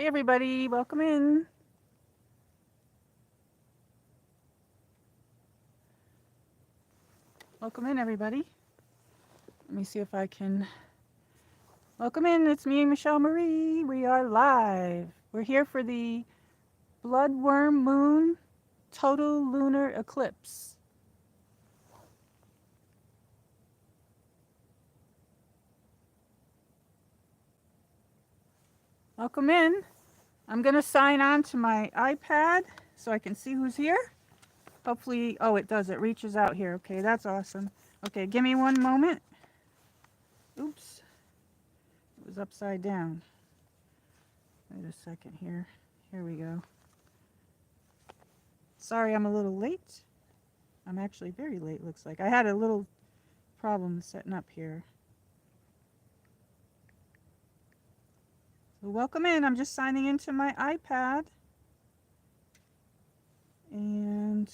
Hey everybody, welcome in. Welcome in everybody. Let me see if I can welcome in. It's me, Michelle Marie. We are live. We're here for the Bloodworm Moon Total Lunar Eclipse. Welcome in. I'm going to sign on to my iPad so I can see who's here. Hopefully, oh, it does. It reaches out here. Okay, that's awesome. Okay, give me one moment. Oops. It was upside down. Wait a second here. Here we go. Sorry I'm a little late. I'm actually very late, looks like. I had a little problem setting up here. So welcome in. I'm just signing into my iPad. And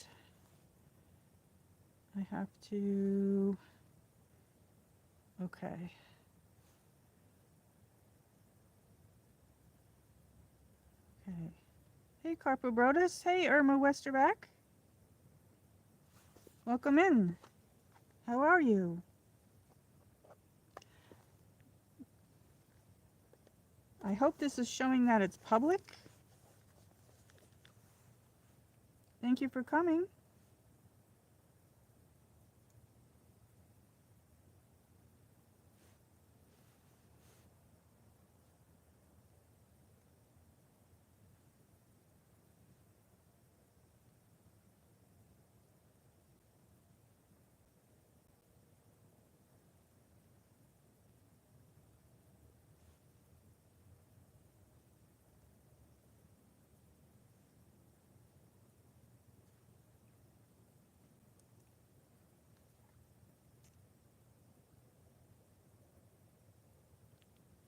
I have to... Okay. Okay. Hey, Carpobrotus. Hey, Irma Westerback. Welcome in. How are you? I hope this is showing that it's public. Thank you for coming.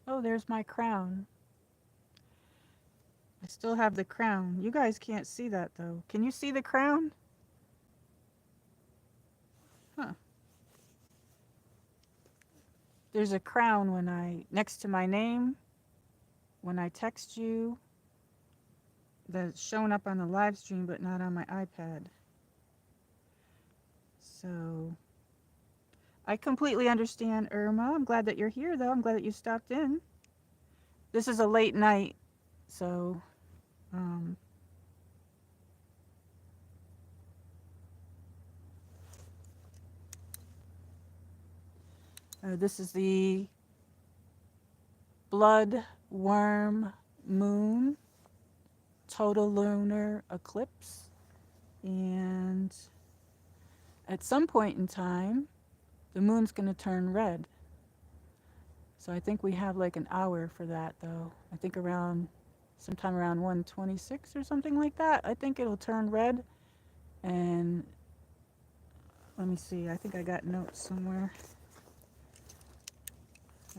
Oh, there's my crown. I still have the crown. You guys can't see that though. Can you see the crown? Huh. There's a crown when next to my name, when I text you, that's showing up on the live stream but not on my iPad. So I completely understand, Irma. I'm glad that you're here though. I'm glad that you stopped in. This is a late night, so this is the blood worm moon total lunar eclipse, and at some point in time the moon's going to turn red. So I think we have like an hour for that though. I think sometime around 1:26 or something like that. I think it'll turn red. And let me see, I think I got notes somewhere.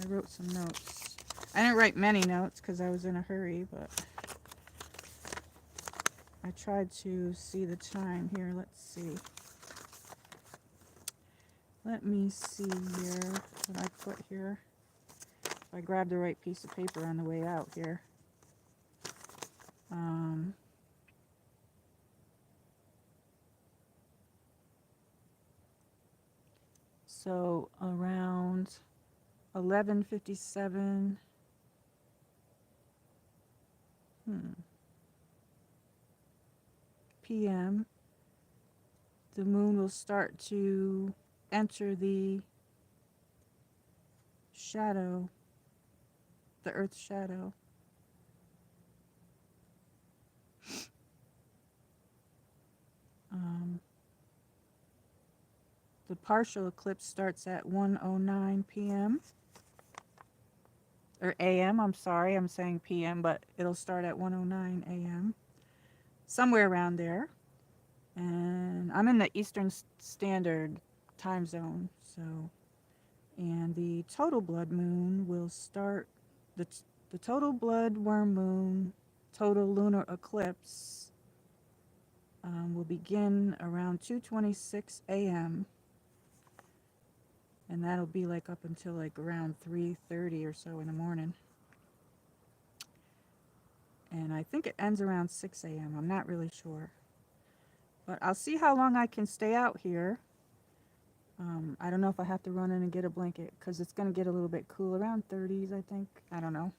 I wrote some notes. I didn't write many notes because I was in a hurry, but I tried to see the time here. Let's see. Let me see here what I put here. If I grab the right piece of paper on the way out here. So around 11:57 p.m. the moon will start to enter the shadow, the Earth's shadow. The partial eclipse starts at 1:09 p.m. or a.m. I'm sorry, I'm saying p.m., but it'll start at 1:09 a.m. somewhere around there. And I'm in the Eastern Standard Time Zone, so. And the total blood moon will start, the total blood worm moon total lunar eclipse will begin around 2:26 a.m. and that'll be like up until like around 3:30 or so in the morning. And I think it ends around 6 a.m. I'm not really sure. But I'll see how long I can stay out here. I don't know if I have to run in and get a blanket because it's going to get a little bit cool, around 30s, I think. I don't know.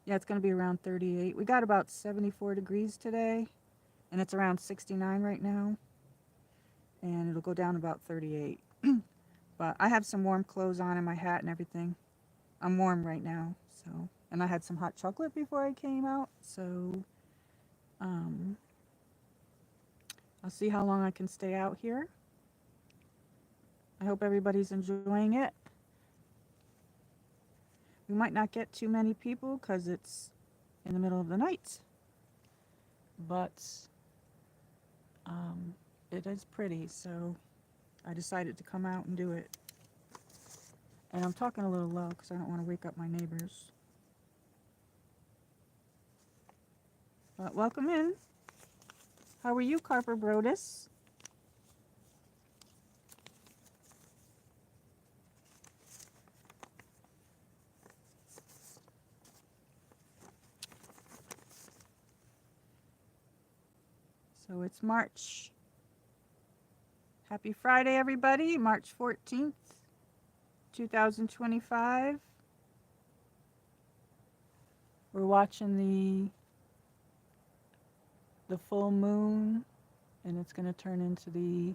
Yeah, it's going to be around 38. We got about 74 degrees today, and it's around 69 right now. And it'll go down about 38. But I have some warm clothes on and my hat and everything. I'm warm right now, so. And I had some hot chocolate before I came out, so um, I'll see how long I can stay out here. I hope everybody's enjoying it. We might not get too many people because it's in the middle of the night, but um, it is pretty, so I decided to come out and do it. And I'm talking a little low because I don't want to wake up my neighbors. But welcome in. How are you, Carper Brodus? So it's March. Happy Friday, everybody. March 14th, 2025. We're watching the full moon, and it's going to turn into the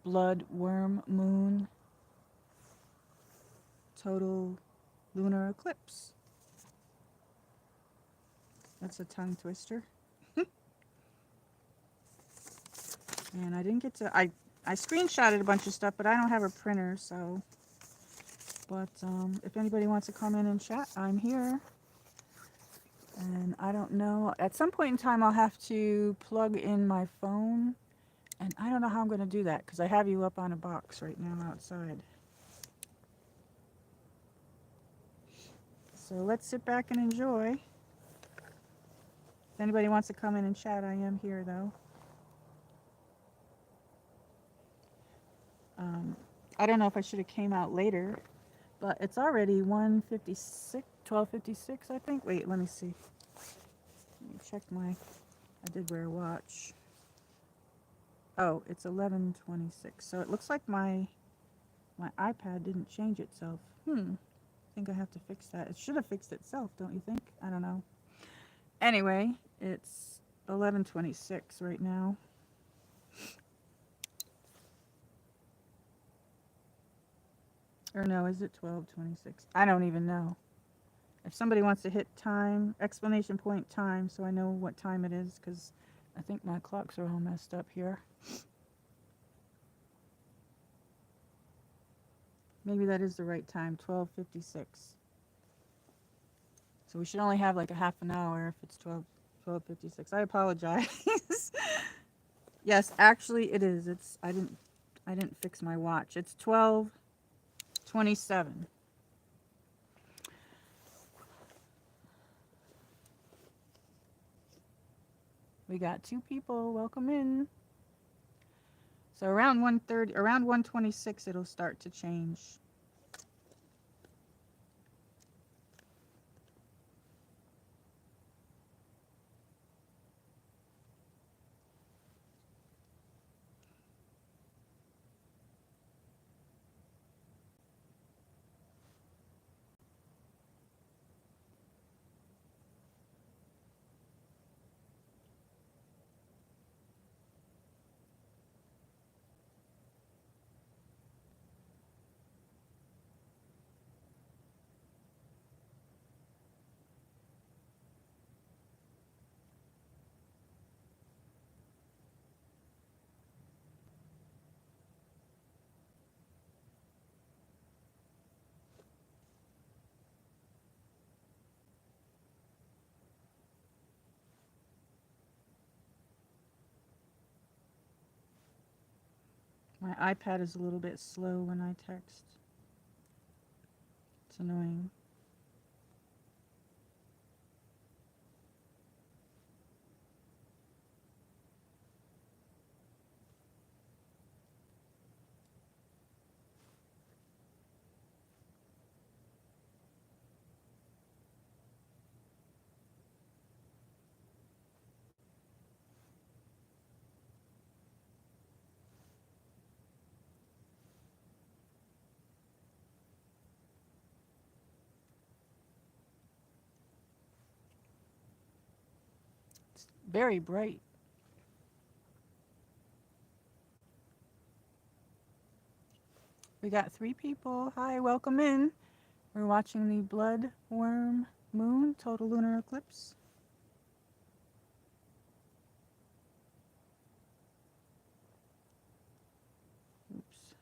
blood worm moon total lunar eclipse. That's a tongue twister. And I didn't get to, I screenshotted a bunch of stuff, but I don't have a printer, so. But if anybody wants to come in and chat, I'm here. And I don't know, at some point in time I'll have to plug in my phone. And I don't know how I'm going to do that because I have you up on a box right now outside. So let's sit back and enjoy. If anybody wants to come in and chat, I am here though. I don't know if I should have came out later, but it's already 1:56, 12:56, I think. Wait, let me see. Let me check I did wear a watch. Oh, it's 11:26. So it looks like my iPad didn't change itself. I think I have to fix that. It should have fixed itself, don't you think? I don't know. Anyway, it's 11:26 right now. Or no, is it 12:26? I don't even know. If somebody wants to hit time, exclamation point time, so I know what time it is, because I think my clocks are all messed up here. Maybe that is the right time, 12:56. So we should only have like a half an hour if it's 12:56. I apologize. Yes, actually it is. I didn't fix my watch. It's 12:27. We got 2 people. Welcome in. So around 1:30, around 1:26 it'll start to change. My iPad is a little bit slow when I text. It's annoying. very bright. We got 3 people. Hi, welcome in. We're watching the blood worm moon total lunar eclipse. Oops.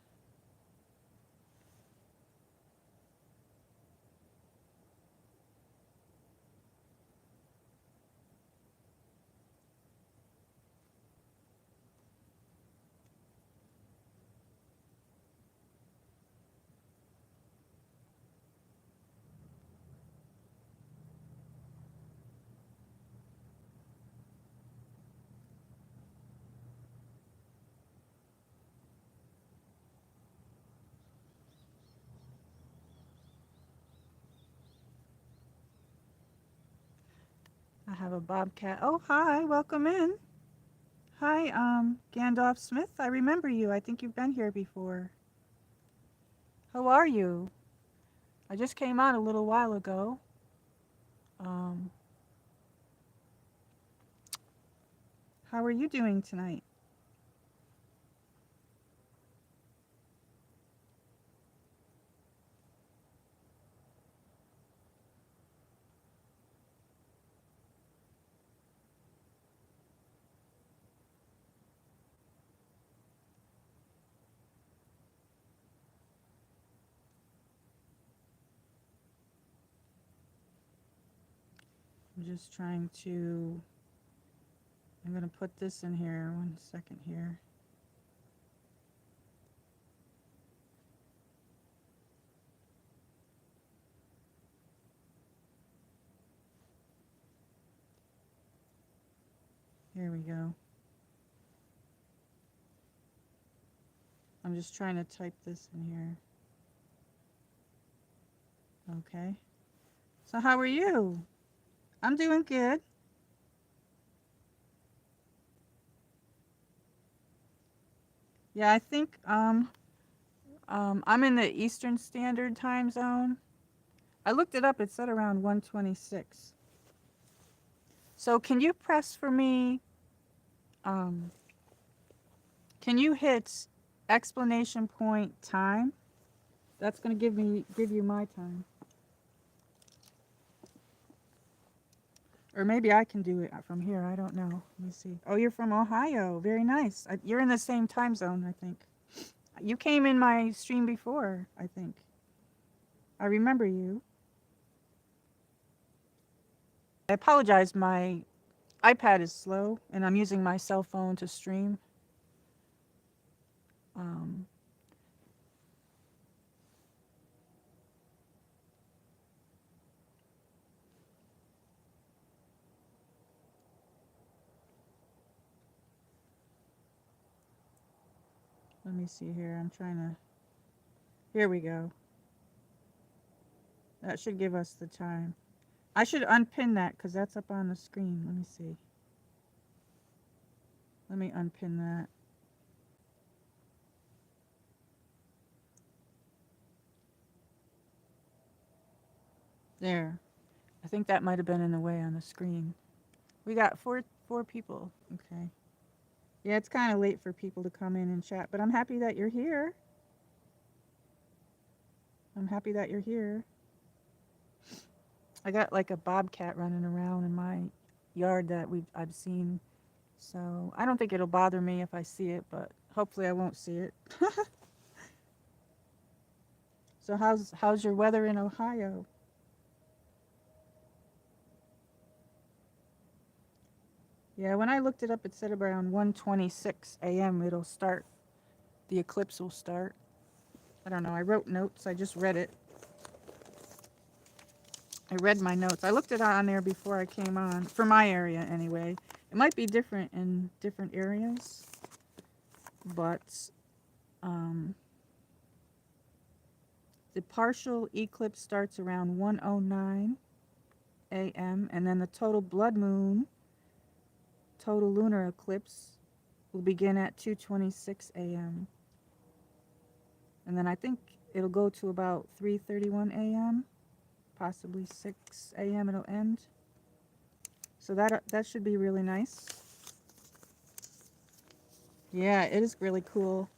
I have a bobcat. Oh, hi, welcome in. Hi, Gandalf Smith. I remember you. I think you've been here before. How are you? I just came on a little while ago. Um, how are you doing tonight? I'm just trying to, I'm going to put this in here. 1 second here. Here we go. I'm just trying to type this in here. Okay. So how are you? I'm doing good. Yeah, I think I'm in the Eastern Standard Time Zone. I looked it up. It said around 126. So can you press for me? Um, can you hit explanation point time? That's going to give you my time. Or maybe I can do it from here. I don't know. Let me see. Oh, you're from Ohio. Very nice. You're in the same time zone, I think. You came in my stream before, I think. I remember you. I apologize. My iPad is slow, and I'm using my cell phone to stream. Um, let me see here. I'm trying to. Here we go. That should give us the time. I should unpin that because that's up on the screen. Let me see. Let me unpin that. There. I think that might have been in the way on the screen. We got four people. Okay. Yeah, it's kind of late for people to come in and chat, but I'm happy that you're here. I'm happy that you're here. I got like a bobcat running around in my yard that I've seen. So I don't think it'll bother me if I see it, but hopefully I won't see it. So how's your weather in Ohio? Yeah, when I looked it up, it said around 1:26 a.m. it'll start. The eclipse will start. I don't know. I wrote notes. I just read it. I read my notes. I looked it on there before I came on, for my area anyway. It might be different in different areas, but um, the partial eclipse starts around 1:09 a.m. and then the total blood moon, total lunar eclipse will begin at 2:26 a.m. And then I think it'll go to about 3:31 a.m., possibly 6 a.m. it'll end. So that should be really nice. Yeah, it is really cool.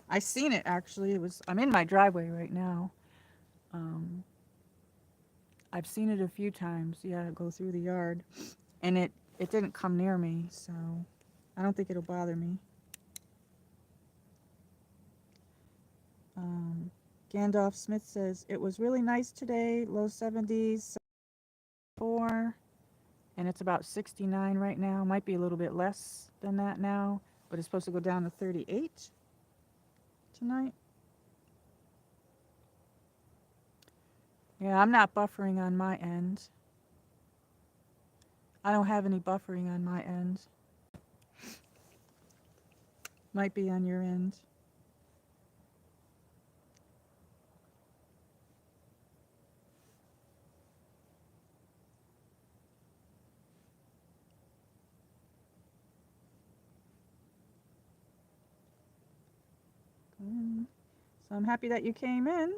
I seen it actually. I'm in my driveway right now. Um, I've seen it a few times. Yeah, go through the yard, and it didn't come near me, so I don't think it'll bother me. Gandalf Smith says it was really nice today. Low 70s, 4, and it's about 69 right now. Might be a little bit less than that now, but it's supposed to go down to 38 tonight. Yeah, I'm not buffering on my end. I don't have any buffering on my end. Might be on your end. So I'm happy that you came in.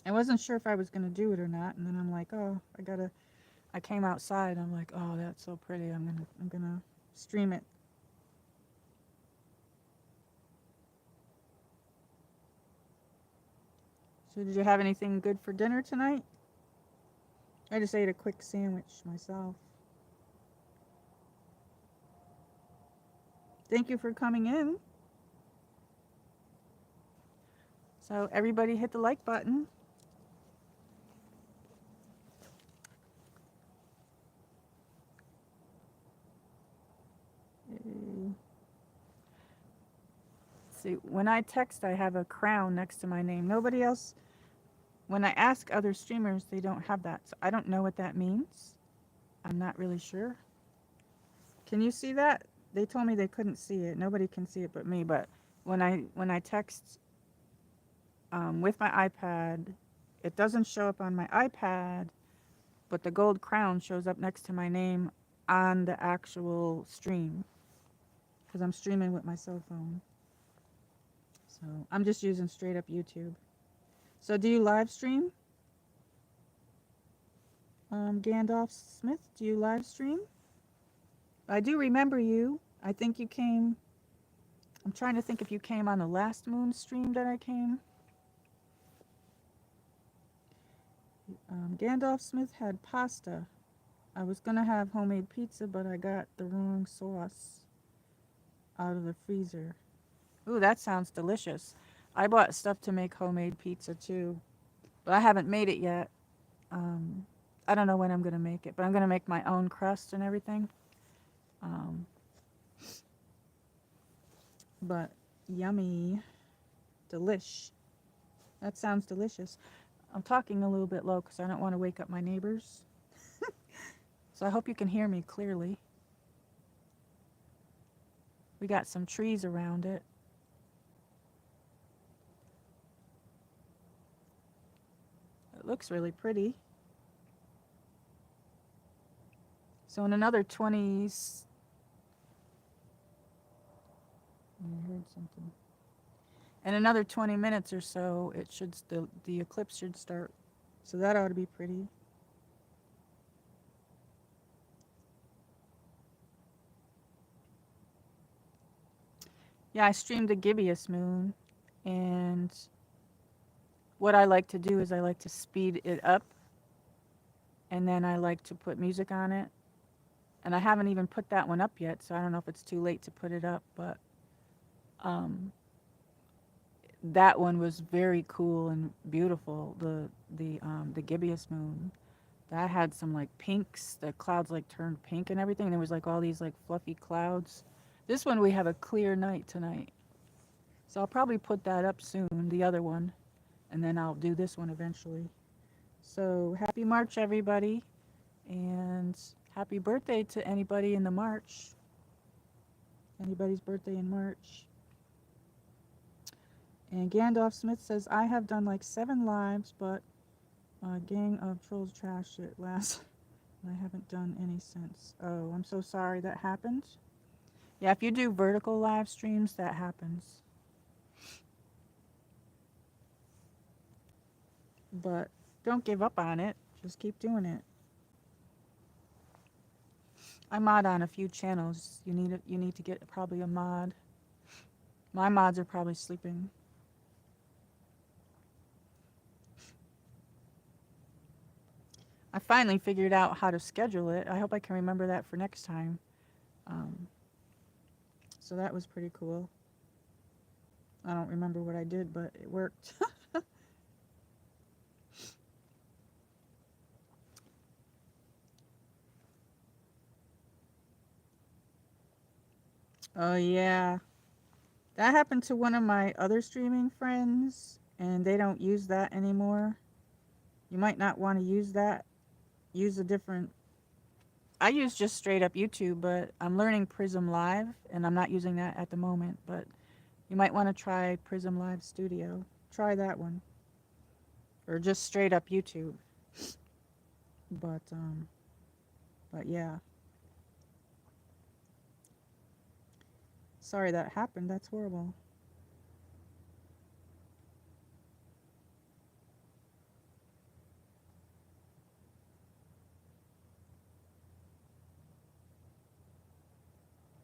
I wasn't sure if I was going to do it or not, and then I'm like, oh, I came outside. I'm like, oh, that's so pretty. I'm gonna stream it. So did you have anything good for dinner tonight? I just ate a quick sandwich myself. Thank you for coming in. So everybody hit the like button. See, when I text, I have a crown next to my name. Nobody else, when I ask other streamers, they don't have that. So I don't know what that means. I'm not really sure. Can you see that? They told me they couldn't see it. Nobody can see it but me. But when I text with my iPad, it doesn't show up on my iPad, but the gold crown shows up next to my name on the actual stream because I'm streaming with my cell phone. So I'm just using straight up YouTube. So do you live stream? Gandalf Smith, do you live stream? I do remember you. I think you came. I'm trying to think if you came on the last moon stream that I came. Gandalf Smith had pasta. I was gonna have homemade pizza, but I got the wrong sauce out of the freezer. Ooh, that sounds delicious. I bought stuff to make homemade pizza too, but I haven't made it yet. I don't know when I'm gonna make it, but I'm gonna make my own crust and everything. But yummy, delish. That sounds delicious. I'm talking a little bit low because I don't want to wake up my neighbors. So I hope you can hear me clearly. We got some trees around it. It looks really pretty. So in another 20s, I heard something. In another 20 minutes or so, the eclipse should start. So that ought to be pretty. Yeah, I streamed the gibbous moon, and what I like to do is I like to speed it up, and then I like to put music on it. And I haven't even put that one up yet, so I don't know if it's too late to put it up, but that one was very cool and beautiful. The gibbous moon. That had some like pinks. The clouds like turned pink and everything. And there was like all these like fluffy clouds. This one we have a clear night tonight. So I'll probably put that up soon, the other one. And then I'll do this one eventually. So happy March, everybody. And happy birthday to anybody in the March. Anybody's birthday in March. And Gandalf Smith says, I have done like 7 lives, but a gang of trolls trashed it last. I haven't done any since. Oh, I'm so sorry that happened. Yeah, if you do vertical live streams, that happens. But don't give up on it. Just keep doing it. I mod on a few channels. You need to get probably a mod. My mods are probably sleeping. I finally figured out how to schedule it. I hope I can remember that for next time. Um, so that was pretty cool. I don't remember what I did, but it worked. Oh, yeah. That happened to one of my other streaming friends, and they don't use that anymore. You might not want to use that. Use a different. I use just straight up YouTube, but I'm learning Prism Live, and I'm not using that at the moment. But you might want to try Prism Live Studio. Try that one, or just straight up YouTube. But but yeah. Sorry that happened. That's horrible.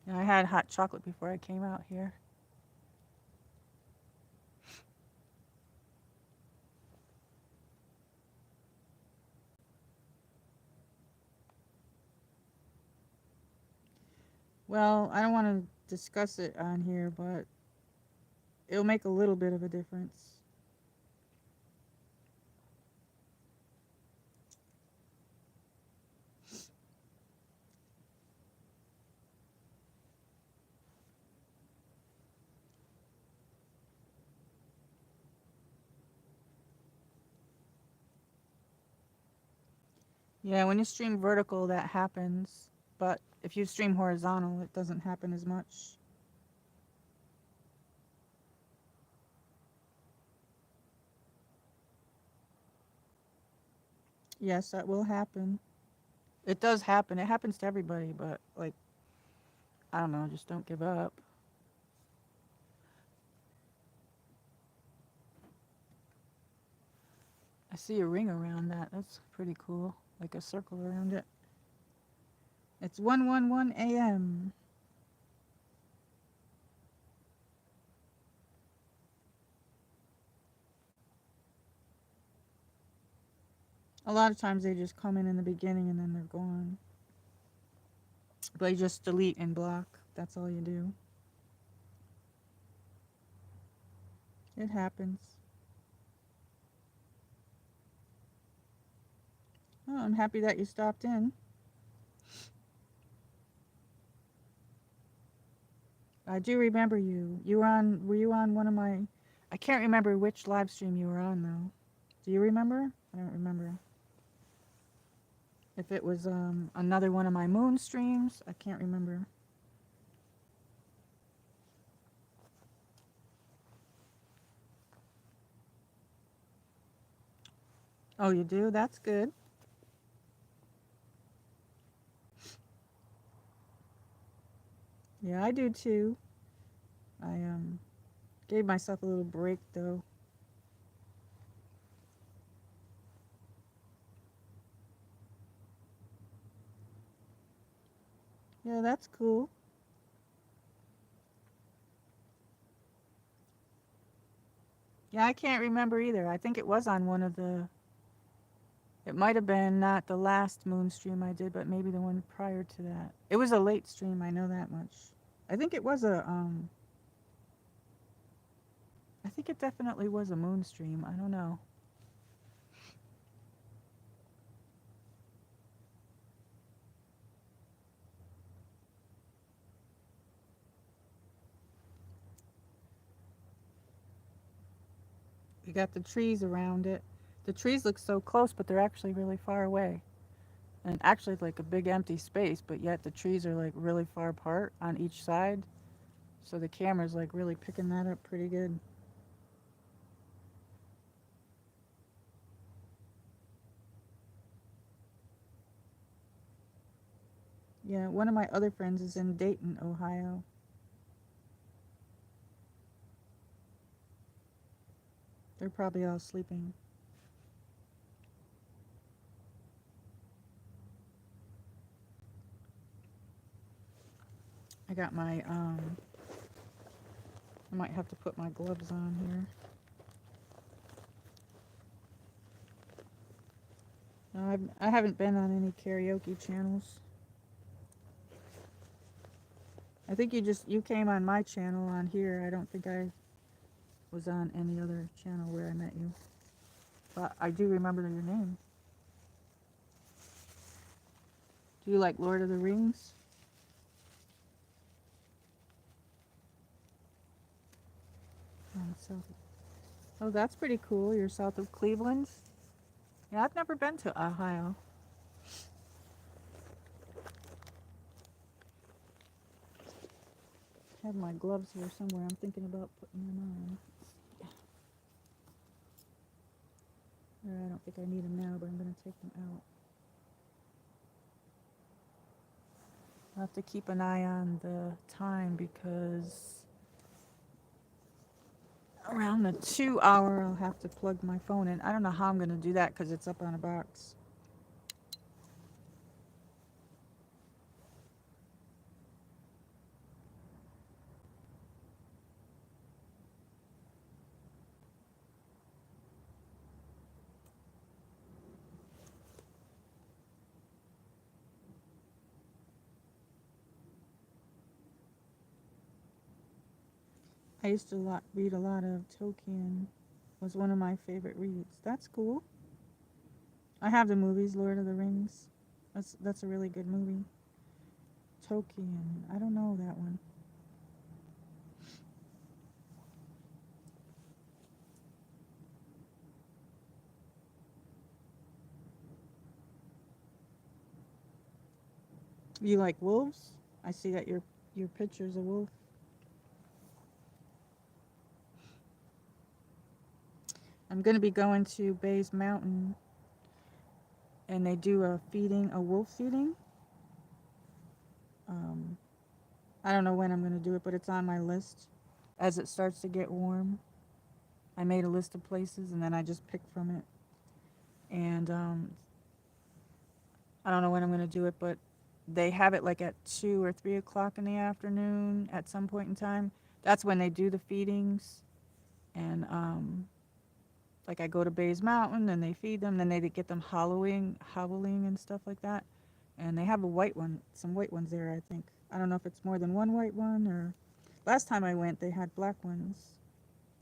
Yeah, I had hot chocolate before I came out here. Well, I don't want to discuss it on here, but it'll make a little bit of a difference. Yeah, when you stream vertical, that happens. But if you stream horizontal, it doesn't happen as much. Yes, that will happen. It does happen. It happens to everybody, but like, I don't know, just don't give up. I see a ring around that. That's pretty cool. Like a circle around it. It's 111 a.m. A lot of times they just come in the beginning and then they're gone. But you just delete and block. That's all you do. It happens. Oh, I'm happy that you stopped in. I do remember you. Were you on one of my, I can't remember which live stream you were on though. Do you remember? I don't remember. If it was another one of my moon streams, I can't remember. Oh, you do? That's good. Yeah, I do too. I gave myself a little break though. Yeah, that's cool. Yeah, I can't remember either. I think it was on one of the, it might have been not the last moon stream I did, but maybe the one prior to that. It was a late stream, I know that much. I think it was a I think it definitely was a moon stream. I don't know. You got the trees around it. The trees look so close, but they're actually really far away. And actually, it's like a big empty space, but yet the trees are like really far apart on each side. So the camera's like really picking that up pretty good. Yeah, one of my other friends is in Dayton, Ohio. They're probably all sleeping. I got my, I might have to put my gloves on here. No, I haven't been on any karaoke channels. I think you came on my channel on here. I don't think I was on any other channel where I met you. But I do remember your name. Do you like Lord of the Rings? Oh, oh, that's pretty cool. You're south of Cleveland. Yeah, I've never been to Ohio. I have my gloves here somewhere. I'm thinking about putting them on. I don't think I need them now, but I'm going to take them out. I'll have to keep an eye on the time because around the 2 hour I'll have to plug my phone in. I don't know how I'm going to do that because it's up on a box. I used to read a lot of Tolkien. Was one of my favorite reads. That's cool. I have the movies, Lord of the Rings. That's a really good movie. Tolkien. I don't know that one. You like wolves? I see that your picture's a wolf. I'm gonna be going to Bays Mountain, and they do a wolf feeding. I don't know when I'm gonna do it, but it's on my list. As it starts to get warm, I made a list of places, and then I just pick from it. And I don't know when I'm gonna do it, but they have it like at 2 or 3 o'clock in the afternoon at some point in time. That's when they do the feedings, and like I go to Bays Mountain and they feed them, then they get them howling and stuff like that. And they have a white one, some white ones there, I think. I don't know if it's more than one white one or last time I went they had black ones.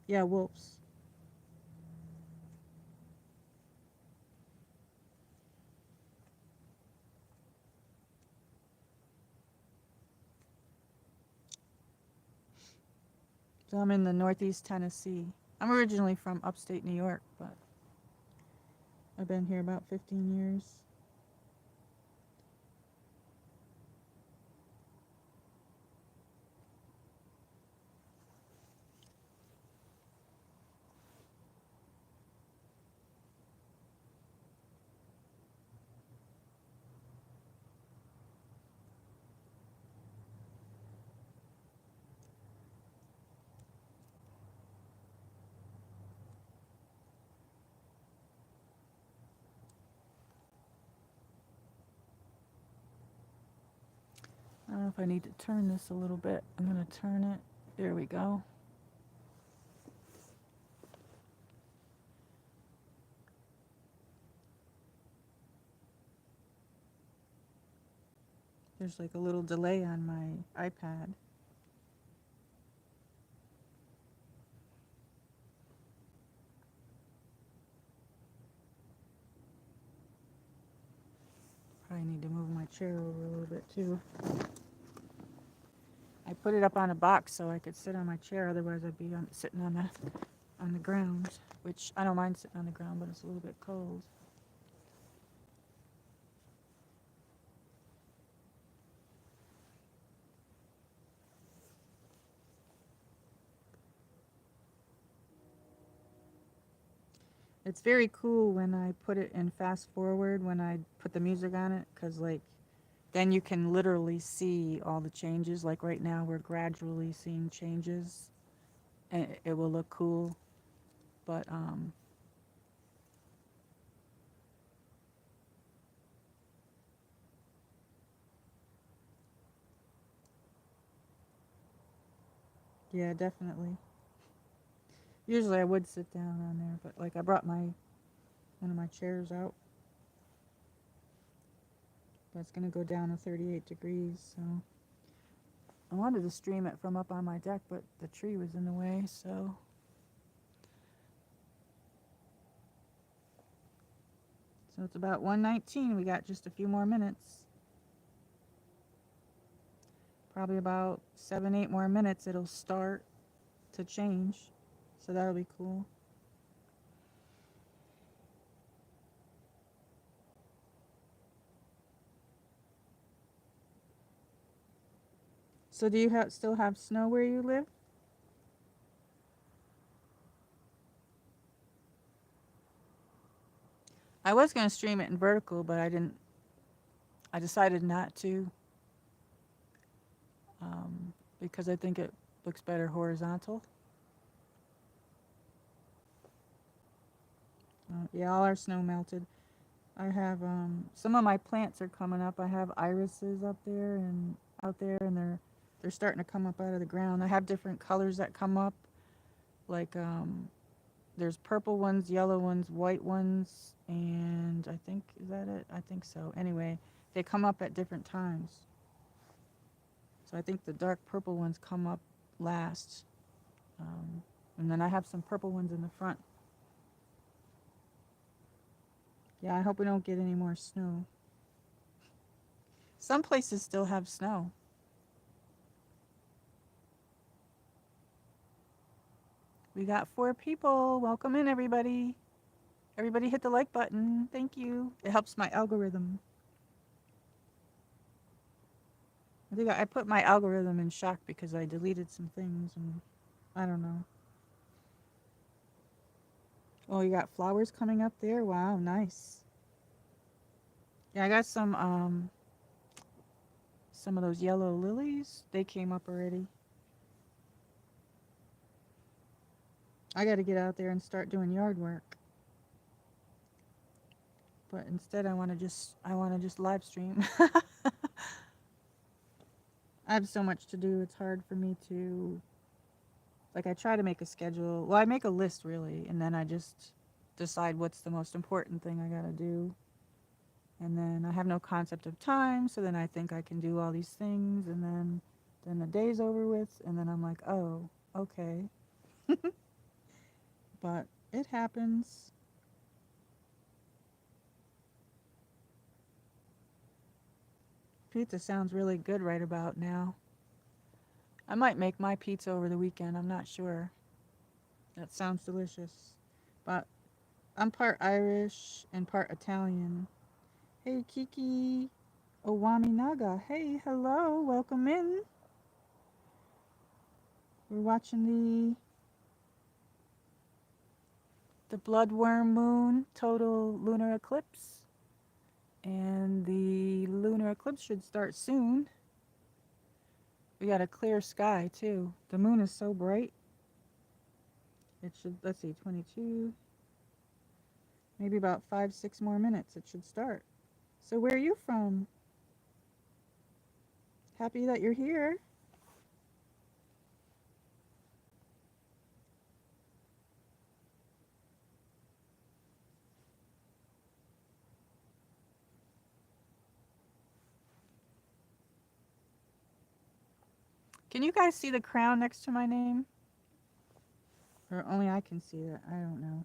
Yeah, wolves. So I'm in the Northeast Tennessee. I'm originally from upstate New York, but I've been here about 15 years. I don't know if I need to turn this a little bit. I'm going to turn it. There we go. There's like a little delay on my iPad. Probably need to move my chair over a little bit too. I put it up on a box so I could sit on my chair. Otherwise, I'd be sitting on the ground, which I don't mind sitting on the ground, but it's a little bit cold. It's very cool when I put it in fast forward when I put the music on it, because like then you can literally see all the changes. Like right now, we're gradually seeing changes, and it will look cool. But Yeah, definitely. Usually I would sit down on there, but like I brought my one of my chairs out. But it's gonna go down to 38 degrees, so I wanted to stream it from up on my deck, but the tree was in the way, so it's about 1:19. We got just a few more minutes. Probably about 7, 8 more minutes it'll start to change. So that'll be cool. So do you still have snow where you live? I was going to stream it in vertical, but I didn't. I decided not to because I think it looks better horizontal. Yeah, all our snow melted. I have some of my plants are coming up. I have irises up there and out there, and they're starting to come up out of the ground. I have different colors that come up, like there's purple ones, yellow ones, white ones, and I think is that it? I think so. Anyway, they come up at different times. So I think the dark purple ones come up last, and then I have some purple ones in the front. Yeah, I hope we don't get any more snow. Some places still have snow. We got 4 people. Welcome in, everybody. Everybody hit the like button. Thank you. It helps my algorithm. I think I put my algorithm in shock because I deleted some things and I don't know. Oh, you got flowers coming up there? Wow, nice. Yeah, I got some of those yellow lilies. They came up already. I got to get out there and start doing yard work. But instead I want to just live stream. I have so much to do. It's hard for me to like I try to make a schedule. Well, I make a list really, and then I just decide what's the most important thing I got to do. And then I have no concept of time, so then I think I can do all these things, and then the day's over with, and then I'm like, "Oh, okay." But it happens. Pizza sounds really good right about now. I might make my pizza over the weekend. I'm not sure. That sounds delicious. But I'm part Irish and part Italian. Hey, Kiki Owami Naga. Hey, hello. Welcome in. We're watching the bloodworm moon total lunar eclipse. And the lunar eclipse should start soon. We got a clear sky too. The moon is so bright. It should, let's see, 22, maybe about 5, 6 more minutes. It should start. So, where are you from? Happy that you're here. Can you guys see the crown next to my name? Or only I can see it? I don't know.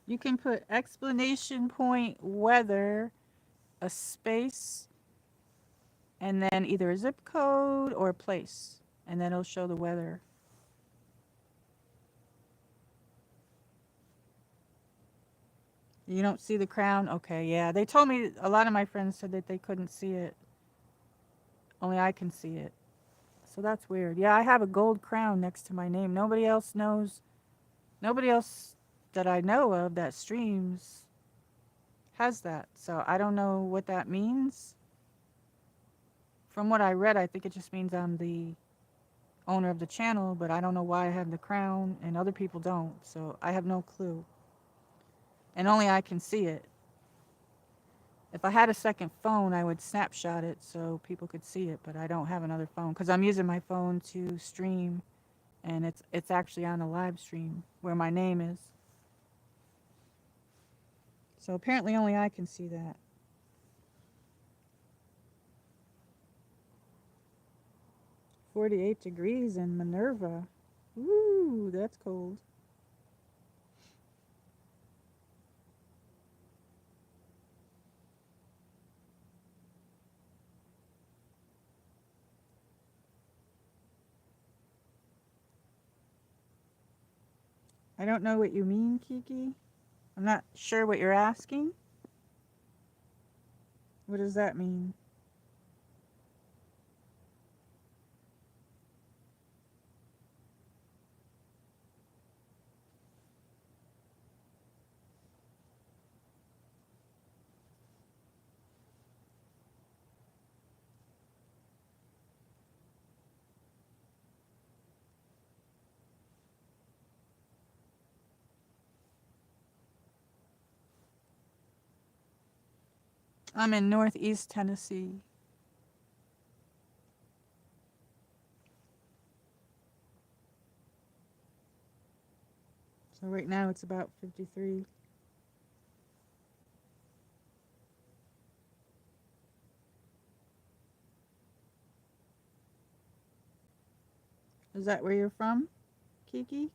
You can put explanation point weather, a space, and then either a zip code or a place. And then it'll show the weather. You don't see the crown? Okay, yeah. They told me, a lot of my friends said that they couldn't see it. Only I can see it. So that's weird. Yeah, I have a gold crown next to my name. Nobody else knows. Nobody else that I know of that streams has that. So I don't know what that means. From what I read, I think it just means I'm the owner of the channel, but I don't know why I have the crown and other people don't. So I have no clue. And only I can see it. If I had a second phone, I would snapshot it so people could see it, but I don't have another phone because I'm using my phone to stream, and it's actually on a live stream where my name is. So apparently only I can see that. 48 degrees in Minerva. Ooh, that's cold. I don't know what you mean, Kiki. I'm not sure what you're asking. What does that mean? I'm in Northeast Tennessee. So right now it's about 53. Is that where you're from, Kiki?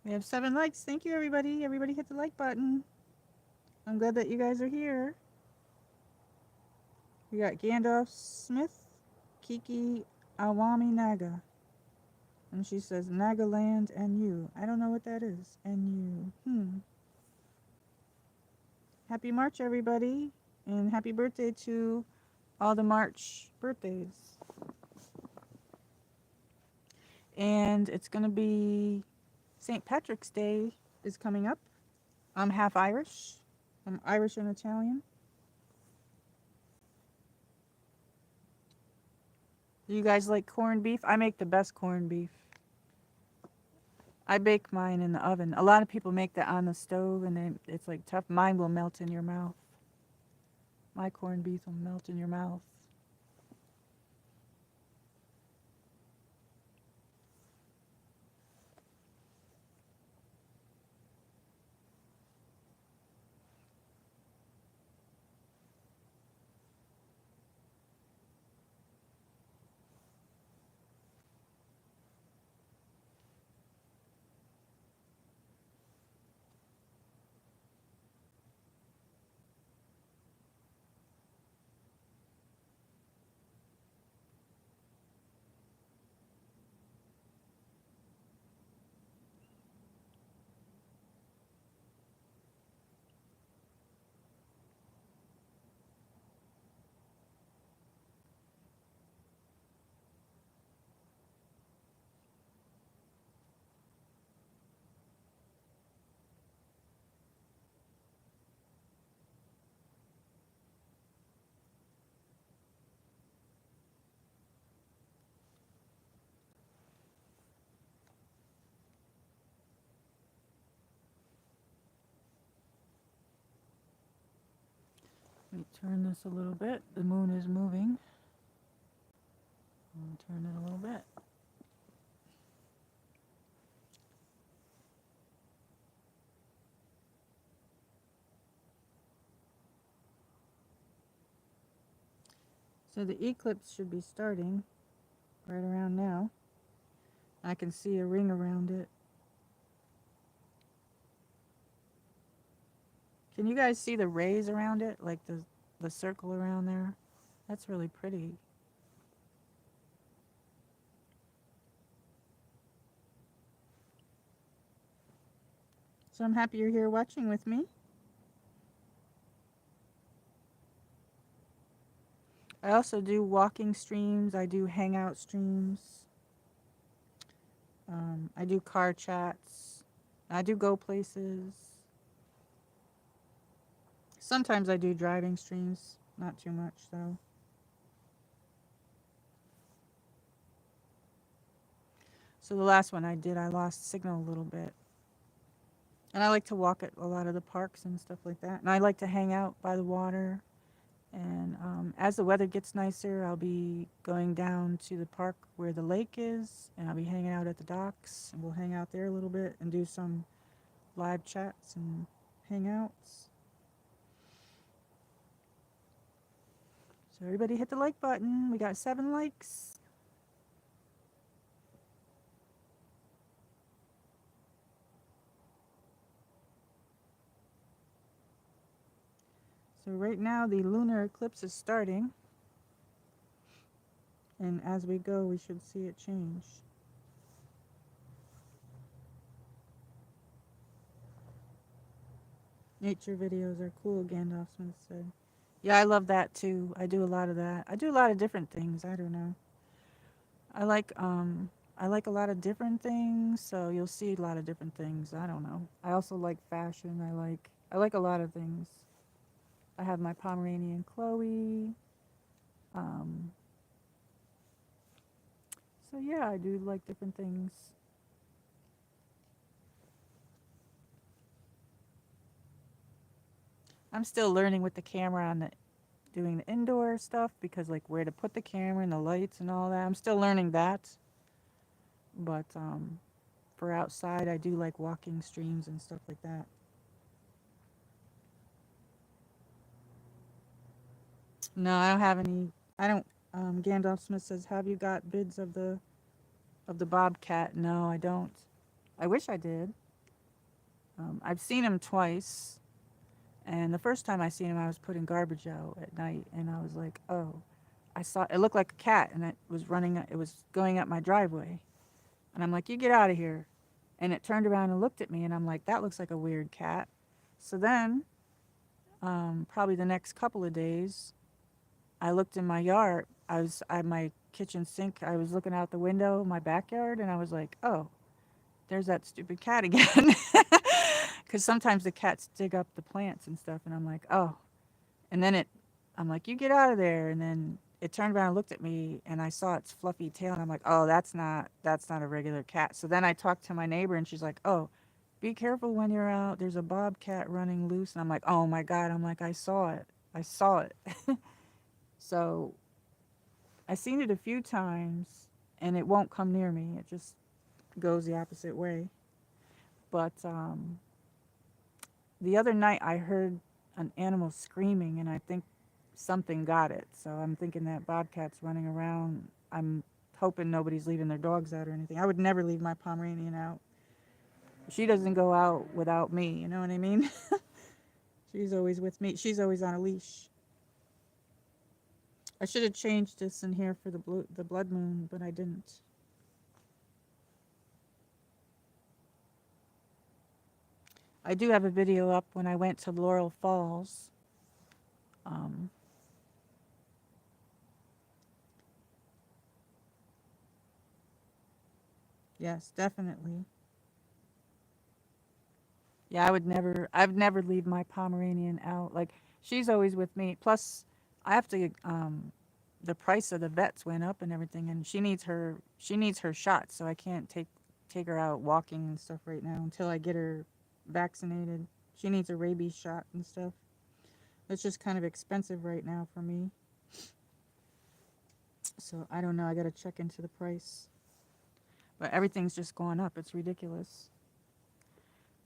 We have 7 likes. Thank you, everybody. Everybody hit the like button. I'm glad that you guys are here. We got Gandalf Smith, Kiki Awami Naga. And she says, Nagaland and you. I don't know what that is. And you. Happy March, everybody. And happy birthday to all the March birthdays. And it's going to be St. Patrick's Day is coming up. I'm half Irish. I'm Irish and Italian. Do you guys like corned beef? I make the best corned beef. I bake mine in the oven. A lot of people make that on the stove and it's like tough. Mine will melt in your mouth. My corned beef will melt in your mouth. Let me turn this a little bit. The moon is moving. I'll turn it a little bit. So the eclipse should be starting right around now. I can see a ring around it. Can you guys see the rays around it? Like the circle around there? That's really pretty. So I'm happy you're here watching with me. I also do walking streams. I do hangout streams. I do car chats. I do go places. Sometimes I do driving streams. Not too much though. So the last one I did, I lost signal a little bit. And I like to walk at a lot of the parks and stuff like that. And I like to hang out by the water. And as the weather gets nicer, I'll be going down to the park where the lake is, and I'll be hanging out at the docks, and we'll hang out there a little bit and do some live chats and hangouts. So everybody hit the like button. We got 7 likes. So right now the lunar eclipse is starting, and as we go, we should see it change. Nature videos are cool, Gandalf Smith said. Yeah, I love that too. I do a lot of that. I do a lot of different things. I don't know. I like I like a lot of different things, so you'll see a lot of different things. I don't know. I also like fashion. I like a lot of things. I have my Pomeranian Chloe. Um, so yeah, I do like different things. I'm still learning with the camera on the doing the indoor stuff because like where to put the camera and the lights and all that. I'm still learning that. But for outside, I do like walking streams and stuff like that. No, I don't have any. I don't. Gandalf Smith says, "Have you got bids of the bobcat?" No, I don't. I wish I did. I've seen him twice, and the first time I seen him, I was putting garbage out at night, and I was like, "Oh, I saw it looked like a cat, and it was running. It was going up my driveway, and I'm like, "You get out of here!" And it turned around and looked at me, and I'm like, "That looks like a weird cat." So then, probably the next couple of days, I looked in my yard. I was at my kitchen sink. I was looking out the window, my backyard, and I was like, "Oh, there's that stupid cat again." Because sometimes the cats dig up the plants and stuff, and I'm like, "Oh." And then I'm like, "You get out of there." And then it turned around and looked at me, and I saw its fluffy tail, and I'm like, "Oh, that's not a regular cat." So then I talked to my neighbor, and she's like, "Oh, be careful when you're out. There's a bobcat running loose." And I'm like, "Oh my god!" I'm like, "I saw it. I saw it." So I've seen it a few times, and it won't come near me. It just goes the opposite way. But the other night, I heard an animal screaming, and I think something got it. So I'm thinking that bobcat's running around. I'm hoping nobody's leaving their dogs out or anything. I would never leave my Pomeranian out. She doesn't go out without me. You know what I mean? She's always with me. She's always on a leash. I should have changed this in here for the blood moon, but I didn't. I do have a video up when I went to Laurel Falls. Um, yes, definitely. Yeah, I'd never leave my Pomeranian out. Like, she's always with me. Plus, I have to, the price of the vets went up and everything, and she needs her shots, so I can't take her out walking and stuff right now until I get her vaccinated. She needs a rabies shot and stuff. It's just kind of expensive right now for me. So I don't know. I got to check into the price. But everything's just going up. It's ridiculous.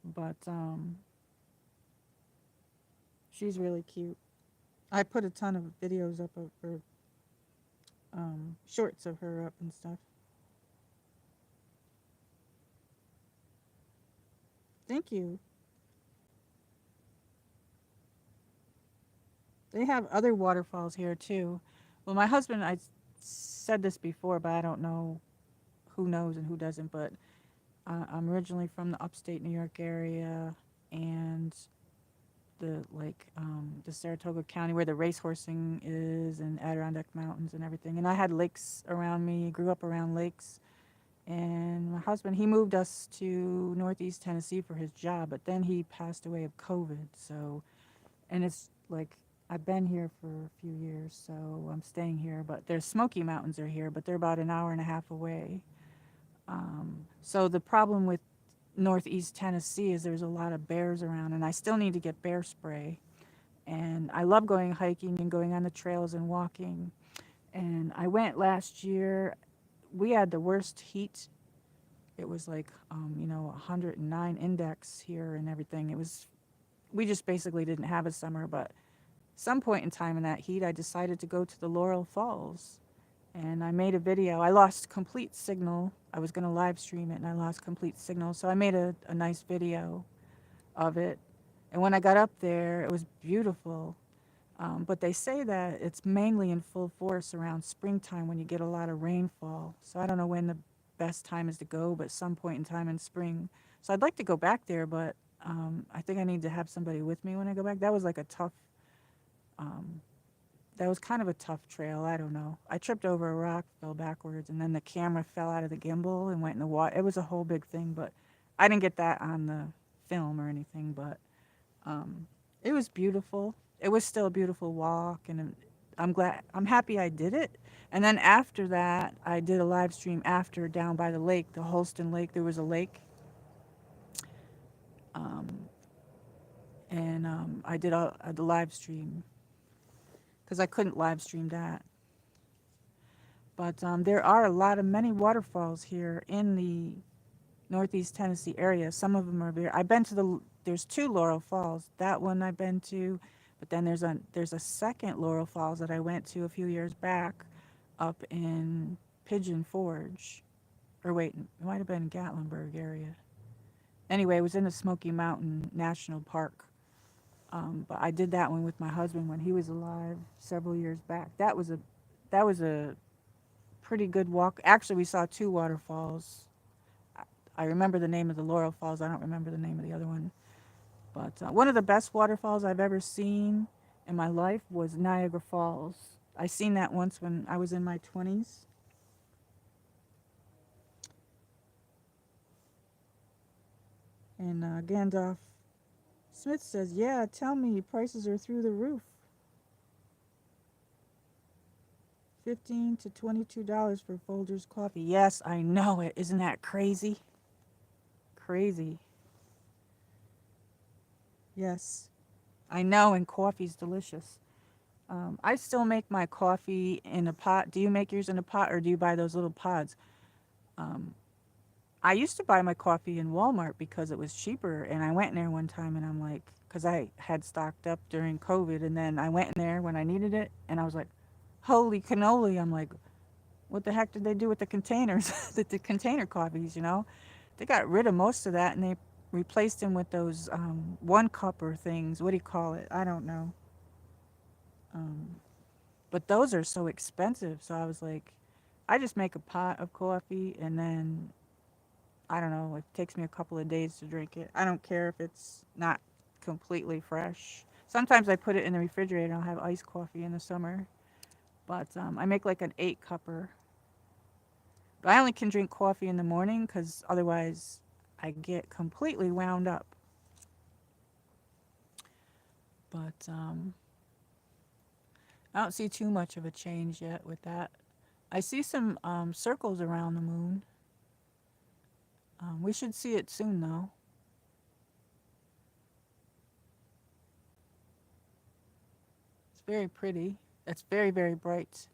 But she's really cute. I put a ton of videos up of her, shorts of her up and stuff. Thank you. They have other waterfalls here too. Well, my husband, I said this before, but I don't know who knows and who doesn't. But I'm originally from the upstate New York area, and the Saratoga County where the racehorsing is and Adirondack Mountains and everything. And I had lakes around me, grew up around lakes. And my husband, he moved us to Northeast Tennessee for his job, but then he passed away of COVID. So, and it's like I've been here for a few years, so I'm staying here. But there's Smoky Mountains are here, but they're about an hour and a half away. So the problem with Northeast Tennessee is there's a lot of bears around, and I still need to get bear spray. And I love going hiking and going on the trails and walking. And I went last year. We had the worst heat. It was like, 109 index here and everything. We just basically didn't have a summer. But some point in time in that heat, I decided to go to the Laurel Falls. And I made a video. I lost complete signal. I was going to live stream it and I lost complete signal. So I made a nice video of it. And when I got up there, it was beautiful. But they say that it's mainly in full force around springtime when you get a lot of rainfall. So I don't know when the best time is to go, but some point in time in spring. So I'd like to go back there, but I think I need to have somebody with me when I go back. That was like um, that was kind of a tough trail. I don't know. I tripped over a rock, fell backwards, and then the camera fell out of the gimbal and went in the water. It was a whole big thing, but I didn't get that on the film or anything, but it was beautiful. It was still a beautiful walk, and I'm happy I did it. And then after that, I did a live stream after down by the lake, the Holston Lake. There was a lake, um, and I did the live stream because I couldn't live stream that. But there are many waterfalls here in the Northeast Tennessee area. Some of them are very. I've been to there's two Laurel Falls. That one I've been to, but then there's a second Laurel Falls that I went to a few years back, up in Pigeon Forge, or wait, it might have been Gatlinburg area. Anyway, it was in the Smoky Mountain National Park. But I did that one with my husband when he was alive several years back. That was a pretty good walk. Actually, we saw two waterfalls. I remember the name of the Laurel Falls. I don't remember the name of the other one. But one of the best waterfalls I've ever seen in my life was Niagara Falls. I seen that once when I was in my 20s. And Gandalf Smith says, yeah, tell me, prices are through the roof. $15 to $22 for Folgers coffee. Yes, I know it. Isn't that crazy? Crazy. Yes, I know, and coffee's delicious. I still make my coffee in a pot. Do you make yours in a pot or do you buy those little pods? Um, I used to buy my coffee in Walmart because it was cheaper, and I went in there one time and I'm like, because I had stocked up during COVID, and then I went in there when I needed it, and I was like, holy cannoli! I'm like, what the heck did they do with the containers, the container coffees? They got rid of most of that and they replaced them with those one cupper things. What do you call it? I don't know. Um, but those are so expensive. So I was like, I just make a pot of coffee and then I don't know, it takes me a couple of days to drink it. I don't care if it's not completely fresh. Sometimes I put it in the refrigerator and I'll have iced coffee in the summer. But I make like an 8 cupper. But I only can drink coffee in the morning because otherwise I get completely wound up. But I don't see too much of a change yet with that. I see some circles around the moon. We should see it soon, though. It's very pretty. It's very, very bright.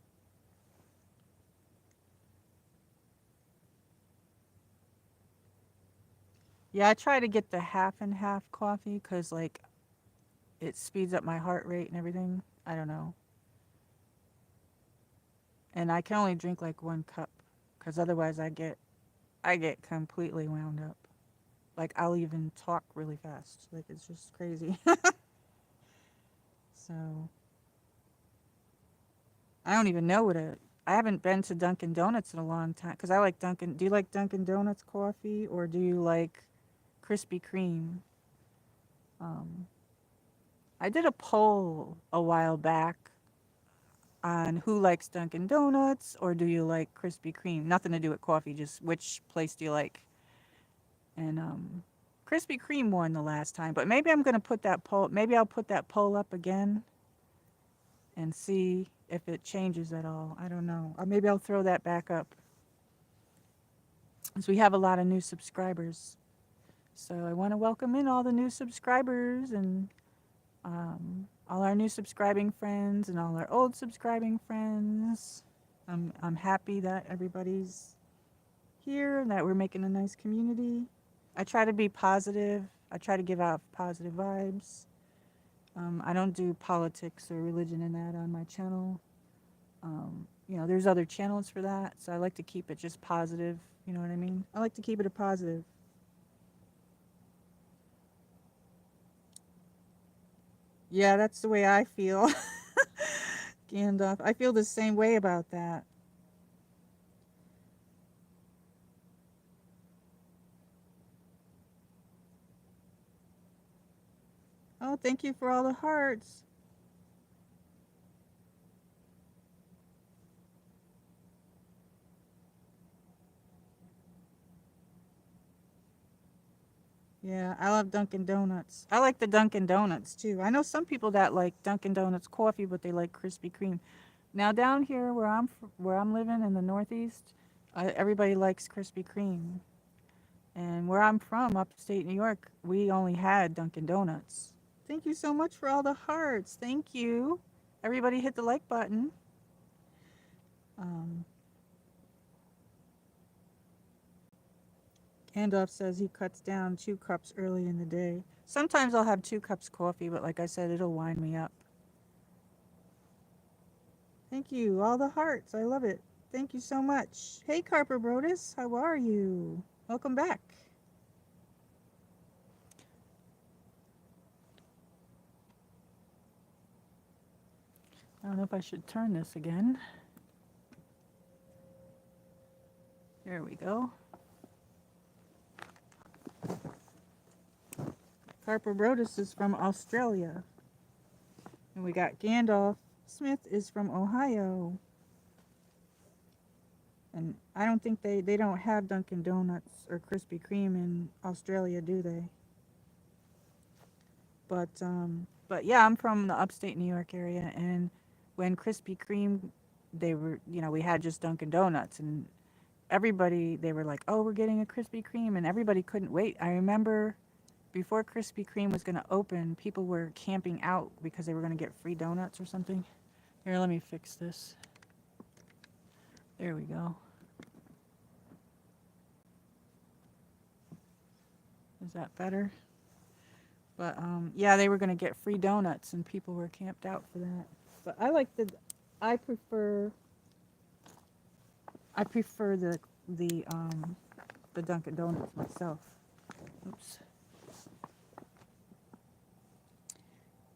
Yeah, I try to get the half and half coffee because, like, it speeds up my heart rate and everything. I don't know. And I can only drink like 1 cup because otherwise I get completely wound up. Like, I'll even talk really fast. Like, it's just crazy. So I don't even know I haven't been to Dunkin' Donuts in a long time because I like Dunkin'. Do you like Dunkin' Donuts coffee or do you like Krispy Kreme? Um, I did a poll a while back on who likes Dunkin' Donuts or do you like Krispy Kreme? Nothing to do with coffee, just which place do you like? And Krispy Kreme won the last time, but maybe I'm gonna put that poll. Maybe I'll put that poll up again and see if it changes at all. I don't know. Or maybe I'll throw that back up, because we have a lot of new subscribers. So I want to welcome in all the new subscribers and all our new subscribing friends and all our old subscribing friends. I'm happy that everybody's here and that we're making a nice community. I try to be positive. I try to give out positive vibes. I don't do politics or religion in that on my channel. You know, there's other channels for that, so I like to keep it just positive. You know what I mean? I like to keep it a positive. Yeah, that's the way I feel. Gandalf. I feel the same way about that. Oh, thank you for all the hearts. Yeah, I love Dunkin' Donuts. I like the Dunkin' Donuts too. I know some people that like Dunkin' Donuts coffee, but they like Krispy Kreme. Now down here where I'm living in the Northeast, everybody likes Krispy Kreme. And where I'm from, upstate New York, we only had Dunkin' Donuts. Thank you so much for all the hearts. Thank you. Everybody hit the like button. Um, Gandalf says he cuts down 2 cups early in the day. Sometimes I'll have 2 cups coffee, but like I said, it'll wind me up. Thank you. All the hearts. I love it. Thank you so much. Hey, Carper Brodus. How are you? Welcome back. I don't know if I should turn this again. There we go. Carper Brodus is from Australia. And we got Gandalf Smith is from Ohio. And I don't think they don't have Dunkin' Donuts or Krispy Kreme in Australia, do they? But yeah, I'm from the upstate New York area, and when Krispy Kreme, they were, you know, we had just Dunkin' Donuts, and everybody, they were like, oh, we're getting a Krispy Kreme, and everybody couldn't wait. I remember before Krispy Kreme was going to open, people were camping out because they were going to get free donuts or something. Here, let me fix this. There we go. Is that better? But yeah, they were going to get free donuts, and people were camped out for that. But I like I prefer, I prefer the Dunkin' Donuts myself. Oops.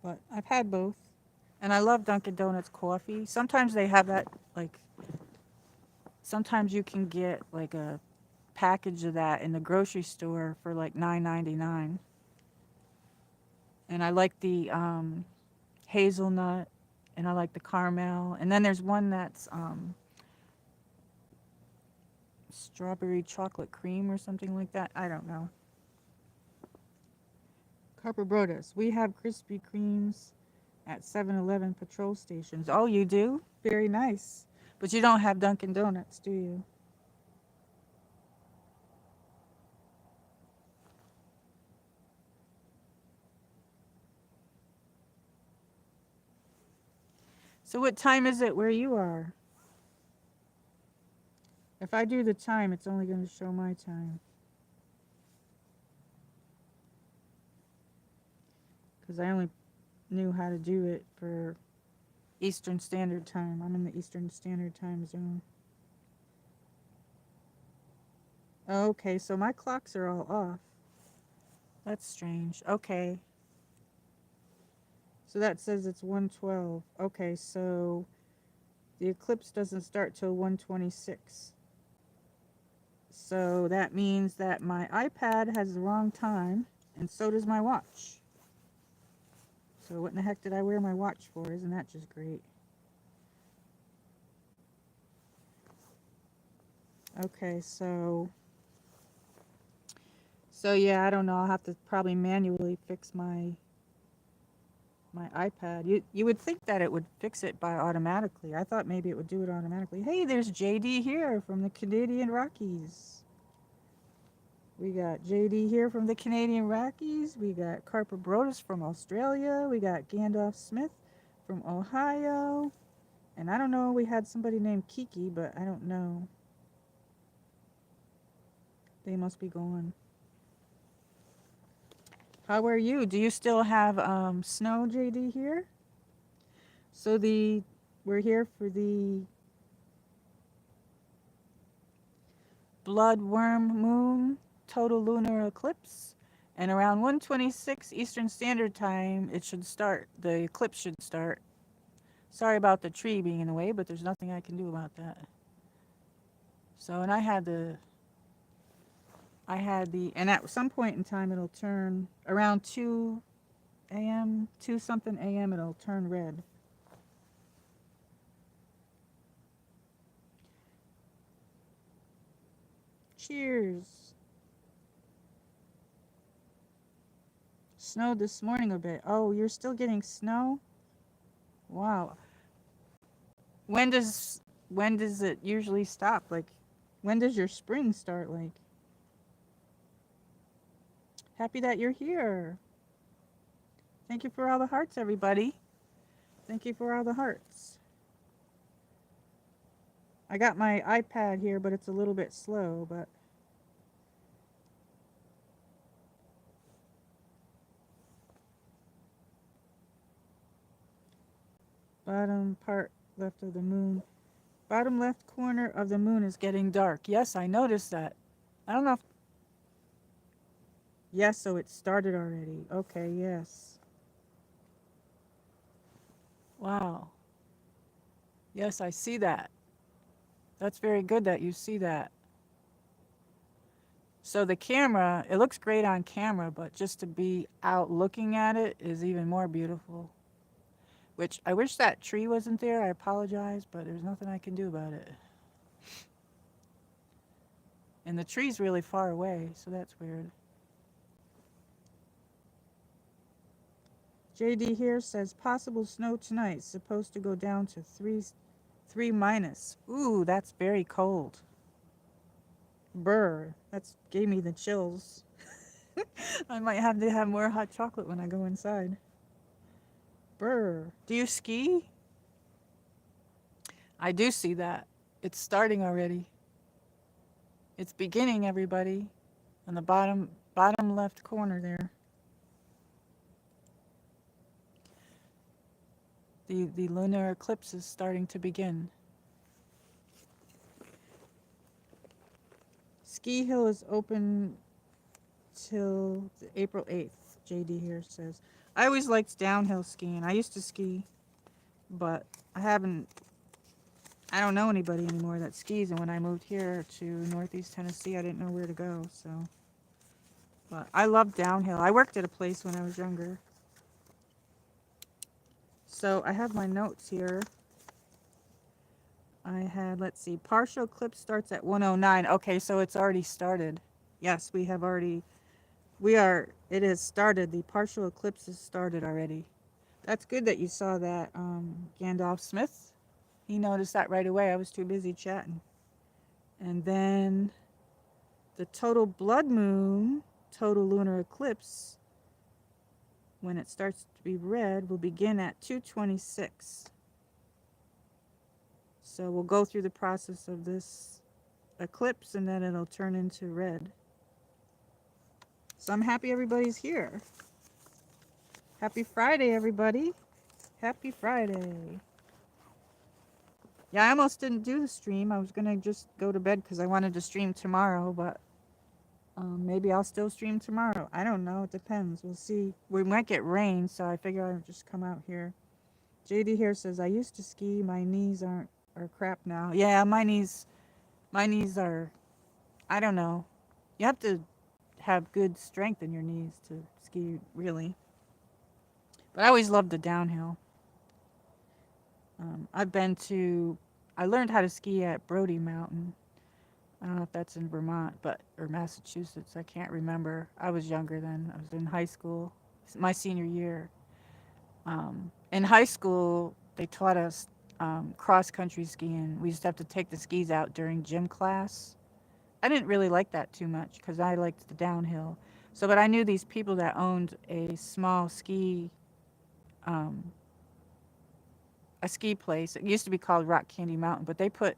But I've had both, and I love Dunkin' Donuts coffee. Sometimes they have that, like, sometimes you can get like a package of that in the grocery store for like $9.99. And I like the hazelnut, and I like the caramel. And then there's one that's strawberry chocolate cream or something like that. I don't know. Carper Brodus, we have Krispy Kremes at 7-Eleven patrol stations. Oh, you do? Very nice. But you don't have Dunkin' Donuts, do you? So what time is it where you are? If I do the time, it's only going to show my time. Because I only knew how to do it for Eastern Standard Time. I'm in the Eastern Standard Time zone. Okay, so my clocks are all off. That's strange. Okay. So that says it's 1:12. Okay, so the eclipse doesn't start till 1:26. So that means that my iPad has the wrong time, and so does my watch. So what in the heck did I wear my watch for? Isn't that just great? Okay, so yeah, I don't know. I'll have to probably manually fix my iPad. You would think that it would fix it by automatically. I thought maybe it would do it automatically. Hey, there's JD here from the Canadian Rockies. We got JD here from the Canadian Rockies. We got Carper Brodus from Australia. We got Gandalf Smith from Ohio. And I don't know, we had somebody named Kiki, but I don't know. They must be gone. How are you? Do you still have snow, JD, here? So we're here for the bloodworm moon total lunar eclipse. And around 1:26 Eastern Standard Time, it should start. The eclipse should start. Sorry about the tree being in the way, but there's nothing I can do about that. So, and and at some point in time, it'll turn around 2 a.m., 2 something a.m., it'll turn red. Cheers. Snowed this morning a bit. Oh, you're still getting snow? Wow. When does it usually stop? Like, when does your spring start? Like, happy that you're here. Thank you for all the hearts, everybody. Thank you for all the hearts. I got my iPad here, but it's a little bit slow, but bottom part left of the moon. Bottom left corner of the moon is getting dark. Yes, I noticed that. I don't know if... Yes, so it started already. Okay, yes. Wow. Yes, I see that. That's very good that you see that. So the camera, it looks great on camera, but just to be out looking at it is even more beautiful. Which I wish that tree wasn't there. I apologize, but there's nothing I can do about it. And the tree's really far away, so that's weird. JD here says possible snow tonight. Supposed to go down to 3 minus. Ooh, that's very cold. Brr, that's gave me the chills. I might have to have more hot chocolate when I go inside. Brr. Do you ski? I do see that. It's starting already. It's beginning, everybody. On the bottom left corner there. The lunar eclipse is starting to begin. Ski Hill is open till April 8th, JD here says. I always liked downhill skiing. I used to ski, but I don't know anybody anymore that skis, and when I moved here to Northeast Tennessee, I didn't know where to go, so. But I love downhill. I worked at a place when I was younger. So I have my notes here. I had, let's see, partial eclipse starts at 1:09. Okay, so it's already started. Yes, it has started. The partial eclipse has started already. That's good that you saw that, Gandalf Smith. He noticed that right away. I was too busy chatting. And then the total blood moon, total lunar eclipse, when it starts to be red, will begin at 2:26. So we'll go through the process of this eclipse and then it'll turn into red. So I'm happy everybody's here. Happy Friday, everybody. Happy Friday. Yeah, I almost didn't do the stream. I was going to just go to bed because I wanted to stream tomorrow, but maybe I'll still stream tomorrow. I don't know. It depends. We'll see. We might get rain, so I figure I'll just come out here. JD here says, I used to ski. My knees are crap now. Yeah, my knees are, I don't know. You have to have good strength in your knees to ski, really. But I always loved the downhill. I've been to, I learned how to ski at Brody Mountain. I don't know if that's in Vermont, but or Massachusetts. I can't remember. I was younger then. I was in high school, my senior year. In high school, they taught us cross country skiing. We used to have to take the skis out during gym class. I didn't really like that too much because I liked the downhill. So, but I knew these people that owned um, a ski place. It used to be called Rock Candy Mountain, but they put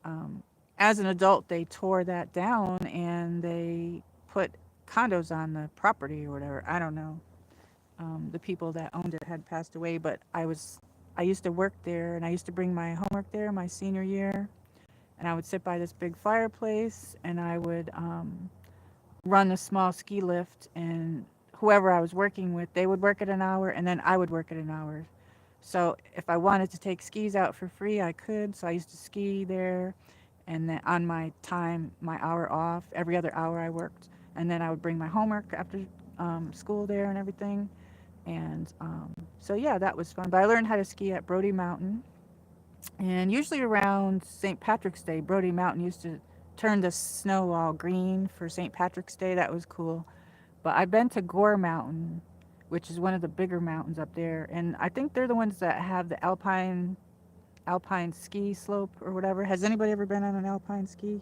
um, as an adult, they tore that down and they put condos on the property or whatever. I don't know. The people that owned it had passed away, but I used to work there and I used to bring my homework there my senior year. And I would sit by this big fireplace and I would run a small ski lift. And whoever I was working with, they would work at an hour and then I would work at an hour. So if I wanted to take skis out for free, I could. So I used to ski there, and then on my time, my hour off, every other hour I worked, and then I would bring my homework after school there and everything. And so yeah, that was fun. But I learned how to ski at Brody Mountain, and usually around St. Patrick's Day, Brody Mountain used to turn the snow all green for St. Patrick's Day. That was cool. But I've been to Gore Mountain, which is one of the bigger mountains up there, and I think they're the ones that have the alpine ski slope or whatever. Has anybody ever been on an alpine ski?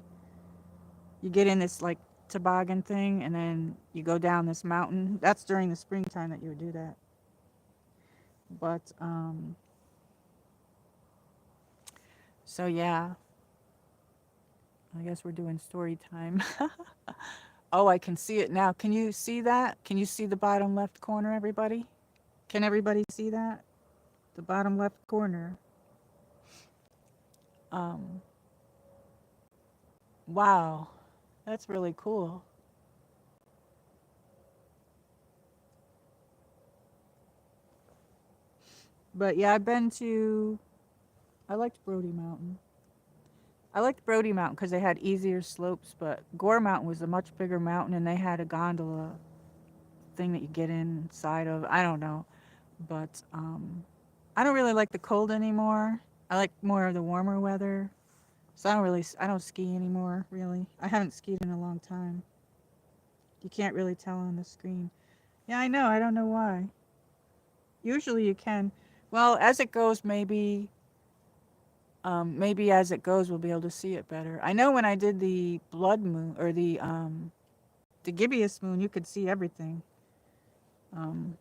You get in this like toboggan thing, and then you go down this mountain. That's during the springtime that you would do that. But so yeah, I guess we're doing story time. Oh, I can see it now. Can you see that? Can you see the bottom left corner, everybody? Can everybody see that? The bottom left corner. Um, wow, that's really cool. But yeah, I liked Brody Mountain. I liked Brody Mountain because they had easier slopes, but Gore Mountain was a much bigger mountain and they had a gondola thing that you get inside of. I don't know. But I don't really like the cold anymore. I like more of the warmer weather. So I don't ski anymore, really. I haven't skied in a long time. You can't really tell on the screen. Yeah, I know. I don't know why. Usually you can. Well, as it goes, maybe as it goes, we'll be able to see it better. I know when I did the blood moon or the gibbous moon, you could see everything um,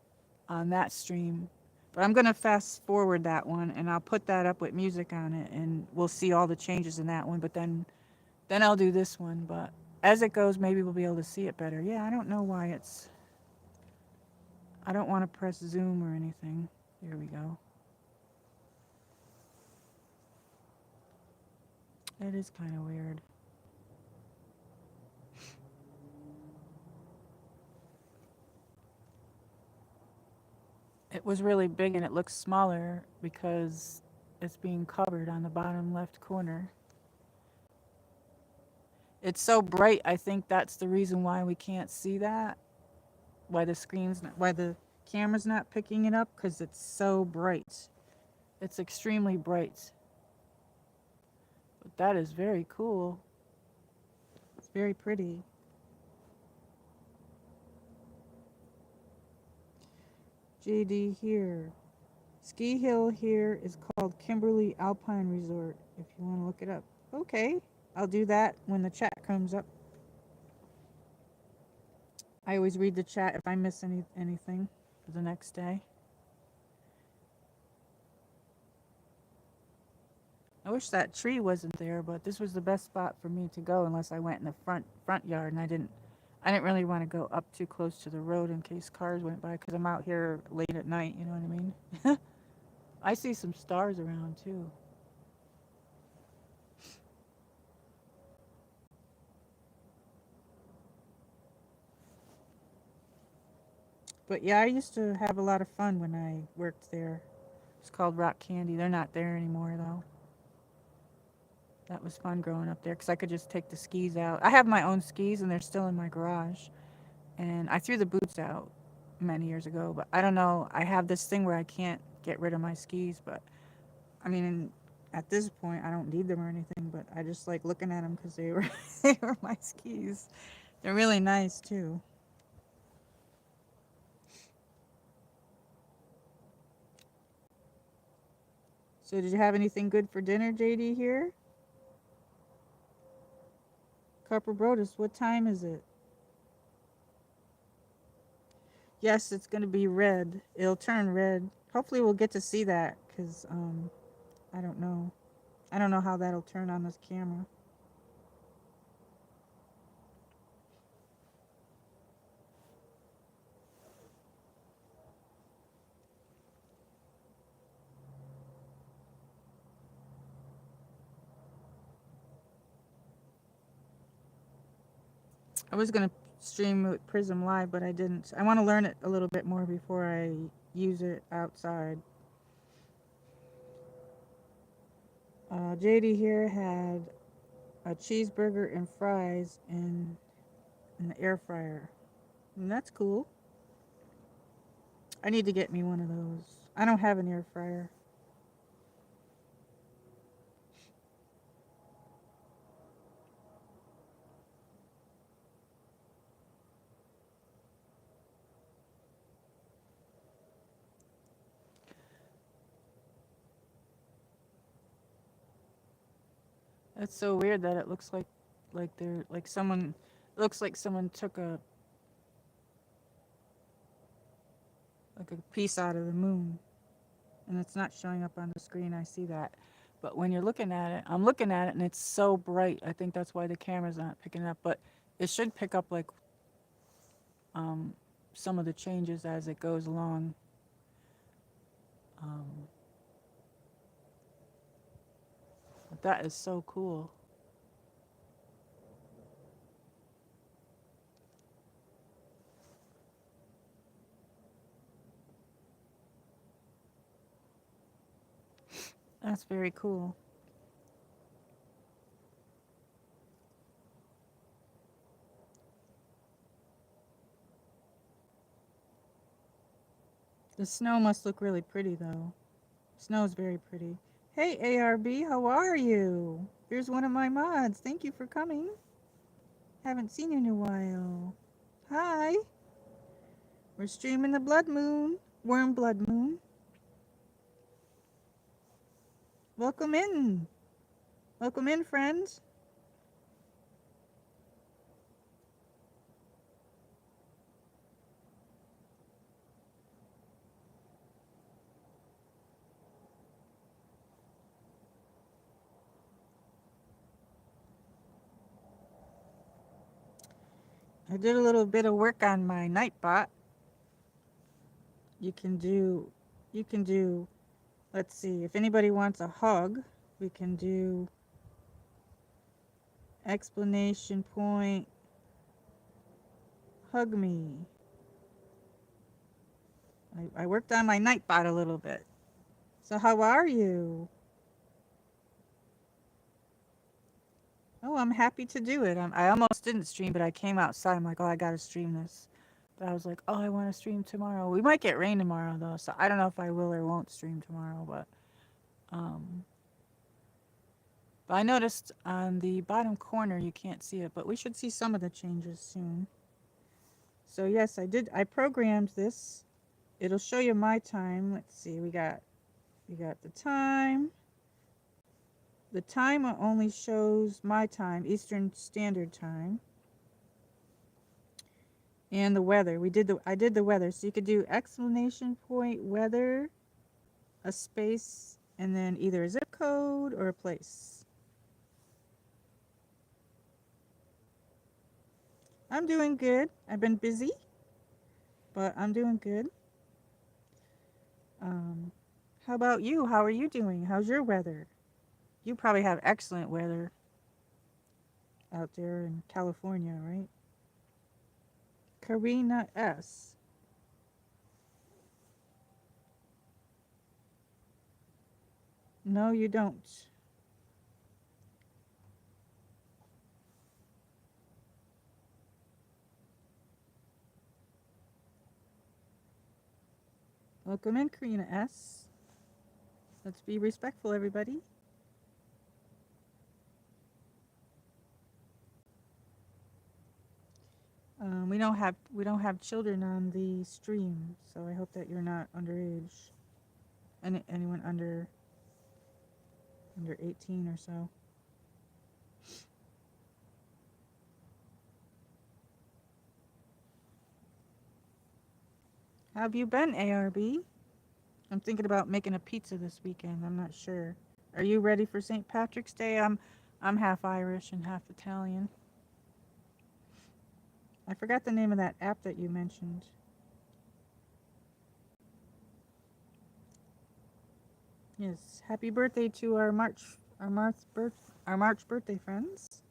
on that stream. But I'm gonna fast forward that one, and I'll put that up with music on it, and we'll see all the changes in that one. But then I'll do this one. But as it goes, maybe we'll be able to see it better. Yeah, I don't know why it's. I don't want to press zoom or anything. Here we go. It is kind of weird. It was really big and it looks smaller because it's being covered on the bottom left corner. It's so bright, I think that's the reason why we can't see that. Why the camera's not picking it up because it's so bright. It's extremely bright. But that is very cool. It's very pretty. JD here. Ski hill here is called Kimberly Alpine Resort if you want to look it up. Okay, I'll do that when the chat comes up. I always read the chat if I miss anything for the next day. I wish that tree wasn't there, but this was the best spot for me to go unless I went in the front yard and I didn't really want to go up too close to the road in case cars went by because I'm out here late at night, you know what I mean? I see some stars around too. But yeah, I used to have a lot of fun when I worked there. It's called Rock Candy. They're not there anymore though. That was fun growing up there because I could just take the skis out. I have my own skis and they're still in my garage. And I threw the boots out. many years ago, but I don't know. I have this thing where I can't get rid of my skis, but I mean, at this point, I don't need them or anything, but I just like looking at them because they were they were my skis. They're really nice too. So, did you have anything good for dinner, JD? Here, Copper Brodus. What time is it? Yes, it's gonna be red. It'll turn red. Hopefully, we'll get to see that because I don't know. I don't know how that'll turn on this camera. I was gonna stream with Prism Live, but I didn't. I want to learn it a little bit more before I use it outside. JD here had a cheeseburger and fries in the air fryer. And that's cool. I need to get me one of those. I don't have an air fryer. That's so weird that it looks like they're like someone looks like someone took a like a piece out of the moon and it's not showing up on the screen. I see that. But when you're looking at it, I'm looking at it and it's so bright. I think that's why the camera's not picking it up, but it should pick up like um, some of the changes as it goes along. Um, but that is so cool. That's very cool. The snow must look really pretty though. Snow is very pretty. Hey ARB, how are you? Here's one of my mods. Thank you for coming. Haven't seen you in a while. Hi. We're streaming the blood moon. Worm blood moon. Welcome in. Welcome in, friends. I did a little bit of work on my Nightbot. You can do, let's see, if anybody wants a hug, we can do explanation point, hug me. I worked on my Nightbot a little bit. So how are you? Oh, I'm happy to do it. I almost didn't stream, but I came outside. I'm like, oh, I gotta stream this. But I was like, oh, I want to stream tomorrow. We might get rain tomorrow though, so I don't know if I will or won't stream tomorrow. Um, but I noticed on the bottom corner you can't see it, but we should see some of the changes soon. So yes, I did. I programmed this. It'll show you my time. Let's see. We got the time. The time only shows my time, Eastern Standard Time. And the weather. I did the weather. So you could do explanation point weather, a space, and then either a zip code or a place. I'm doing good. I've been busy, but I'm doing good. How about you? How are you doing? How's your weather? You probably have excellent weather out there in California, right? Karina S. No, you don't. Welcome in, Karina S. Let's be respectful, everybody. We don't have children on the stream, so I hope that you're not underage. Anyone under 18 or so. How have you been, ARB? I'm thinking about making a pizza this weekend. I'm not sure. Are you ready for St. Patrick's Day? I'm half Irish and half Italian. I forgot the name of that app that you mentioned. Yes, happy birthday to our March birthday friends.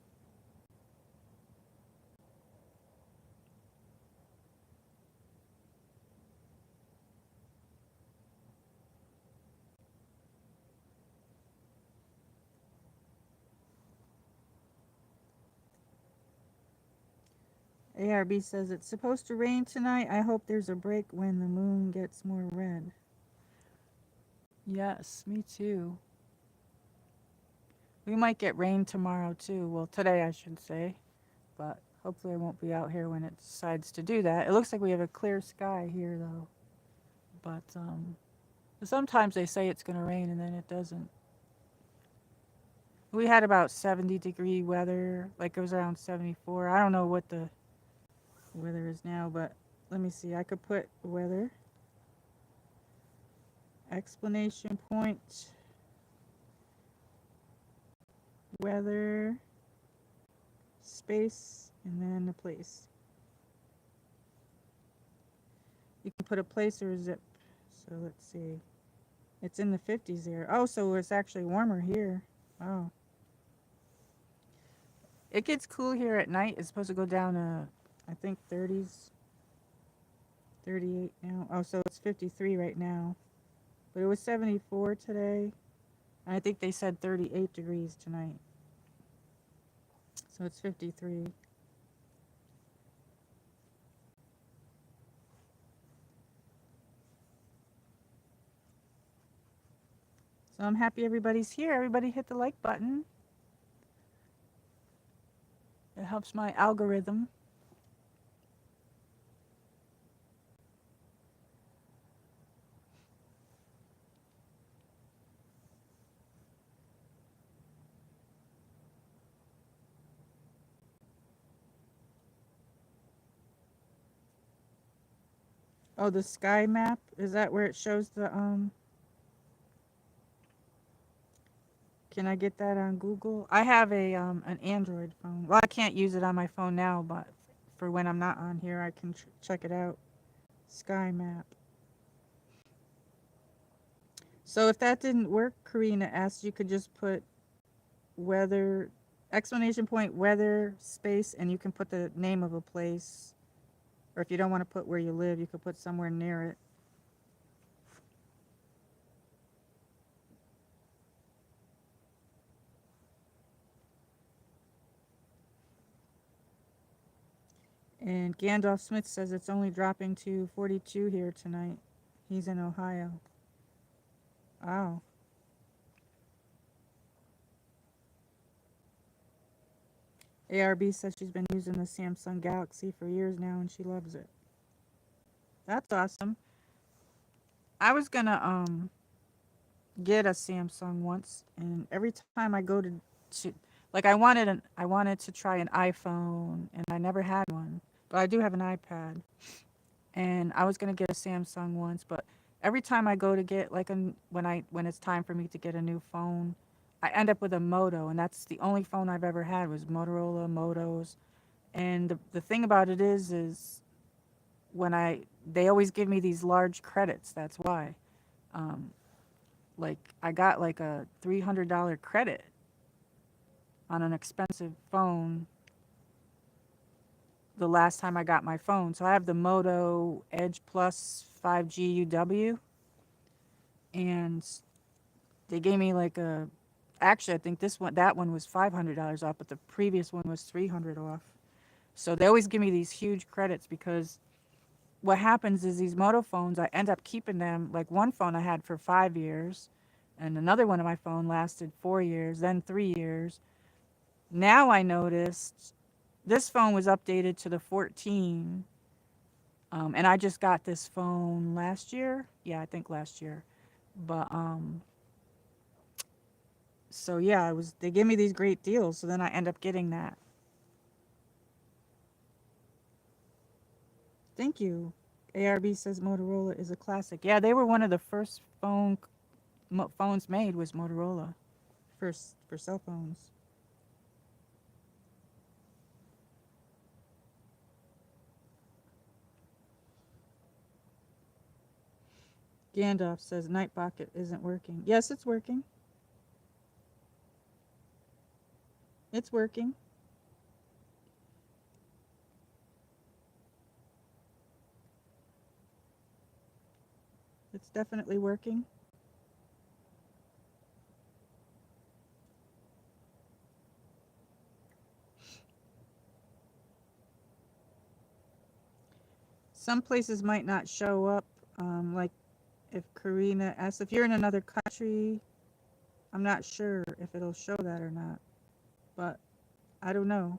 ARB says it's supposed to rain tonight. I hope there's a break when the moon gets more red. Yes, me too. We might get rain tomorrow too. Well, today I should say. But hopefully I won't be out here when it decides to do that. It looks like we have a clear sky here though. But sometimes they say it's going to rain and then it doesn't. We had about 70-degree weather, like it was around 74. I don't know what the weather is now, but let me see. I could put weather, explanation point, weather, space, and then a place. You can put a place or a zip. So let's see. It's in the 50s there. Oh, so it's actually warmer here. Oh. It gets cool here at night. It's supposed to go down to, I think, 30s. 38 now. Oh, so it's 53 right now. But it was 74 today. And I think they said 38 degrees tonight. So it's 53. So I'm happy everybody's here. Everybody hit the like button. It helps my algorithm. Oh, the sky map? Is that where it shows the Can I get that on Google? I have a an Android phone. Well, I can't use it on my phone now, but for when I'm not on here, I can check it out. Sky map. So if that didn't work, Karina asked, you could just put weather, explanation point, weather, space, and you can put the name of a place. Or if you don't want to put where you live, you could put somewhere near it. And Gandalf Smith says it's only dropping to 42 here tonight. He's in Ohio. Wow. ARB says she's been using the Samsung Galaxy for years now and she loves it. That's awesome. I was gonna get a Samsung once, and every time I go to like I wanted to try an iPhone and I never had one, but I do have an iPad, and I was gonna get a Samsung once, but every time I go to get like when it's time for me to get a new phone, I end up with a Moto, and that's the only phone I've ever had was Motorola Motos. And the thing about it is when they always give me these large credits. That's why. Um, like I got like a $300 credit on an expensive phone the last time I got my phone. So I have the Moto Edge Plus 5G UW, and they gave me like a. Actually, I think that one was $500 off, but the previous one was $300 off. So they always give me these huge credits because what happens is these moto phones, I end up keeping them. Like one phone I had for 5 years, and another one of my phone lasted 4 years, then 3 years. Now I noticed this phone was updated to the 14, and I just got this phone last year. Yeah, I think last year. But so yeah, it was. They give me these great deals, so then I end up getting that. Thank you. ARB says Motorola is a classic. Yeah, they were one of the first phones made was Motorola, first for cell phones. Gandalf says Night Pocket isn't working. Yes, it's working. It's working. It's definitely working. Some places might not show up, like if Karina asks, if you're in another country, I'm not sure if it'll show that or not, but I don't know.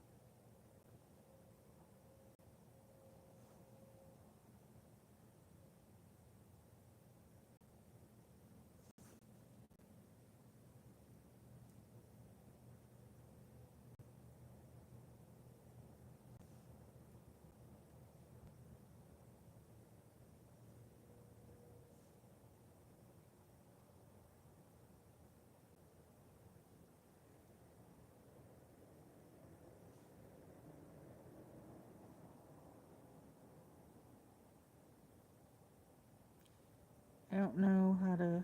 I don't know how to.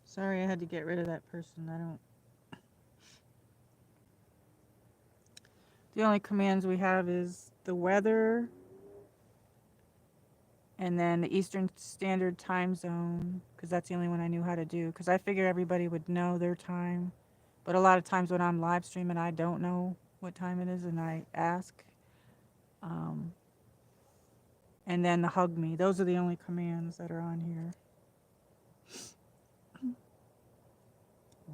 Sorry, I had to get rid of that person. I don't. The only commands we have is the weather and then the Eastern Standard Time Zone, because that's the only one I knew how to do. Because I figured everybody would know their time, but a lot of times when I'm live streaming, I don't know what time it is, and I ask. Um, and then the hug me. Those are the only commands that are on here.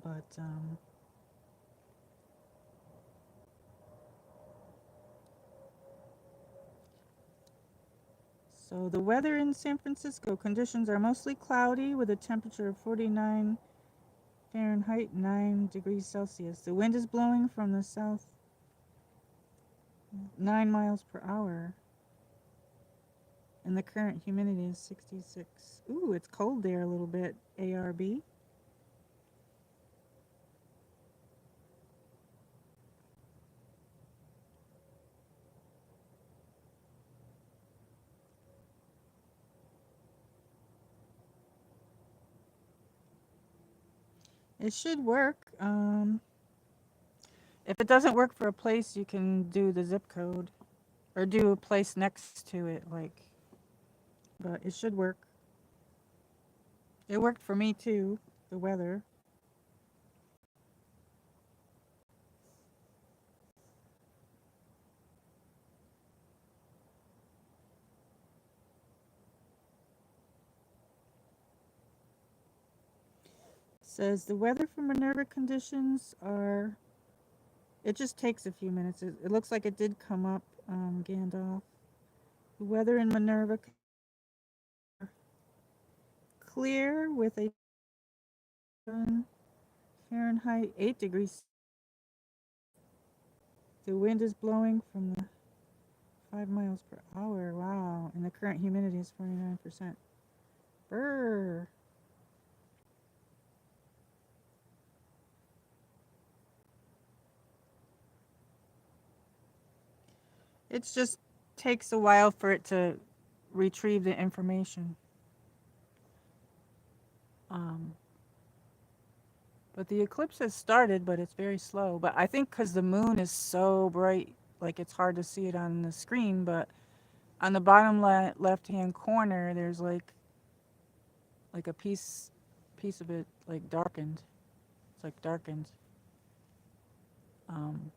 But so the weather in San Francisco conditions are mostly cloudy with a temperature of 49 Fahrenheit, 9 degrees Celsius. The wind is blowing from the south 9 miles per hour. And the current humidity is 66. Ooh, it's cold there a little bit, ARB. It should work. If it doesn't work for a place, you can do the zip code or do a place next to it, like. But it should work. It worked for me too. The weather. Says the weather for Minerva conditions are. It just takes a few minutes. It looks like it did come up, Gandalf. The weather in Minerva clear with a Fahrenheit 8 degrees. The wind is blowing from the 5 miles per hour. Wow. And the current humidity is 49%. Brr. It just takes a while for it to retrieve the information. Um, but the eclipse has started, but it's very slow. But I think because the moon is so bright, like it's hard to see it on the screen. But on the bottom left-hand corner, there's like a piece of it like darkened. It's like darkened. Um,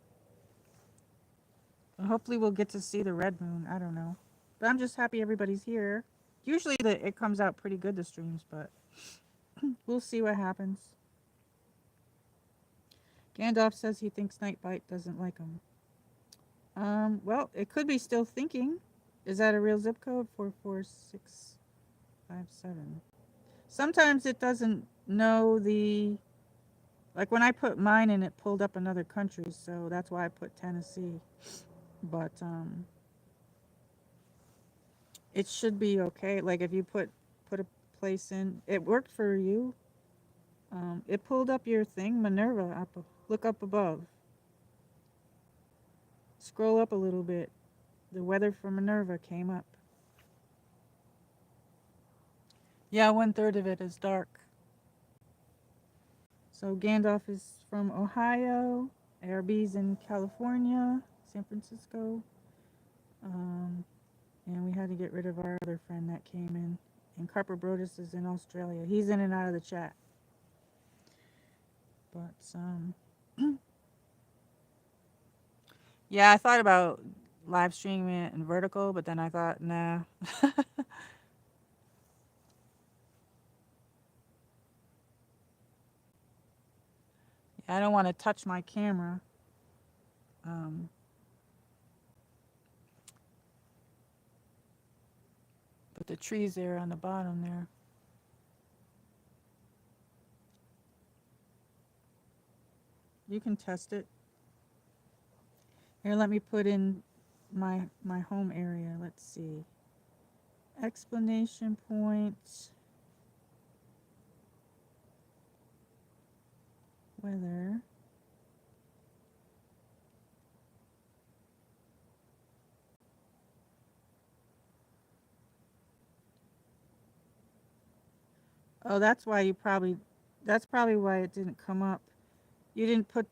hopefully we'll get to see the red moon. I don't know. But I'm just happy everybody's here. Usually it comes out pretty good, the streams, but we'll see what happens. Gandalf says he thinks Nightbite doesn't like him. Well, it could be still thinking. Is that a real zip code? 44657. Sometimes it doesn't know the. Like when I put mine in, it pulled up another country, so that's why I put Tennessee. But it should be okay. Like if you put a place in, it worked for you. It pulled up your thing, Minerva. Look up above. Scroll up a little bit. The weather for Minerva came up. Yeah, 1/3 of it is dark. So Gandalf is from Ohio. ARB's in California, San Francisco. And we had to get rid of our other friend that came in. And Carper Brodus is in Australia. He's in and out of the chat. But yeah, I thought about live streaming it in vertical, but then I thought, nah. I don't want to touch my camera. But the trees there on the bottom there. You can test it. Here, let me put in my home area. Let's see. Explanation point. Weather. Oh, that's why that's probably why it didn't come up. You didn't put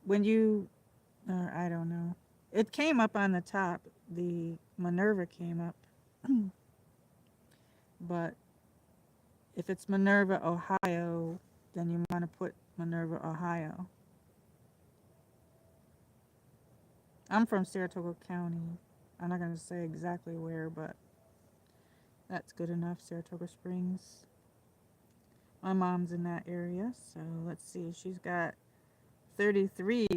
when you, I don't know. It came up on the top. The Minerva came up. But if it's Minerva, Ohio, then you want to put Minerva, Ohio. I'm from Saratoga County. I'm not going to say exactly where, but that's good enough. Saratoga Springs. My mom's in that area, so let's see. She's got 33.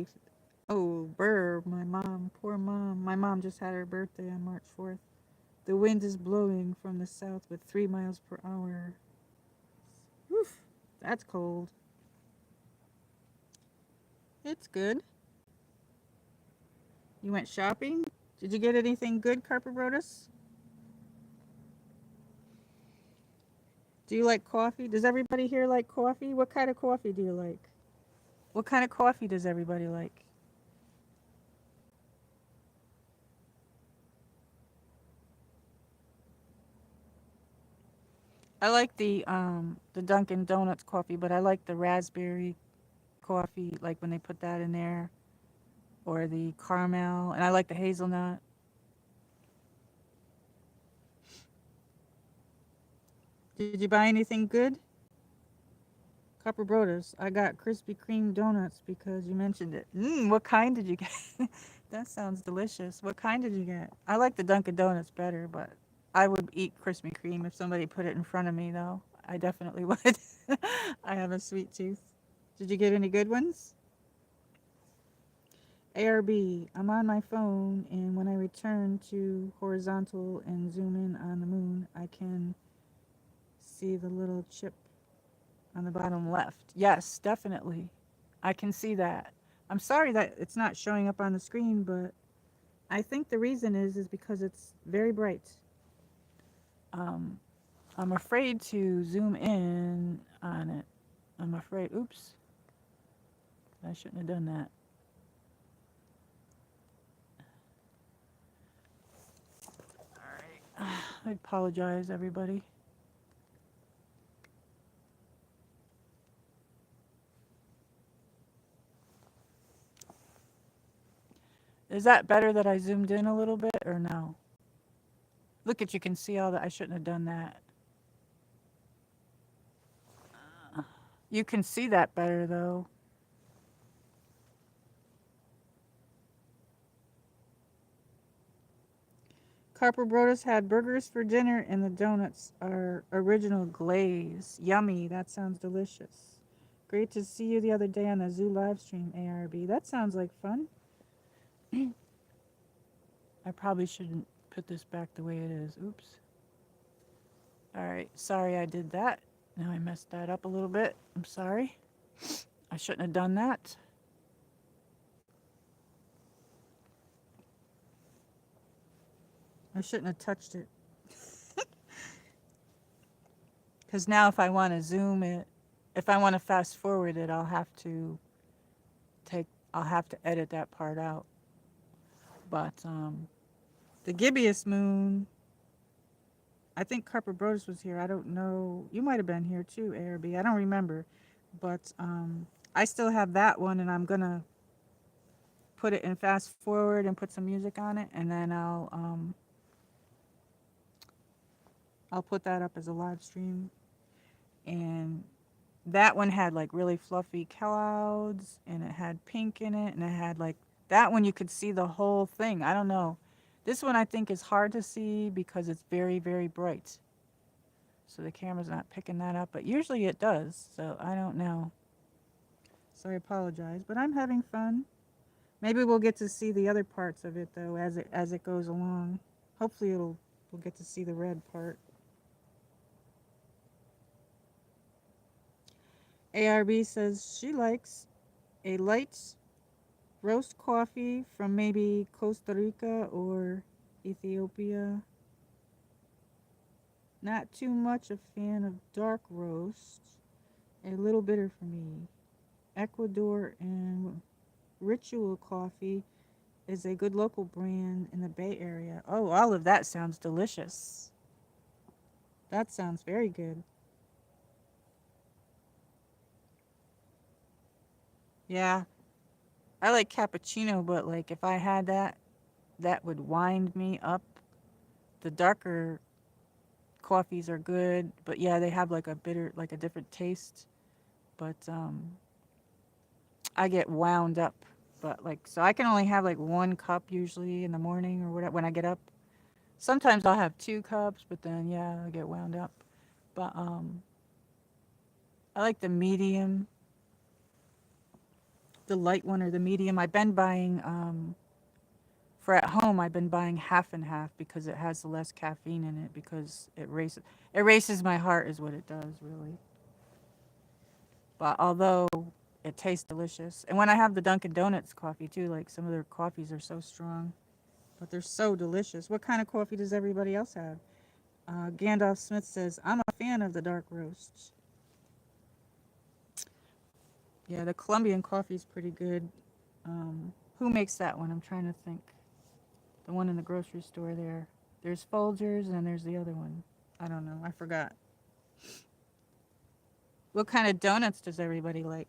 Oh, burr, my mom, poor mom. My mom just had her birthday on March 4th. The wind is blowing from the south with 3 miles per hour. Oof, that's cold. It's good. You went shopping? Did you get anything good, Carper Brodus? Do you like coffee? Does everybody here like coffee? What kind of coffee do you like? What kind of coffee does everybody like? I like the Dunkin' Donuts coffee, but I like the raspberry coffee, like when they put that in there, or the caramel, and I like the hazelnut. Did you buy anything good? Copper Broders, I got Krispy Kreme donuts because you mentioned it. What kind did you get? That sounds delicious. What kind did you get? I like the Dunkin' Donuts better, but I would eat Krispy Kreme if somebody put it in front of me, though. I definitely would. I have a sweet tooth. Did you get any good ones? ARB, I'm on my phone, and when I return to horizontal and zoom in on the moon, I can see the little chip on the bottom left. Yes, definitely. I can see that. I'm sorry that it's not showing up on the screen, but I think the reason is because it's very bright. Um, I'm afraid to zoom in on it. I'm afraid. Oops. I shouldn't have done that. I apologize, everybody. Is that better that I zoomed in a little bit or no? Look at you can see all that. I shouldn't have done that. You can see that better though. Carper Brothers had burgers for dinner and the donuts are original glaze. Yummy. That sounds delicious. Great to see you the other day on the zoo live stream, ARB. That sounds like fun. I probably shouldn't put this back the way it is. Oops. Alright, sorry I did that. Now I messed that up a little bit. I'm sorry. I shouldn't have done that. I shouldn't have touched it. Because now if I want to zoom it, if I want to fast forward it, I'll have to edit that part out. But the gibbous moon, I think Carper Brothers was here. I don't know. You might have been here too, ARB. I don't remember. But I still have that one, and I'm going to put it in fast forward and put some music on it, and then I'll put that up as a live stream. And that one had like really fluffy clouds, and it had pink in it, and it had like that one you could see the whole thing. I don't know. This one I think is hard to see because it's very, very bright. So the camera's not picking that up, but usually it does. So I don't know. So I apologize, but I'm having fun. Maybe we'll get to see the other parts of it though as it goes along. Hopefully we'll get to see the red part. ARB says she likes a light roast coffee from maybe Costa Rica or Ethiopia. Not too much a fan of dark roast. A little bitter for me. Ecuador and Ritual Coffee is a good local brand in the Bay Area. Oh, all of that sounds delicious. That sounds very good. Yeah, I like cappuccino, but like if I had that, that would wind me up. The darker coffees are good, but yeah, they have like a bitter, like a different taste. But I get wound up. But like, so I can only have like one cup usually in the morning or whatever when I get up. Sometimes I'll have two cups, but then yeah, I get wound up. But I like the medium, the light one or the medium. I've been buying for at home. I've been buying half and half because it has less caffeine in it because it races my heart is what it does really. But although it tastes delicious, and when I have the Dunkin' Donuts coffee too, like some of their coffees are so strong, but they're so delicious. What kind of coffee does everybody else have? Gandalf Smith says, I'm a fan of the dark roasts. Yeah, the Colombian coffee is pretty good. Who makes that one? I'm trying to think. The one in the grocery store there. There's Folgers and there's the other one. I don't know. I forgot. What kind of donuts does everybody like?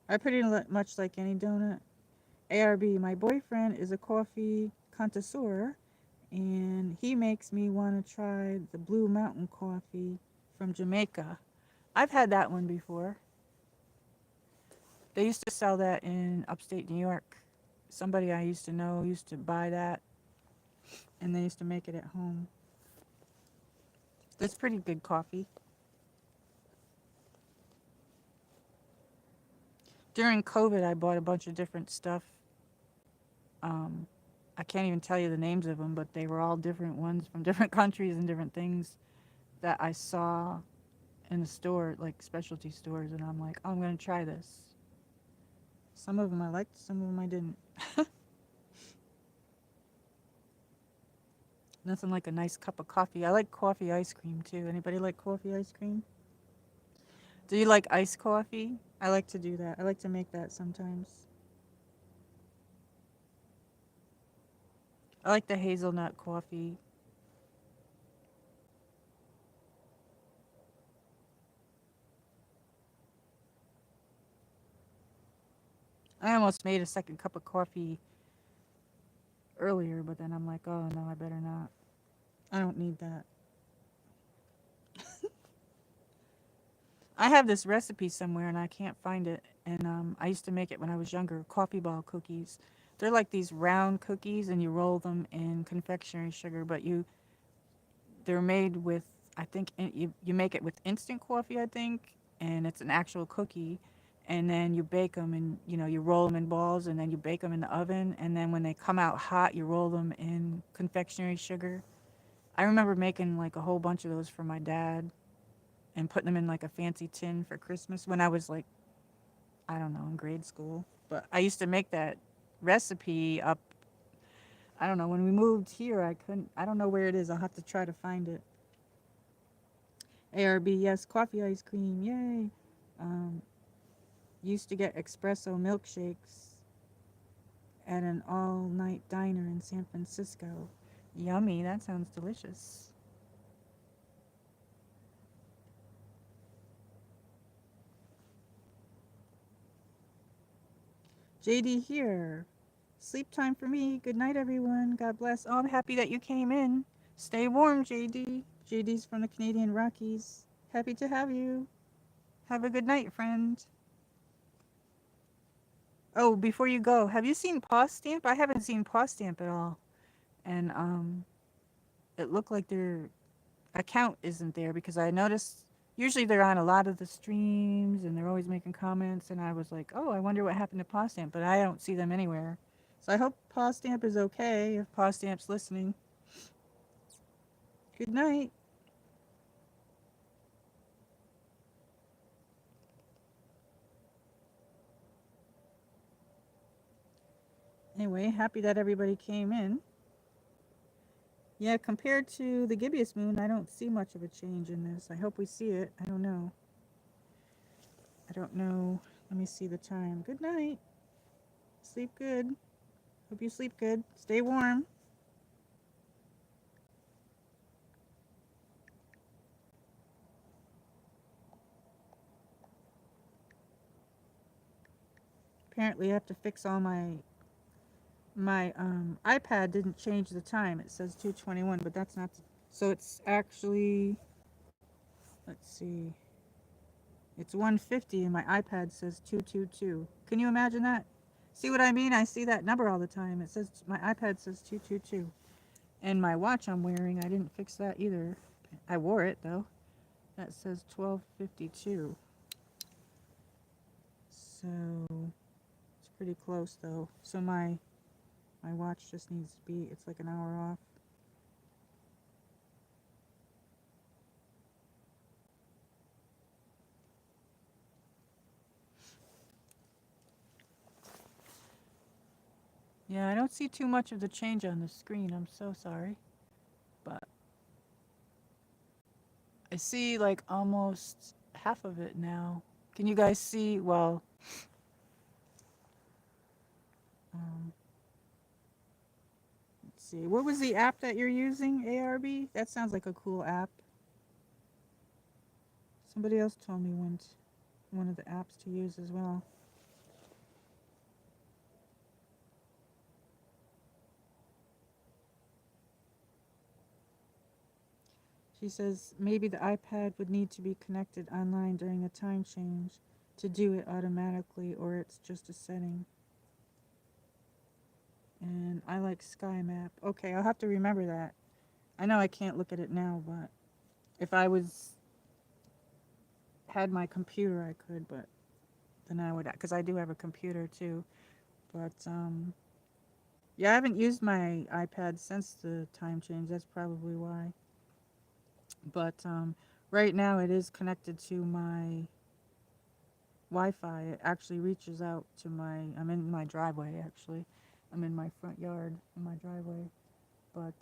I pretty much like any donut. ARB, my boyfriend is a coffee connoisseur, and he makes me want to try the Blue Mountain coffee from Jamaica. I've had that one before. They used to sell that in upstate New York. Somebody I used to know used to buy that, and they used to make it at home. That's pretty good coffee. During COVID, I bought a bunch of different stuff. Um, I can't even tell you the names of them, but they were all different ones from different countries and different things that I saw in the store, like specialty stores, and I'm like, oh, I'm going to try this. Some of them I liked, some of them I didn't. Nothing like a nice cup of coffee. I like coffee ice cream too. Anybody like coffee ice cream? Do you like iced coffee? I like to do that. I like to make that sometimes. I like the hazelnut coffee. I almost made a second cup of coffee earlier, but then I'm like, oh no, I better not. I don't need that. I have this recipe somewhere and I can't find it. And I used to make it when I was younger. Coffee ball cookies. They're like these round cookies, and you roll them in confectionery sugar. But they're made with, I think you make it with instant coffee, I think, and it's an actual cookie. And then you bake them, and you roll them in balls, and then you bake them in the oven. And then when they come out hot, you roll them in confectionery sugar. I remember making like a whole bunch of those for my dad and putting them in like a fancy tin for Christmas when I was like, I don't know, in grade school. But I used to make that recipe up. I don't know. When we moved here, I couldn't. I don't know where it is. I'll have to try to find it. ARB, yes, coffee ice cream, yay. Um, Used to get espresso milkshakes at an all night diner in San Francisco. Yummy, that sounds delicious. JD here. Sleep time for me. Good night, everyone. God bless. Oh, I'm happy that you came in. Stay warm, JD. JD's from the Canadian Rockies. Happy to have you. Have a good night, friend. Oh, before you go, have you seen Paw Stamp? I haven't seen Paw Stamp at all. And it looked like their account isn't there because I noticed usually they're on a lot of the streams and they're always making comments, and I was like, oh, I wonder what happened to Paw Stamp, but I don't see them anywhere. So I hope Paw Stamp is okay if Paw Stamp's listening. Good night. Anyway, happy that everybody came in. Yeah, compared to the gibbous moon, I don't see much of a change in this. I hope we see it. I don't know. I don't know. Let me see the time. Good night. Sleep good. Hope you sleep good. Stay warm. Apparently, I have to fix all my iPad didn't change the time. It says 2:21, but that's not. So it's actually, let's see. It's 1:50 and my iPad says 2:22. Can you imagine that? See what I mean? I see that number all the time. It says my iPad says 2:22. And my watch I'm wearing, I didn't fix that either. I wore it though. That says 12:52. So it's pretty close though. So my watch just needs to be, it's like an hour off. Yeah, I don't see too much of the change on the screen. I'm so sorry. But I see like almost half of it now. Can you guys see? Well, um, let's see. What was the app that you're using, ARB? That sounds like a cool app. Somebody else told me once one of the apps to use as well. She says maybe the iPad would need to be connected online during a time change to do it automatically, or it's just a setting. And I like Sky Map. Okay, I'll have to remember that. I know I can't look at it now, but if I was had my computer, I could, but then I would, because I do have a computer too. But yeah, I haven't used my iPad since the time change. That's probably why. But right now it is connected to my Wi-Fi. It actually reaches out to my. I'm in my driveway actually. I'm in my front yard in my driveway, but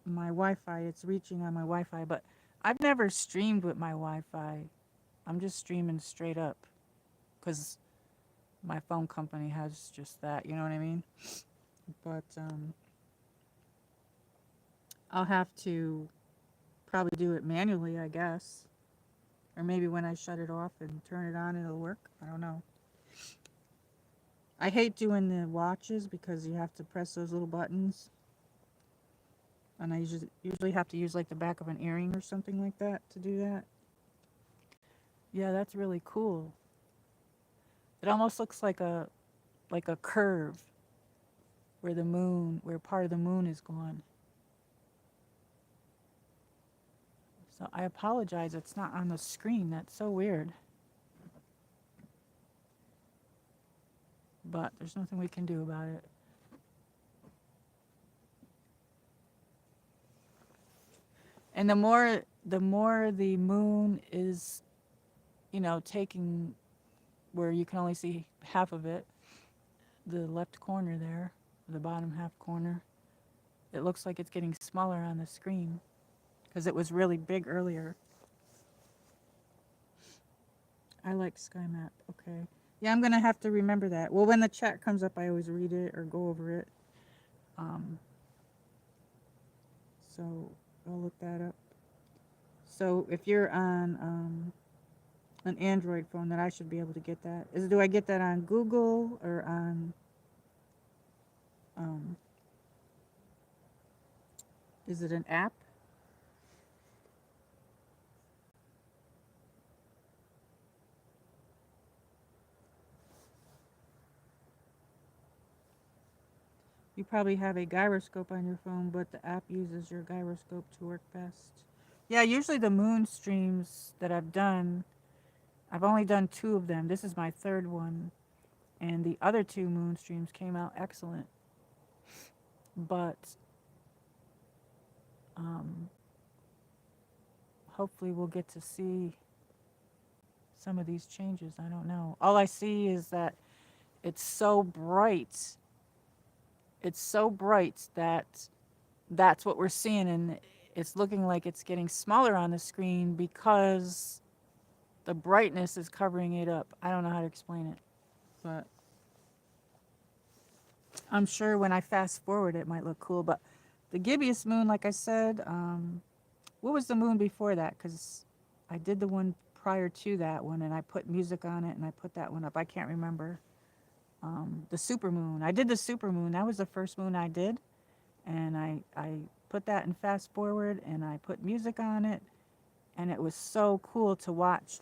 my Wi-Fi, it's reaching on my Wi-Fi. But I've never streamed with my Wi-Fi. I'm just streaming straight up, because My phone company has just that, you know what I mean? But I'll have to probably do it manually, I guess. Or maybe when I shut it off and turn it on, it'll work. I don't know. I hate doing the watches because you have to press those little buttons. And I usually have to use like the back of an earring or something like that to do that. Yeah, that's really cool. It almost looks like a curve where part of the moon is gone. So I apologize it's not on the screen. That's so weird. But there's nothing we can do about it. And the more the moon is, taking where you can only see half of it, the left corner there, the bottom half corner, it looks like it's getting smaller on the screen because it was really big earlier. I like Sky Map. Okay. Yeah, I'm gonna have to remember that. Well, when the chat comes up, I always read it or go over it. Um, so I'll look that up. So if you're on an Android phone, then I should be able to get that. Do I get that on Google or on? Um, is it an app? You probably have a gyroscope on your phone, but the app uses your gyroscope to work best. Yeah, usually the moon streams that I've only done 2 of them. This is my 3rd one, and the other 2 moon streams came out excellent. But um, hopefully we'll get to see some of these changes. I don't know. All I see is that it's so bright. It's so bright that that's what we're seeing, and it's looking like it's getting smaller on the screen because the brightness is covering it up. I don't know how to explain it, but I'm sure when I fast forward it might look cool. But the gibbous moon, like I said, what was the moon before that? Because I did the one prior to that one, and I put music on it, and I put that one up. I can't remember. The super moon. I did the super moon. That was the first moon I did, and I put that in fast forward, and I put music on it, and it was so cool to watch.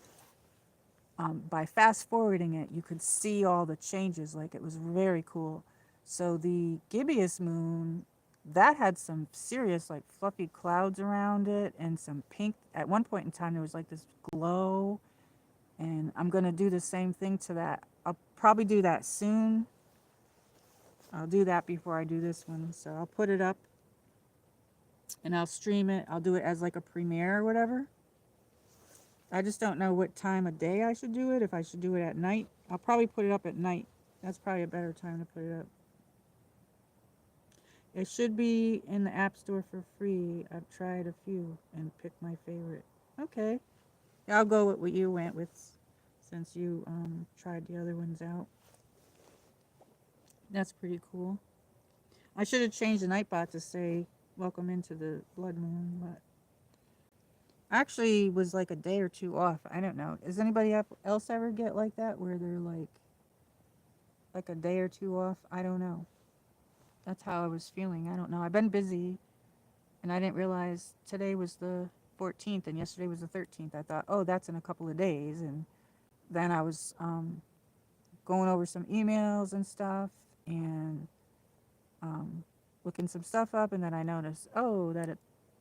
By fast forwarding it, you could see all the changes. Like, it was very cool. So the gibbous moon, that had some serious like fluffy clouds around it and some pink. At one point in time, there was like this glow, and I'm gonna do the same thing to that. I'll probably do that soon. I'll do that before I do this one. So I'll put it up and I'll stream it. I'll do it as like a premiere or whatever. I just don't know what time of day I should do it. If I should do it at night, I'll probably put it up at night. That's probably a better time to put it up. It should be in the App Store for free. I've tried a few and picked my favorite. Okay. I'll go with what you went with since you tried the other ones out. That's pretty cool. I should have changed the Nightbot to say welcome into the blood moon, but actually was like a day or 2 off. I don't know. Does anybody else ever get like that where they're like a day or 2 off? I don't know. That's how I was feeling. I don't know. I've been busy and I didn't realize today was the 14th and yesterday was the 13th. I thought, oh, that's in a couple of days. And then I was going over some emails and stuff and looking some stuff up. And then I noticed, oh,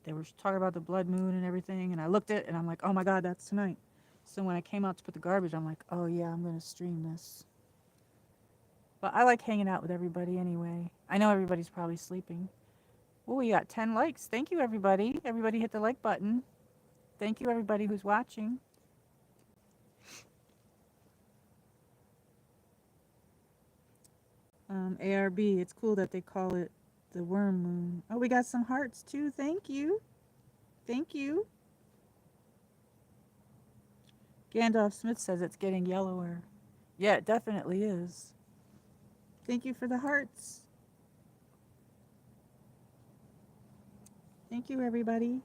they were talking about the blood moon and everything. And I looked at it and I'm like, oh my God, that's tonight. So when I came out to put the garbage, I'm like, oh yeah, I'm going to stream this. But I like hanging out with everybody anyway. I know everybody's probably sleeping. Oh, we got 10 likes. Thank you, everybody. Everybody hit the like button. Thank you, everybody who's watching. ARB, it's cool that they call it the worm moon. Oh, we got some hearts too. Thank you. Thank you. Gandalf Smith says it's getting yellower. Yeah, it definitely is. Thank you for the hearts. Thank you, everybody.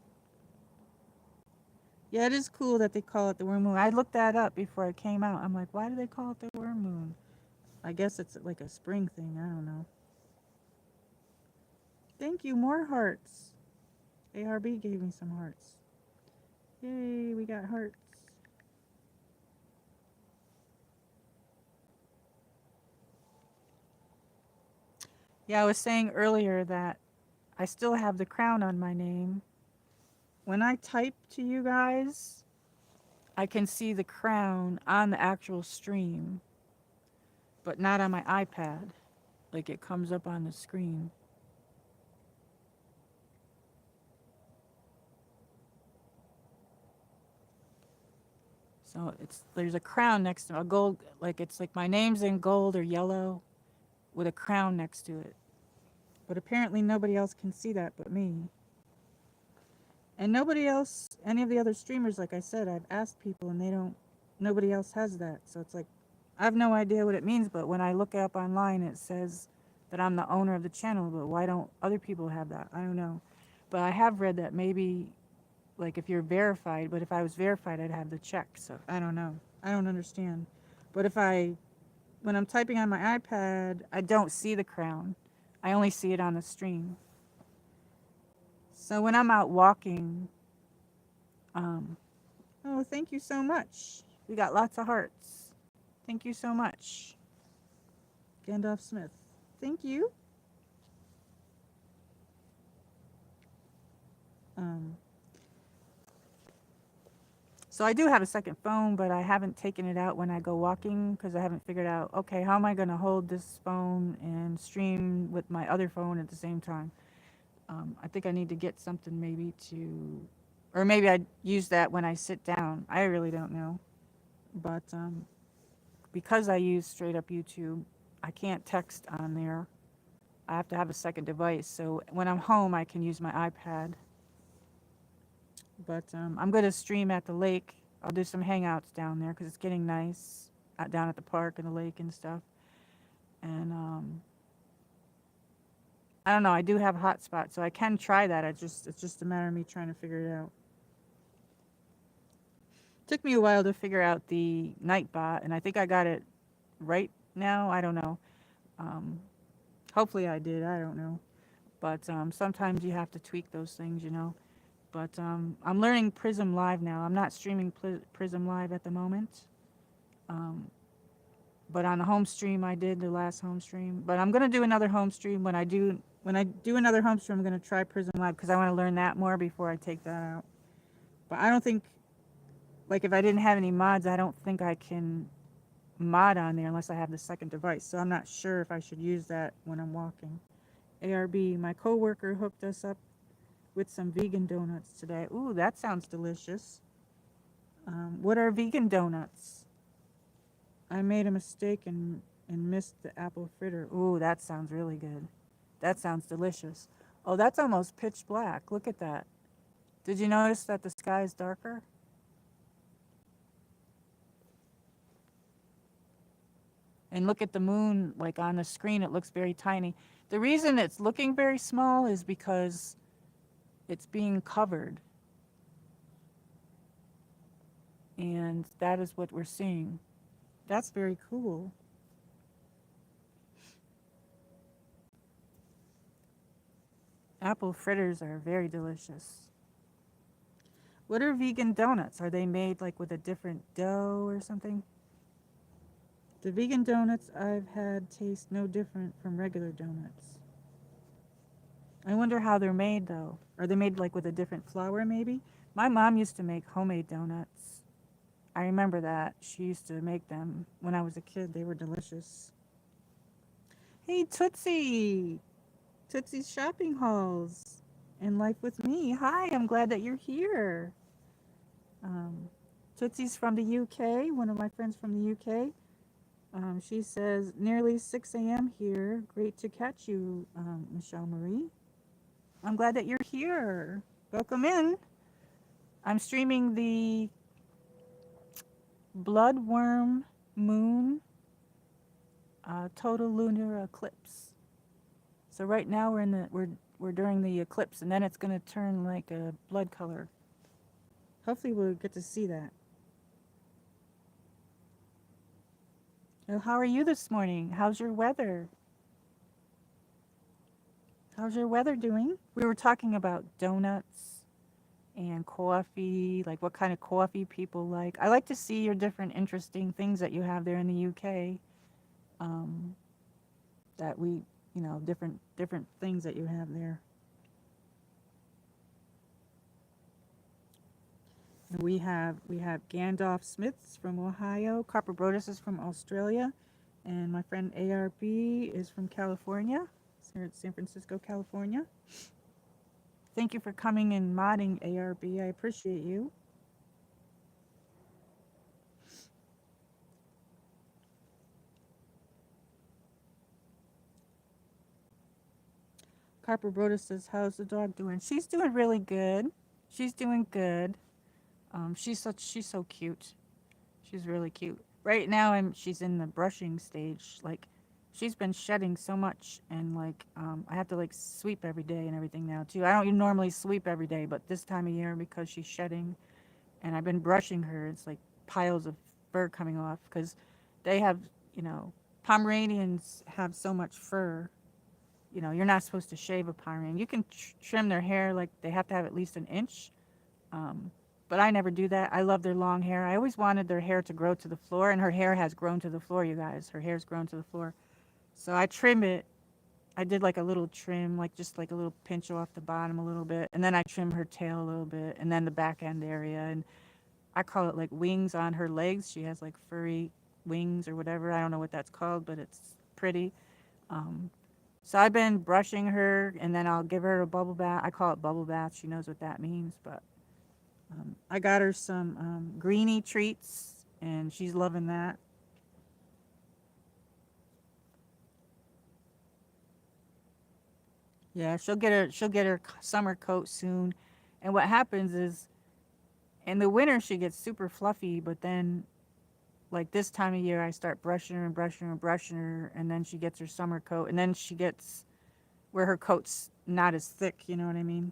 Yeah, it is cool that they call it the worm moon. I looked that up before it came out. I'm like, why do they call it the worm moon? I guess it's like a spring thing. I don't know. Thank you, more hearts. ARB gave me some hearts. Yay, we got hearts. Yeah, I was saying earlier that I still have the crown on my name. When I type to you guys, I can see the crown on the actual stream, but not on my iPad. Like it comes up on the screen. So there's a crown next to a gold, like it's like my name's in gold or yellow with a crown next to it. But apparently nobody else can see that but me. And nobody else, any of the other streamers, like I said, I've asked people and nobody else has that. So it's like, I have no idea what it means, but when I look up online, it says that I'm the owner of the channel, but why don't other people have that? I don't know. But I have read that maybe, like if you're verified, but if I was verified, I'd have the check. So I don't know. I don't understand. But when I'm typing on my iPad, I don't see the crown. I only see it on the stream. So when I'm out walking, oh, thank you so much. We got lots of hearts. Thank you so much. Gandalf Smith. Thank you. Um, so I do have a second phone, but I haven't taken it out when I go walking because I haven't figured out, okay, how am I going to hold this phone and stream with my other phone at the same time? I think I need to get something maybe or maybe I'd use that when I sit down. I really don't know. But because I use straight up YouTube, I can't text on there. I have to have a second device. So when I'm home, I can use my iPad. But I'm going to stream at the lake. I'll do some hangouts down there because it's getting nice down at the park and the lake and stuff. And I don't know. I do have a hotspot, so I can try that. It's just a matter of me trying to figure it out. Took me a while to figure out the Nightbot, and I think I got it right now. I don't know. Um, hopefully I did. I don't know. But sometimes you have to tweak those things, you know. But I'm learning Prism Live now. I'm not streaming Prism Live at the moment. Um, but on the home stream, I did the last home stream. But I'm gonna do another home stream when I do another home stream. I'm gonna try Prism Live because I want to learn that more before I take that out. But I don't think, like, if I didn't have any mods, I don't think I can mod on there unless I have the second device. So I'm not sure if I should use that when I'm walking. ARB, my coworker hooked us up with some vegan donuts today. Ooh, that sounds delicious. What are vegan donuts? I made a mistake and missed the apple fritter. Ooh, that sounds really good. That sounds delicious. Oh, that's almost pitch black. Look at that. Did you notice that the sky is darker? And look at the moon, like on the screen, it looks very tiny. The reason it's looking very small is because it's being covered. And that is what we're seeing. That's very cool. Apple fritters are very delicious. What are vegan donuts? Are they made like with a different dough or something? The vegan donuts I've had taste no different from regular donuts. I wonder how they're made though. Are they made like with a different flour maybe? My mom used to make homemade donuts. I remember that. She used to make them when I was a kid. They were delicious. Hey Tootsie! Tootsie's Shopping Hauls and Life with Me. Hi, I'm glad that you're here. Um, Tootsie's from the UK, one of my friends from the UK. She says, nearly 6 a.m. here. Great to catch you, Michelle Marie. I'm glad that you're here. Welcome in. I'm streaming the Bloodworm Moon total lunar eclipse. So right now we're during the eclipse, and then it's going to turn like a blood color. Hopefully we'll get to see that. How are you this morning? How's your weather? How's your weather doing? We were talking about donuts and coffee, like what kind of coffee people like. I like to see your different interesting things that you have there in the UK. Um, that we, different things that you have there. And we have Gandalf Smiths from Ohio, Copper Brodus is from Australia, and my friend ARB is from California. It's here at San Francisco, California. Thank you for coming and modding, ARB. I appreciate you. Copper Brodus says, "How's the dog doing?" She's doing really good. She's doing good. She's so cute. She's really cute. Right now, she's in the brushing stage. Like, she's been shedding so much, and like, I have to like sweep every day and everything now too. I don't normally sweep every day, but this time of year because she's shedding, and I've been brushing her. It's like piles of fur coming off because they have, you know, Pomeranians have so much fur. You know, you're not supposed to shave a Pomeranian. You can trim their hair, like they have to have at least an inch. Um, but I never do that. I love their long hair. I always wanted their hair to grow to the floor, and her hair has grown to the floor, you guys. Her hair's grown to the floor. So I trim it. I did like a little trim, like just like a little pinch off the bottom a little bit, and then I trim her tail a little bit, and then the back end area, and I call it like wings on her legs. She has like furry wings or whatever. I don't know what that's called, but it's pretty. Um, so I've been brushing her, and then I'll give her a bubble bath. I call it bubble bath. She knows what that means, but I got her some greenie treats, and she's loving that. Yeah, she'll get her summer coat soon. And what happens is in the winter she gets super fluffy, but then like this time of year I start brushing her and brushing her and brushing her, and then she gets her summer coat, and then she gets where her coat's not as thick, you know what I mean?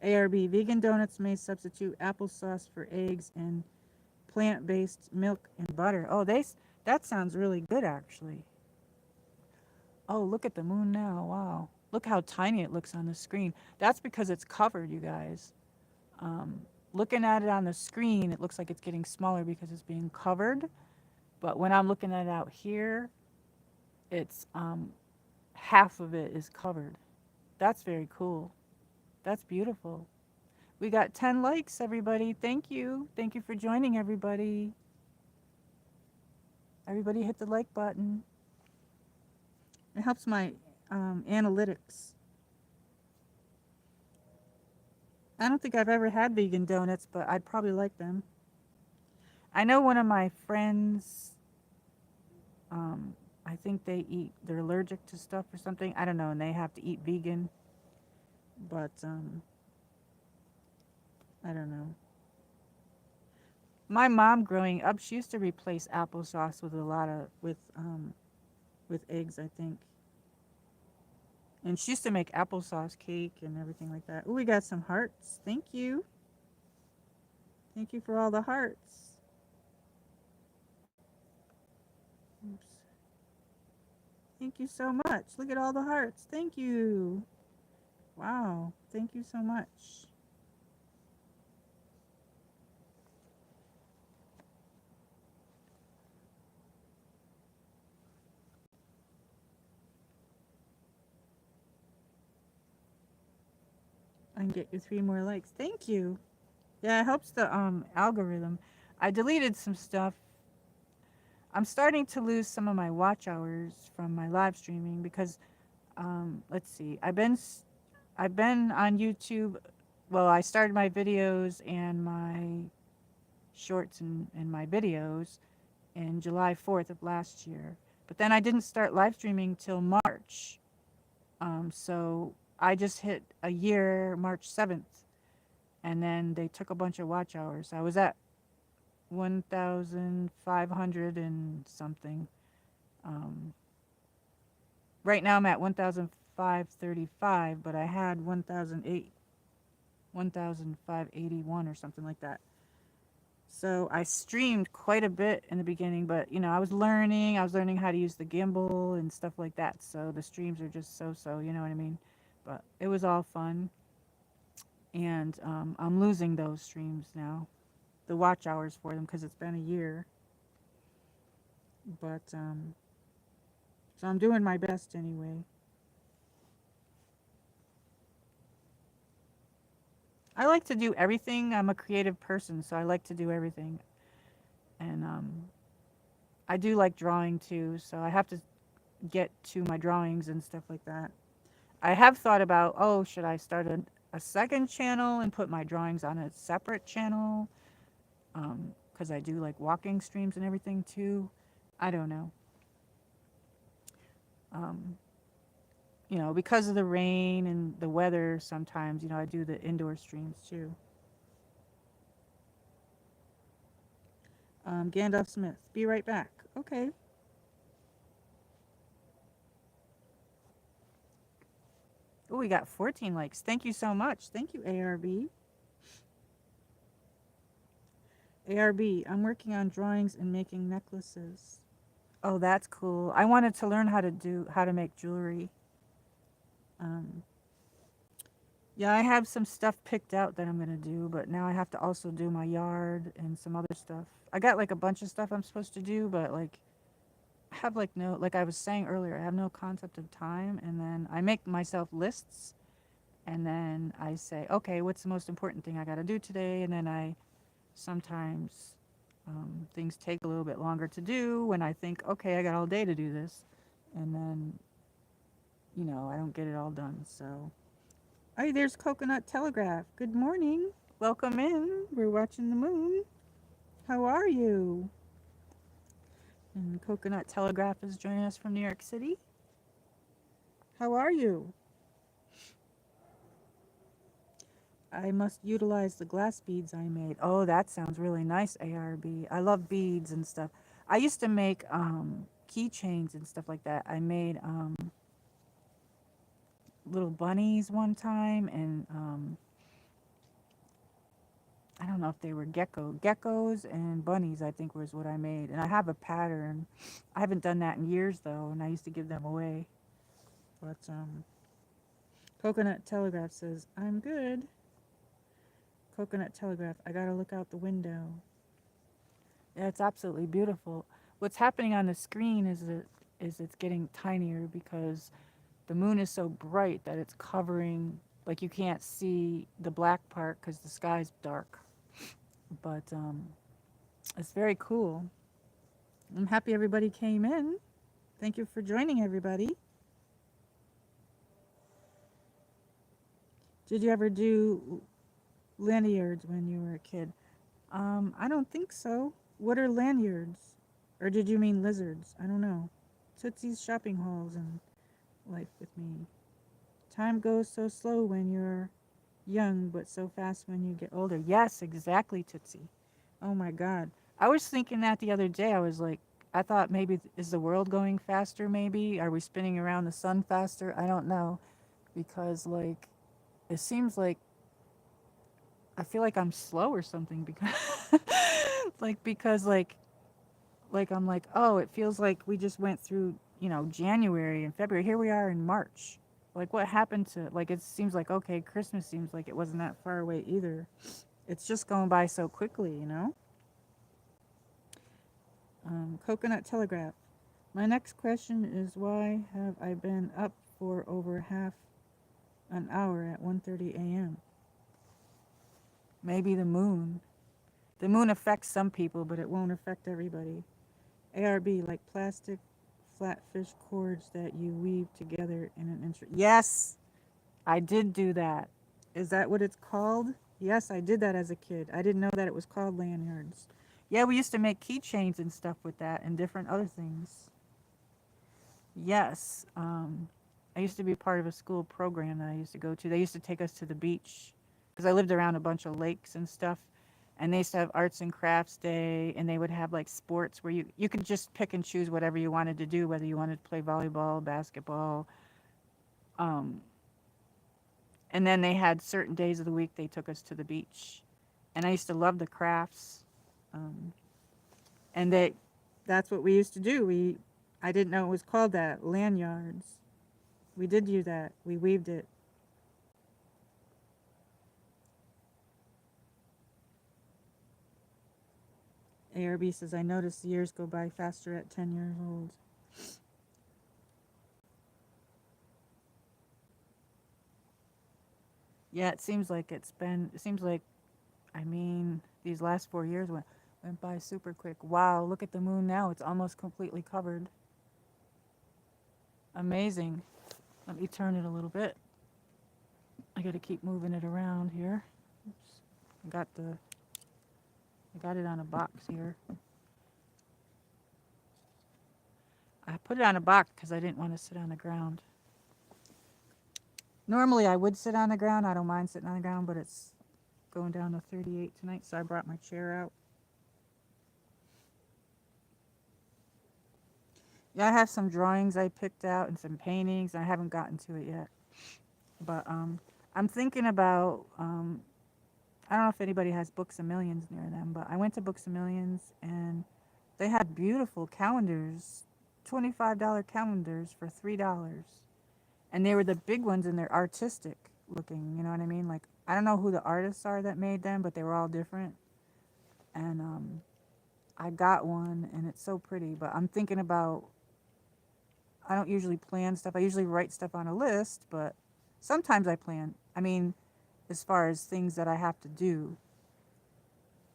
ARB vegan donuts may substitute applesauce for eggs and plant-based milk and butter. Oh, that sounds really good actually. Oh, look at the moon now. Wow. Look how tiny it looks on the screen. That's because it's covered, you guys. Um, Looking at it on the screen, it looks like it's getting smaller because it's being covered. But when I'm looking at it out here, it's half of it is covered. That's very cool. That's beautiful. We got 10 likes, everybody. Thank you. Thank you for joining, everybody. Everybody hit the like button. It helps my analytics. I don't think I've ever had vegan donuts, but I'd probably like them. I know one of my friends, I think they're allergic to stuff or something. I don't know, and they have to eat vegan. But I don't know. My mom growing up, she used to replace applesauce with a lot of with eggs, I think. And she used to make applesauce cake and everything like that. Oh, we got some hearts. Thank you. Thank you for all the hearts. Oops. Thank you so much. Look at all the hearts. Thank you. Wow. Thank you so much. I can get you 3 more likes. Thank you. Yeah, it helps the algorithm. I deleted some stuff. I'm starting to lose some of my watch hours from my live streaming because let's see. I've been on YouTube. Well, I started my videos and my shorts and my videos in July 4th of last year. But then I didn't start live streaming till March. So I just hit a year March 7th, and then they took a bunch of watch hours. I was at 1,500 and something. Um, right now I'm at 1,535, but I had 1,581 or something like that. So I streamed quite a bit in the beginning, but I was learning. I was learning how to use the gimbal and stuff like that. So the streams are just so, you know what I mean? But it was all fun, and I'm losing those streams now, the watch hours for them, because it's been a year. But so I'm doing my best anyway. I like to do everything. I'm a creative person, so I like to do everything, and I do like drawing too. So I have to get to my drawings and stuff like that. I have thought about, oh, should I start a second channel and put my drawings on a separate channel? Because I do like walking streams and everything too. I don't know. Um, because of the rain and the weather, sometimes, I do the indoor streams too. Gandalf Smith, be right back. Okay. Oh, we got 14 likes. Thank you so much. Thank you, ARB. ARB, I'm working on drawings and making necklaces. Oh, that's cool. I wanted to learn how to make jewelry. Um, yeah, I have some stuff picked out that I'm gonna do, but now I have to also do my yard and some other stuff. I got like a bunch of stuff I'm supposed to do, but like I have like no, like I was saying earlier, I have no concept of time, and then I make myself lists, and then I say, okay, what's the most important thing I got to do today, and then I sometimes things take a little bit longer to do when I think, okay, I got all day to do this, and then I don't get it all done. So, hey, there's Coconut Telegraph. Good morning. Welcome in. We're watching the moon. How are you? And Coconut Telegraph is joining us from New York City. How are you? I must utilize the glass beads I made. Oh, that sounds really nice, ARB. I love beads and stuff. I used to make keychains and stuff like that. I made little bunnies one time, and I don't know if they were geckos and bunnies, I think was what I made. And I have a pattern. I haven't done that in years though, and I used to give them away. But Coconut Telegraph says, "I'm good." Coconut Telegraph, I gotta look out the window. Yeah, it's absolutely beautiful. What's happening on the screen is it's getting tinier because the moon is so bright that it's covering, like you can't see the black part because the sky's dark. But it's very cool. I'm happy everybody came in. Thank you for joining, everybody. Did you ever do lanyards when you were a kid? I don't think so. What are lanyards? Or did you mean lizards? I don't know. Tootsie's shopping hauls and life with me. Time goes so slow when you're young, but so fast when you get older. Yes, exactly, Tootsie. Oh my God. I was thinking that the other day. I was like, I thought maybe, is the world going faster maybe? Are we spinning around the sun faster? I don't know. Because, like, it seems like I feel like I'm slow or something because, because I'm like, oh, it feels like we just went through, January and February. Here we are in March. Like, what happened to, like, it seems like, okay, Christmas seems like it wasn't that far away either. It's just going by so quickly. Coconut Telegraph. My next question is, why have I been up for over half an hour at 1:30 a.m.? Maybe the moon. The moon affects some people, but it won't affect everybody. ARB, like plastic flatfish cords that you weave together in an instrument. Yes, I did do that. Is that what it's called? Yes, I did that as a kid. I didn't know that it was called lanyards. Yeah, we used to make keychains and stuff with that and different other things. Yes. I used to be part of a school program that I used to go to. They used to take us to the beach because I lived around a bunch of lakes and stuff. And they used to have arts and crafts day, and they would have like sports where you could just pick and choose whatever you wanted to do, whether you wanted to play volleyball, basketball. Um, and then they had certain days of the week they took us to the beach, and I used to love the crafts. Um, and that's what we used to do. I didn't know it was called that, lanyards. We did do that. We weaved it. ARB says, I noticed the years go by faster at 10 years old. Yeah, it seems like, I mean, these last 4 years went by super quick. Wow, look at the moon now. It's almost completely covered. Amazing. Let me turn it a little bit. I got to keep moving it around here. Oops. I got it on a box here. I put it on a box because I didn't want to sit on the ground. Normally I would sit on the ground. I don't mind sitting on the ground, but it's going down to 38 tonight, so I brought my chair out. Yeah, I have some drawings I picked out and some paintings. I haven't gotten to it yet. But I'm thinking about, I don't know if anybody has Books a Millions near them, but I went to Books a Millions and they had beautiful calendars, $25 calendars for $3. And they were the big ones and they're artistic looking, you know what I mean? Like, I don't know who the artists are that made them, but they were all different. And I got one and it's so pretty, but I'm thinking about, I don't usually plan stuff. I usually write stuff on a list, but sometimes I plan. I mean, as far as things that I have to do,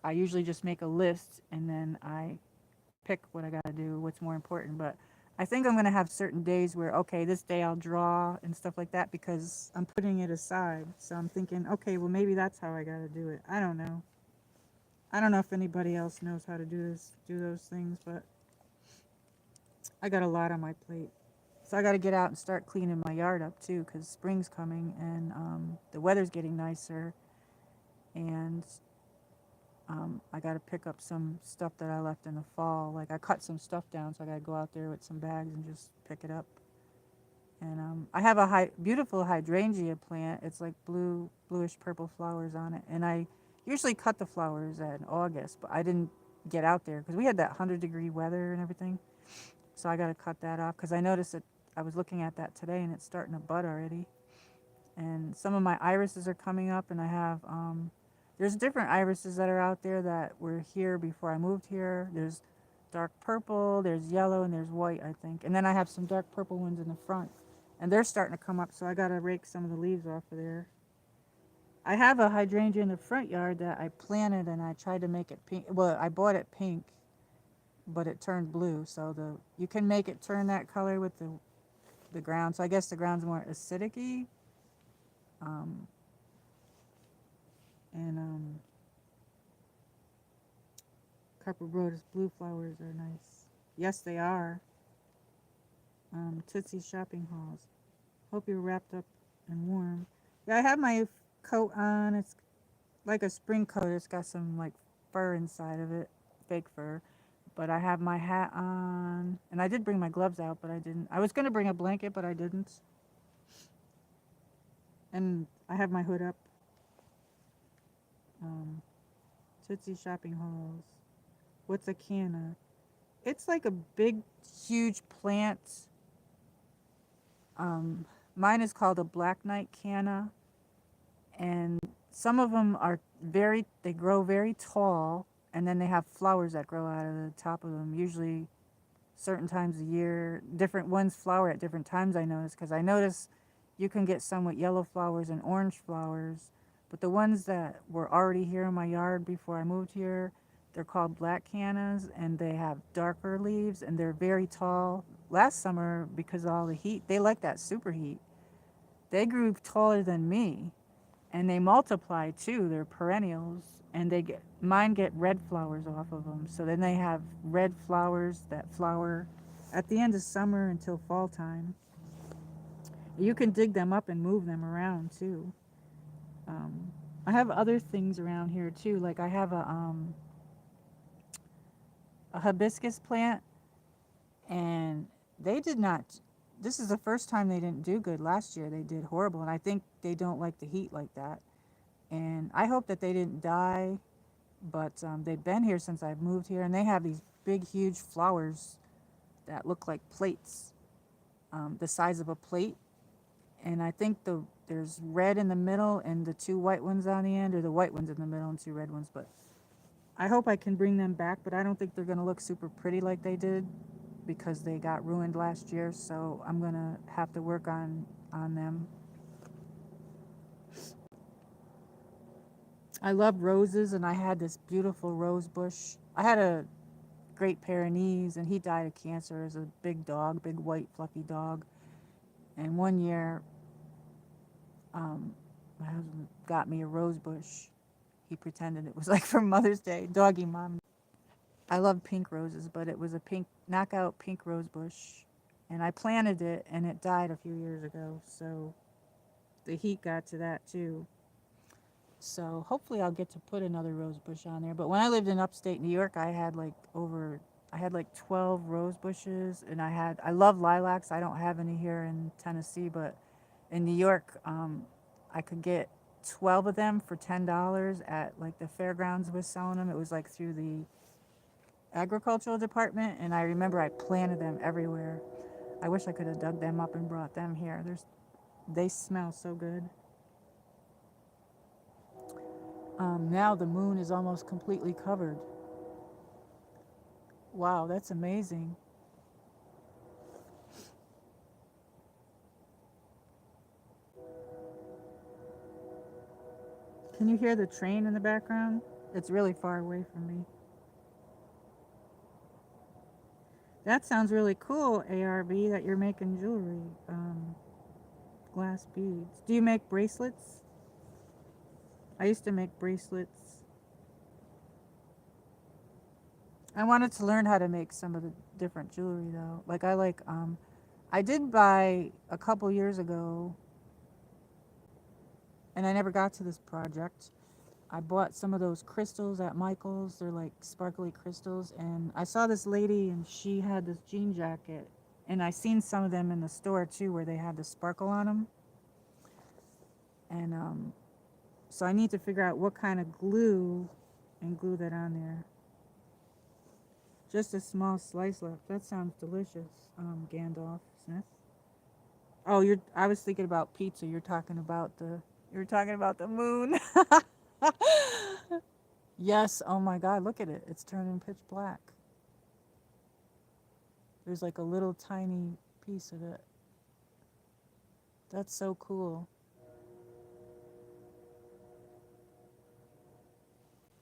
I usually just make a list and then I pick what I got to do, what's more important. But I think I'm going to have certain days where, okay, this day I'll draw and stuff like that because I'm putting it aside. So I'm thinking, okay, well, maybe that's how I got to do it. I don't know. I don't know if anybody else knows how to do those things, but I got a lot on my plate. So I got to get out and start cleaning my yard up too because spring's coming and the weather's getting nicer. And I got to pick up some stuff that I left in the fall. Like I cut some stuff down, so I got to go out there with some bags and just pick it up. And I have a beautiful hydrangea plant. It's like bluish purple flowers on it. And I usually cut the flowers in August, but I didn't get out there because we had that 100-degree weather and everything. So I got to cut that off because I noticed that I was looking at that today and it's starting to bud already. And some of my irises are coming up, and I have there's different irises that are out there that were here before I moved here. There's dark purple, there's yellow, and there's white, I think. And then I have some dark purple ones in the front, and they're starting to come up, so I gotta rake some of the leaves off of there. I have a hydrangea in the front yard that I planted, and I tried to make it pink. Well, I bought it pink, but it turned blue. So you can make it turn that color with the ground. So I guess the ground's more acidic-y. Um, and Copper Rhoda's blue flowers are nice. Yes, they are. Tootsie shopping hauls. Hope you're wrapped up and warm. Yeah, I have my coat on. It's like a spring coat. It's got some like fur inside of it, fake fur. But I have my hat on, and I did bring my gloves out, but I didn't. I was gonna bring a blanket, but I didn't. And I have my hood up. Um, Tootsie shopping hauls. What's a canna? It's like a big, huge plant. Um, Mine is called a black knight canna, and some of them are they grow very tall, and then they have flowers that grow out of the top of them. Usually, certain times a year, different ones flower at different times. I notice because I notice you can get some with yellow flowers and orange flowers, but the ones that were already here in my yard before I moved here, they're called black cannas, and they have darker leaves, and they're very tall. Last summer, because of all the heat, they like that super heat. They grew taller than me, and they multiply too. They're perennials, and mine get red flowers off of them. So then they have red flowers that flower at the end of summer until fall time. You can dig them up and move them around too. Um, I have other things around here too. Like I have a hibiscus plant, and they did not. This is the first time they didn't do good. Last year they did horrible, and I think they don't like the heat like that. And I hope that they didn't die, but they've been here since I've moved here, and they have these big, huge flowers that look like plates, the size of a plate. And I think there's red in the middle and the two white ones on the end, or the white ones in the middle and two red ones. But I hope I can bring them back, but I don't think they're going to look super pretty like they did because they got ruined last year. So I'm going to have to work on them. I love roses, and I had this beautiful rose bush. I had a Great Pyrenees, and he died of cancer as a big dog, big white fluffy dog. And one year, my husband got me a rose bush. He pretended it was like for Mother's Day, doggy mom. I love pink roses, but it was a pink knockout pink rose bush, and I planted it, and it died a few years ago. So the heat got to that too. So hopefully I'll get to put another rose bush on there. But when I lived in upstate New York, I had like 12 rose bushes, and I love lilacs. I don't have any here in Tennessee, but in New York, I could get 12 of them for $10 at like the fairgrounds was selling them. It was like through the agricultural department, and I remember I planted them everywhere. I wish I could have dug them up and brought them here. They smell so good. Now the moon is almost completely covered. Wow, that's amazing. Can you hear the train in the background? It's really far away from me. That sounds really cool, ARB, that you're making jewelry. Glass beads. Do you make bracelets? I used to make bracelets. I wanted to learn how to make some of the different jewelry though. I did buy a couple years ago, and I never got to this project. I bought some of those crystals at Michael's. They're like sparkly crystals, and I saw this lady, and she had this jean jacket, and I seen some of them in the store too, where they had the sparkle on them. And so I need to figure out what kind of glue and glue that on there. Just a small slice left. That sounds delicious, Gandalf Smith. Oh, I was thinking about pizza. You're talking about the moon. Yes. Oh my God. Look at it. It's turning pitch black. There's like a little tiny piece of it. That's so cool.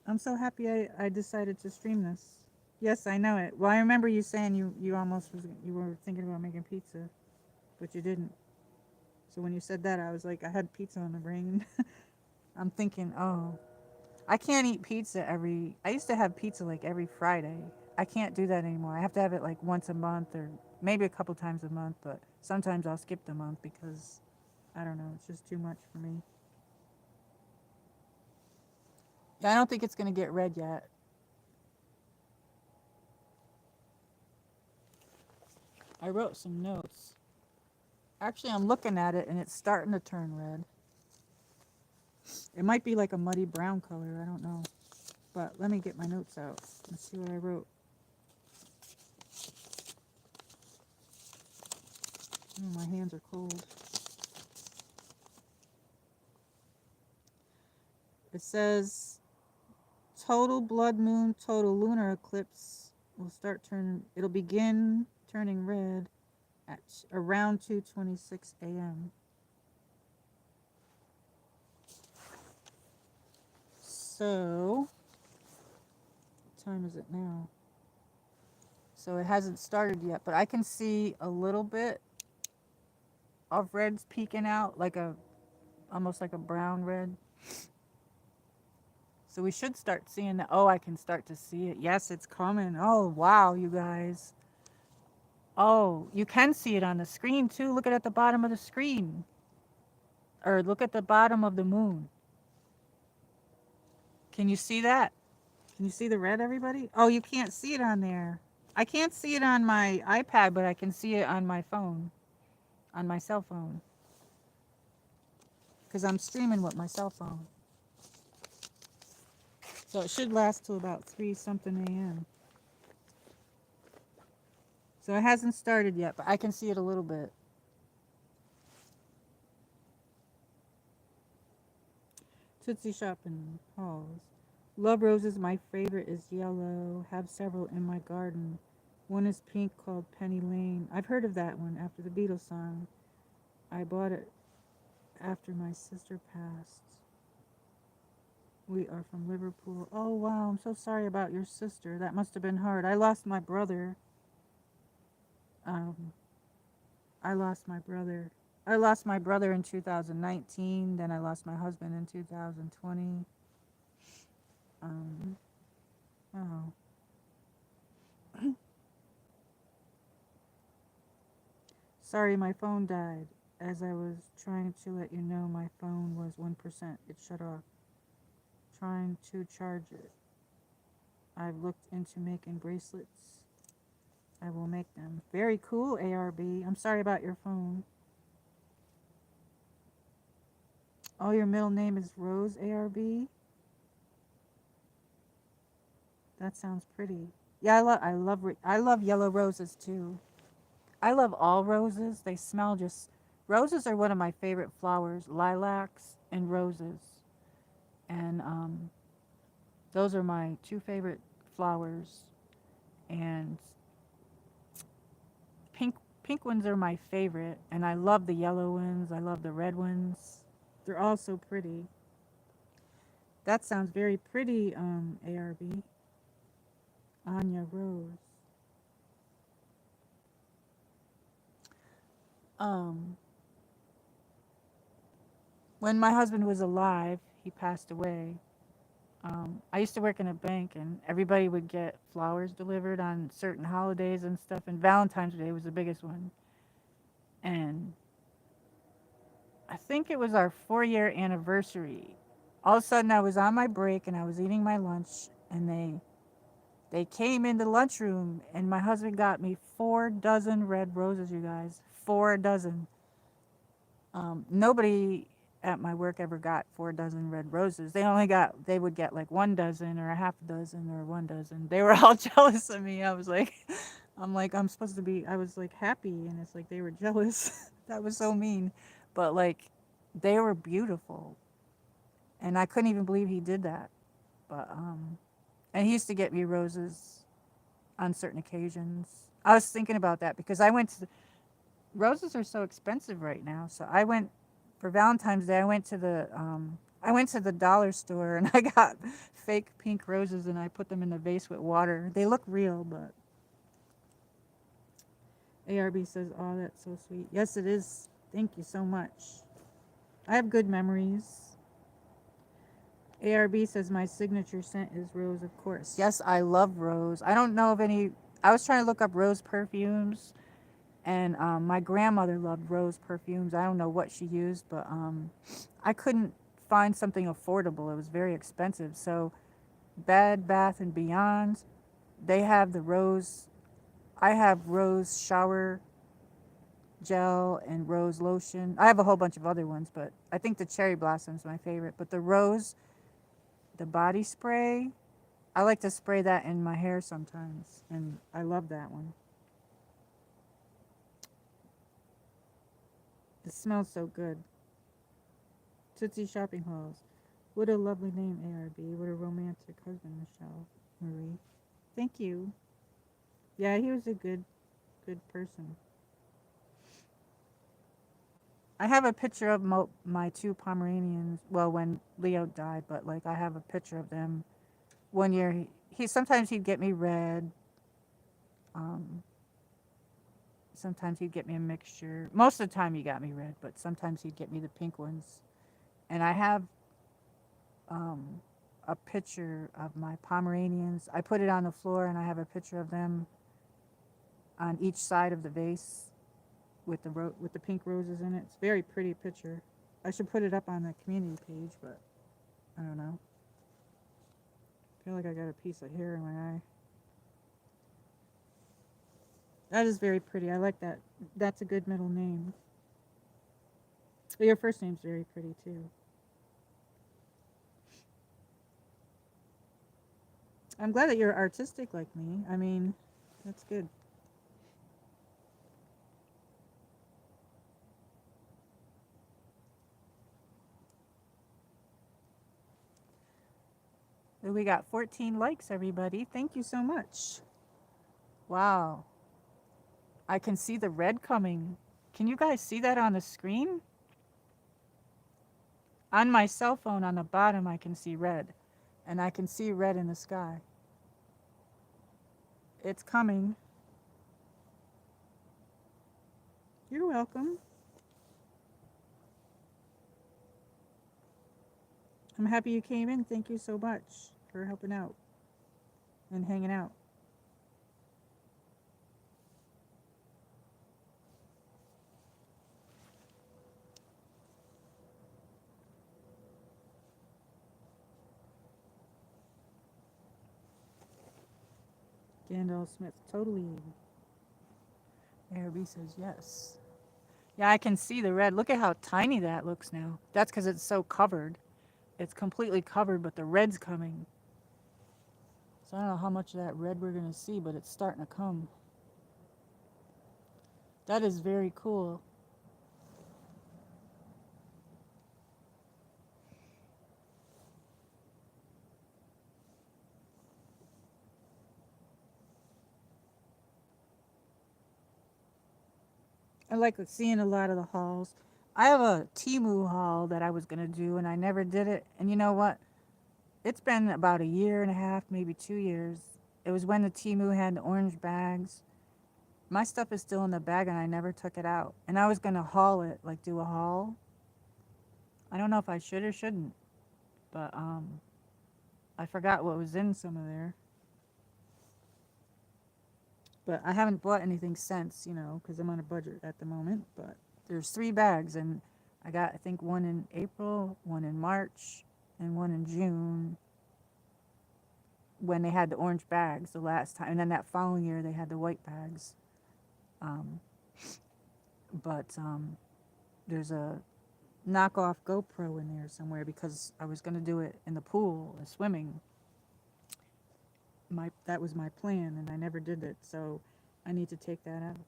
I'm so happy I decided to stream this. Yes, I know it. Well, I remember you saying you were thinking about making pizza, but you didn't. So when you said that, I was like, I had pizza on the brain. I'm thinking, oh, I can't eat pizza I used to have pizza like every Friday. I can't do that anymore. I have to have it like once a month or maybe a couple times a month, but sometimes I'll skip the month because I don't know, it's just too much for me. Yeah, I don't think it's going to get red yet. I wrote some notes. Actually, I'm looking at it and it's starting to turn red. It might be like a muddy brown color, I don't know. But let me get my notes out. Let's see what I wrote. Oh, my hands are cold. It says total blood moon, total lunar eclipse it'll begin turning red at around 2:26 a.m. So, what time is it now? So it hasn't started yet, but I can see a little bit of reds peeking out, almost like a brown red. So we should start seeing that. Oh, I can start to see it. Yes, it's coming. Oh, wow, you guys. Oh, you can see it on the screen too. Look at the bottom of the screen. Or look at the bottom of the moon. Can you see that? Can you see the red, everybody? Oh, you can't see it on there. I can't see it on my iPad, but I can see it on my phone, on my cell phone, because I'm streaming with my cell phone. So it should last till about 3 something a.m. So it hasn't started yet, but I can see it a little bit. Tootsie Shopping Halls. Love roses, my favorite is yellow. Have several in my garden. One is pink called Penny Lane. I've heard of that one after the Beatles song. I bought it after my sister passed. We are from Liverpool. Oh wow, I'm so sorry about your sister. That must have been hard. I lost my brother. Um, I lost my brother. I lost my brother in 2019. Then I lost my husband in 2020. Um, oh. Sorry, my phone died. As I was trying to let you know, my phone was 1%. It shut off. Trying to charge it. I've looked into making bracelets. I will make them. Very cool, ARB. I'm sorry about your phone. Oh, your middle name is Rose, ARB? That sounds pretty. Yeah, I love yellow roses too. I love all roses. They smell just roses are one of my favorite flowers, lilacs and roses. And those are my two favorite flowers. And pink pink ones are my favorite, and I love the yellow ones. I love the red ones. They're all so pretty. That sounds very pretty, ARB. Anya Rose. Um, when my husband was alive, he passed away. I used to work in a bank, and everybody would get flowers delivered on certain holidays and stuff. And Valentine's Day was the biggest one. And I think it was our 4-year anniversary. All of a sudden, I was on my break and I was eating my lunch, and they came in the lunchroom, and my husband got me 4 dozen red roses. You guys, 4 dozen. Nobody at my work ever got 4 dozen red roses. They would get like 1 dozen or a half a dozen or 1 dozen. They were all jealous of me. I'm supposed to be. I was like happy, and it's like they were jealous. That was so mean, but like, they were beautiful, and I couldn't even believe he did that. But and he used to get me roses on certain occasions. I was thinking about that because roses are so expensive right now. So I went for Valentine's Day. I went to the dollar store and I got fake pink roses and I put them in a vase with water. They look real, but ARB says, "Oh, that's so sweet." Yes, it is. Thank you so much. I have good memories. ARB says my signature scent is rose, of course. Yes, I love rose. I don't know of any. I was trying to look up rose perfumes, and my grandmother loved rose perfumes. I don't know what she used, but I couldn't find something affordable. It was very expensive. So Bed Bath and Beyond, they have the rose. I have rose shower gel and rose lotion. I have a whole bunch of other ones, but I think the cherry blossom is my favorite. But the rose, the body spray, I like to spray that in my hair sometimes, and I love that one. It smells so good. Tootsie Shopping Halls. What a lovely name, ARB. What a romantic husband, Michelle Marie. Thank you. Yeah, he was a good person. I have a picture of my 2 Pomeranians. Well, when Leo died, but like I have a picture of them. One year, he sometimes he'd get me red. Um, Sometimes he'd get me a mixture. Most of the time, he got me red, but sometimes he'd get me the pink ones. And I have um, a picture of my Pomeranians. I put it on the floor, and I have a picture of them on each side of the vase with with the pink roses in it. It's a very pretty picture. I should put it up on the community page, but I don't know. feel like I got a piece of hair in my eye. That is very pretty. I like that. That's a good middle name. But your first name's very pretty too. I'm glad that you're artistic like me. I mean, that's good. We got 14 likes, everybody. Thank you so much. Wow. I can see the red coming. Can you guys see that on the screen? On my cell phone on the bottom, I can see red. And I can see red in the sky. It's coming. You're welcome. I'm happy you came in. Thank you so much for helping out and hanging out. Gandalf Smith, totally. ARB says yes. Yeah, I can see the red. Look at how tiny that looks now. That's because it's so covered. It's completely covered, but the red's coming. So I don't know how much of that red we're going to see, but it's starting to come. That is very cool. I like seeing a lot of the hauls. I have a Temu haul that I was going to do, and I never did it. And you know what? It's been about a year and a half, maybe 2 years. It was when the Temu had the orange bags. My stuff is still in the bag, and I never took it out. And I was going to haul it, like do a haul. I don't know if I should or shouldn't, but I forgot what was in some of there. But I haven't bought anything since, you know, because I'm on a budget at the moment. But there's 3 bags, and I got, I think, one in April, one in March, and one in June when they had the orange bags the last time. And then that following year, they had the white bags. But there's a knockoff GoPro in there somewhere because I was going to do it in the pool, swimming. That was my plan, and I never did it, so I need to take that out.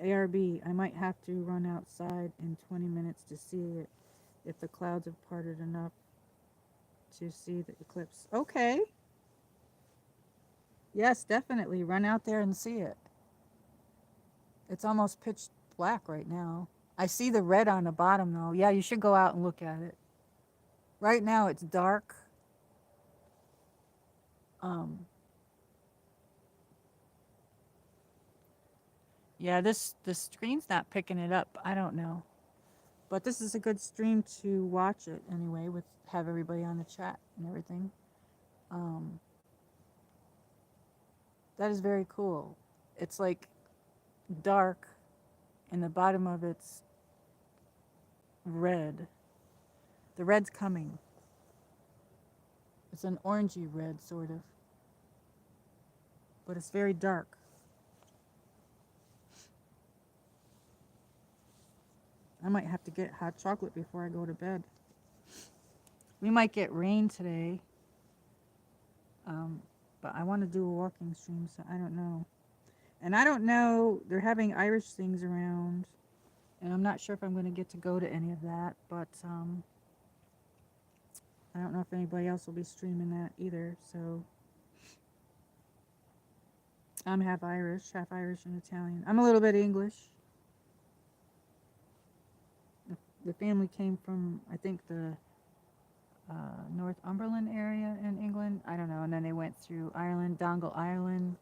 ARB, I might have to run outside in 20 minutes to see it if the clouds have parted enough to see the eclipse. Okay. Yes, definitely. Run out there and see it. It's almost pitch black right now. I see the red on the bottom, though. Yeah, you should go out and look at it. Right now, it's dark. Yeah, the screen's not picking it up. I don't know. But this is a good stream to watch it anyway, with have everybody on the chat and everything. That is very cool. It's like dark, and the bottom of it's red. The red's coming. It's an orangey red, sort of. But it's very dark. I might have to get hot chocolate before I go to bed. We might get rain today. But I want to do a walking stream, so I don't know. And I don't know, they're having Irish things around. And I'm not sure if I'm going to get to go to any of that. But I don't know if anybody else will be streaming that either. So I'm half Irish and Italian. I'm a little bit English. The family came from, I think, the Northumberland area in England. I don't know. And then they went through Ireland, Donegal, Ireland.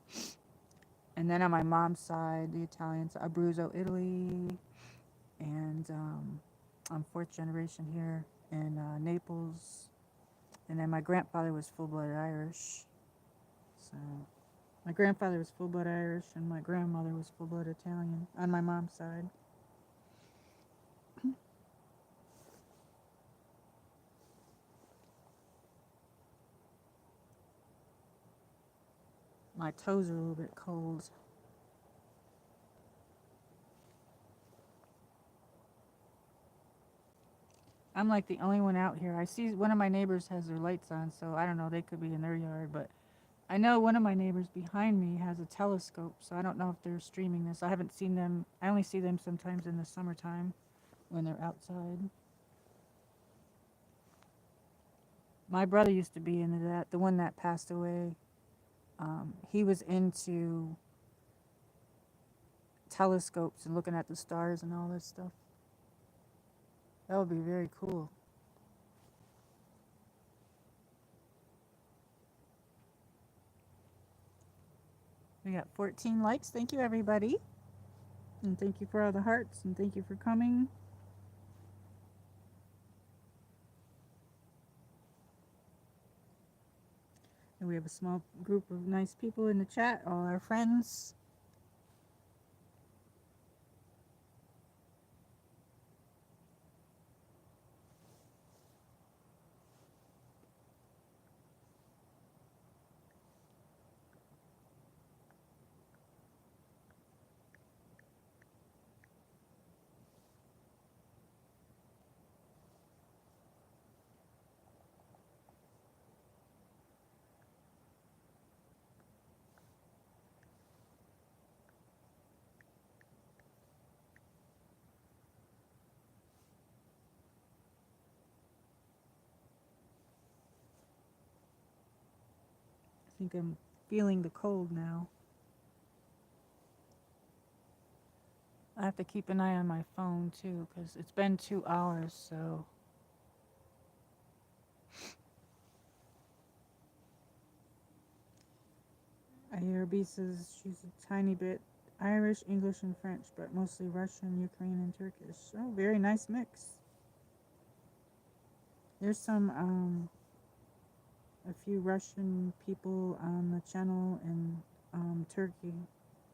And then on my mom's side, the Italians, Abruzzo, Italy. And I'm 4th generation here in Naples. And then my grandfather was full-blooded Irish. So my grandfather was full-blooded Irish, and my grandmother was full-blooded Italian on my mom's side. My toes are a little bit cold. I'm like the only one out here. I see one of my neighbors has their lights on, so I don't know, they could be in their yard, but I know one of my neighbors behind me has a telescope, so I don't know if they're streaming this. I haven't seen them. I only see them sometimes in the summertime when they're outside. My brother used to be into that, the one that passed away. He was into telescopes and looking at the stars and all this stuff. That would be very cool. We got 14 likes. Thank you, everybody. And thank you for all the hearts, and thank you for coming. And we have a small group of nice people in the chat, all our friends. I think I'm feeling the cold now. I have to keep an eye on my phone too, because it's been 2 hours, so. IRB says she's a tiny bit Irish, English, and French, but mostly Russian, Ukrainian, and Turkish. Oh, very nice mix. There's a few Russian people on the channel, and Turkey,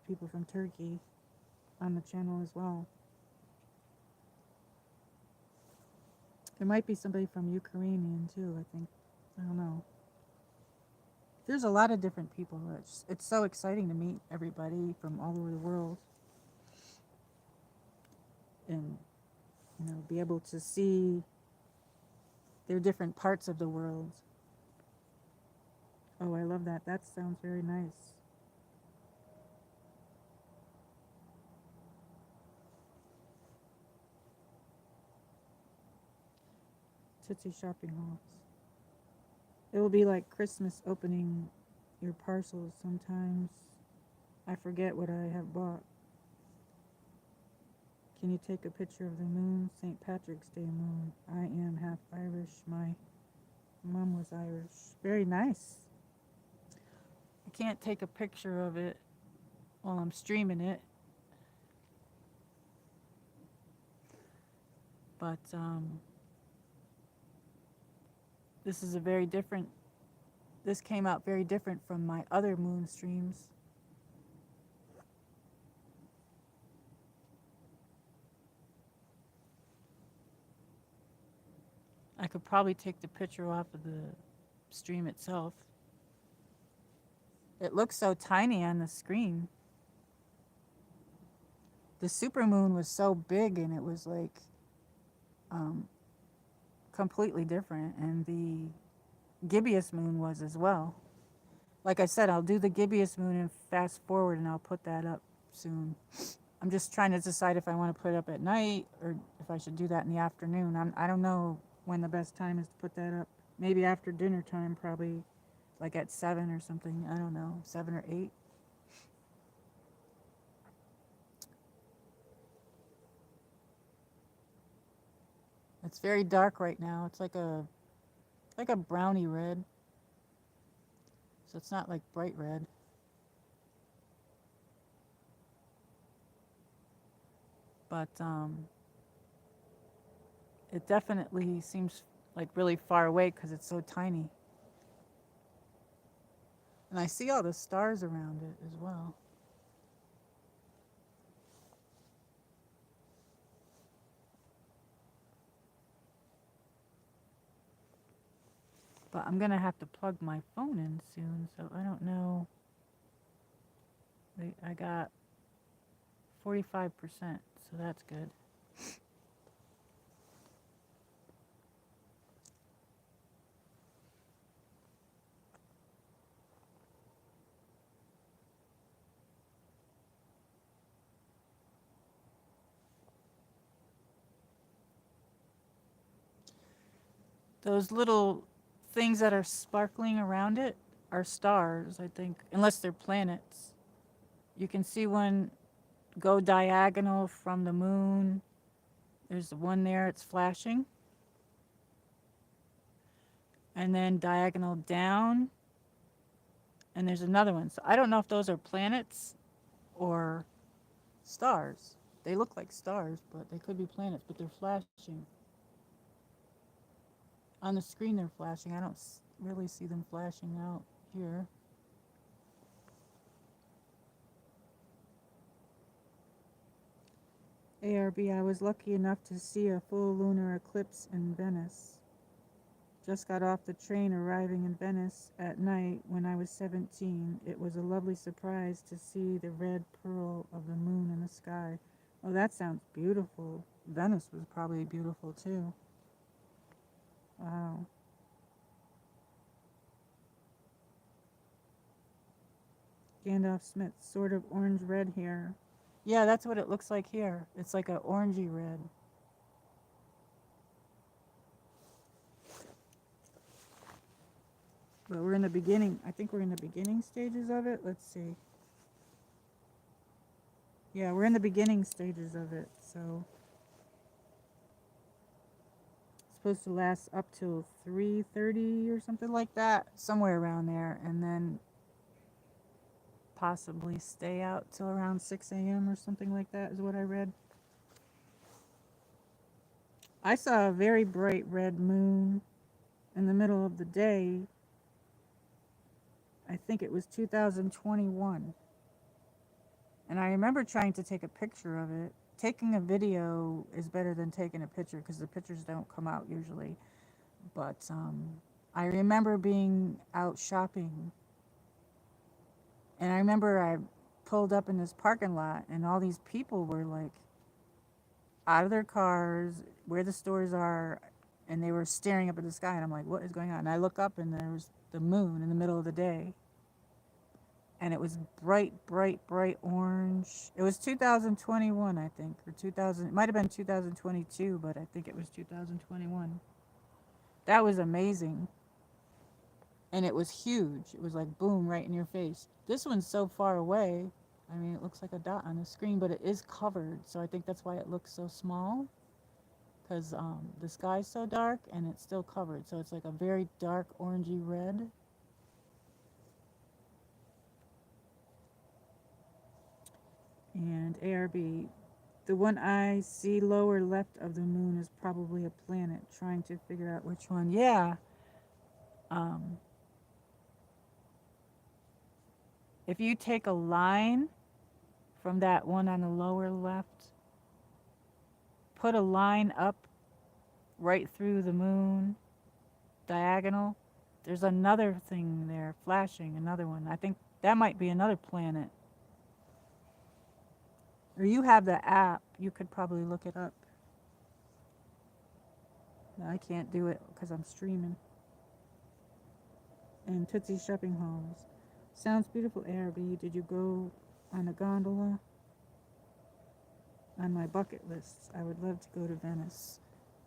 people from Turkey on the channel as well. There might be somebody from Ukrainian too, I think. I don't know. There's a lot of different people. It's so exciting to meet everybody from all over the world. And, be able to see their different parts of the world. Oh, I love that. That sounds very nice. Tootsie shopping halls. It will be like Christmas opening your parcels sometimes. I forget what I have bought. Can you take a picture of the moon? St. Patrick's Day moon. I am half Irish. My mom was Irish. Very nice. I can't take a picture of it while I'm streaming it. But this is a very different, this came out very different from my other moon streams. I could probably take the picture off of the stream itself. It looks so tiny on the screen. The supermoon was so big, and it was like completely different, and the gibbous moon was as well. Like I said, I'll do the gibbous moon and fast forward, and I'll put that up soon. I'm just trying to decide if I want to put it up at night or if I should do that in the afternoon. I don't know when the best time is to put that up. Maybe after dinner time, probably like at 7 or something. I don't know, 7 or 8. It's very dark right now. It's like a brownie red. So it's not like bright red. But it definitely seems like really far away because it's so tiny. And I see all the stars around it as well. But I'm going to have to plug my phone in soon, so I don't know I got 45%, so that's good. Those little things that are sparkling around it are stars, I think, unless they're planets. You can see one go diagonal from the moon. There's one there, it's flashing. And then diagonal down, and there's another one. So I don't know if those are planets or stars. They look like stars, but they could be planets, but they're flashing. On the screen, they're flashing. I don't really see them flashing out here. ARB, I was lucky enough to see a full lunar eclipse in Venice. Just got off the train arriving in Venice at night when I was 17. It was a lovely surprise to see the red pearl of the moon in the sky. Oh, that sounds beautiful. Venice was probably beautiful too. Wow. Gandalf Smith, sort of orange-red here. Yeah, that's what it looks like here. It's like a orangey red. But we're in the beginning. I think we're in the beginning stages of it. Let's see. Yeah, we're in the beginning stages of it. So it's supposed to last up till 3:30 or something like that, somewhere around there, and then possibly stay out till around 6 a.m. or something like that is what I read. I saw a very bright red moon in the middle of the day. I think it was 2021. And I remember trying to take a picture of it. Taking a video is better than taking a picture because the pictures don't come out usually. But I remember being out shopping. And I remember I pulled up in this parking lot and all these people were like out of their cars, where the stores are, and they were staring up at the sky. And I'm like, what is going on? And I look up and there was the moon in the middle of the day. And it was bright, bright, bright orange. It was 2021, I think, or 2000. It might have been 2022, but I think it was 2021. That was amazing. And it was huge. It was like boom, right in your face. This one's so far away. I mean, it looks like a dot on the screen, but it is covered. So I think that's why it looks so small. Because the sky's so dark and it's still covered. So it's like a very dark orangey red. And ARB, the one I see lower left of the moon is probably a planet, trying to figure out which one. Yeah. Um, if you take a line from that one on the lower left, put a line up right through the moon, diagonal, there's another thing there flashing, another one. I think that might be another planet. Or you have the app, you could probably look it up. I can't do it because I'm streaming. And Tootsie Shopping Halls. Sounds beautiful, ARB. Did you go on a gondola? On my bucket list, I would love to go to Venice.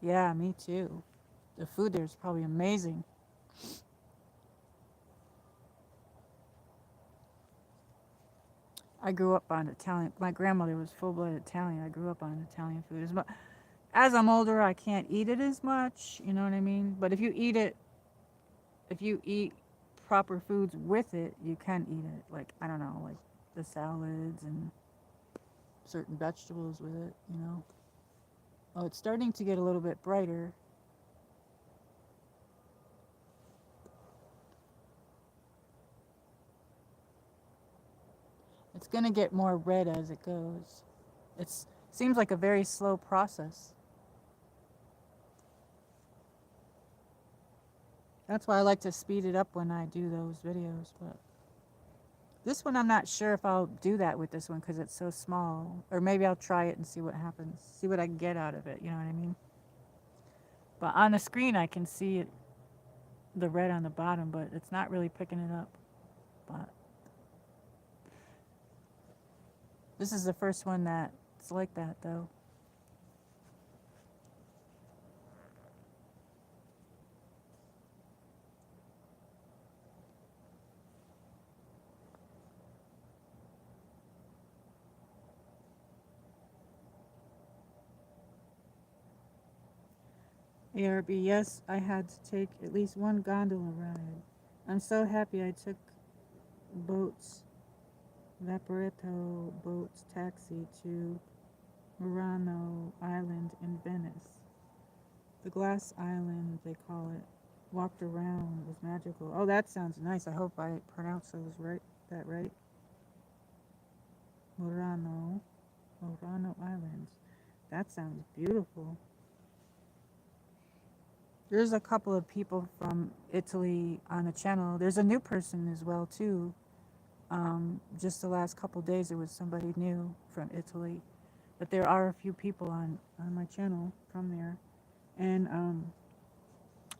Yeah, me too. The food there is probably amazing. I grew up on Italian. My grandmother was full-blooded Italian. I grew up on Italian food. As I'm older, I can't eat it as much. You know what I mean? But if you eat proper foods with it, you can eat it. Like, I don't know, like the salads and certain vegetables with it, you know. Oh, it's starting to get a little bit brighter. It's going to get more red as it goes. It seems like a very slow process. That's why I like to speed it up when I do those videos, but This one, I'm not sure if I'll do that with this one because it's so small. Or maybe I'll try it and see what happens. See what I can get out of it. You know what I mean? But on the screen, I can see it, the red on the bottom, but it's not really picking it up. But this is the first one that's like that, though. ARB, yes, I had to take at least one gondola ride. I'm so happy I took boats, Vaporetto boats taxi to Murano Island in Venice. The glass island, they call it. Walked around, it was magical. Oh, that sounds nice. I hope I pronounced that right. Murano Island. That sounds beautiful. There's a couple of people from Italy on the channel. There's a new person as well too. Just the last couple days, there was somebody new from Italy, but there are a few people on my channel from there, and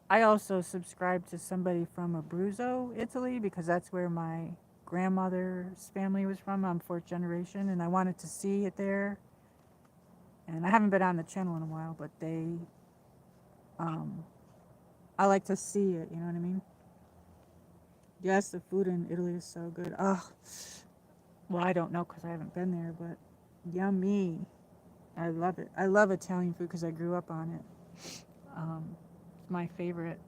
I also subscribe to somebody from Abruzzo, Italy, because that's where my grandmother's family was from. I'm fourth generation, and I wanted to see it there. And I haven't been on the channel in a while, but um, I like to see it. You know what I mean? Yes, the food in Italy is so good. Oh, well, I don't know because I haven't been there, but yummy. I love it. I love Italian food because I grew up on it. It's my favorite.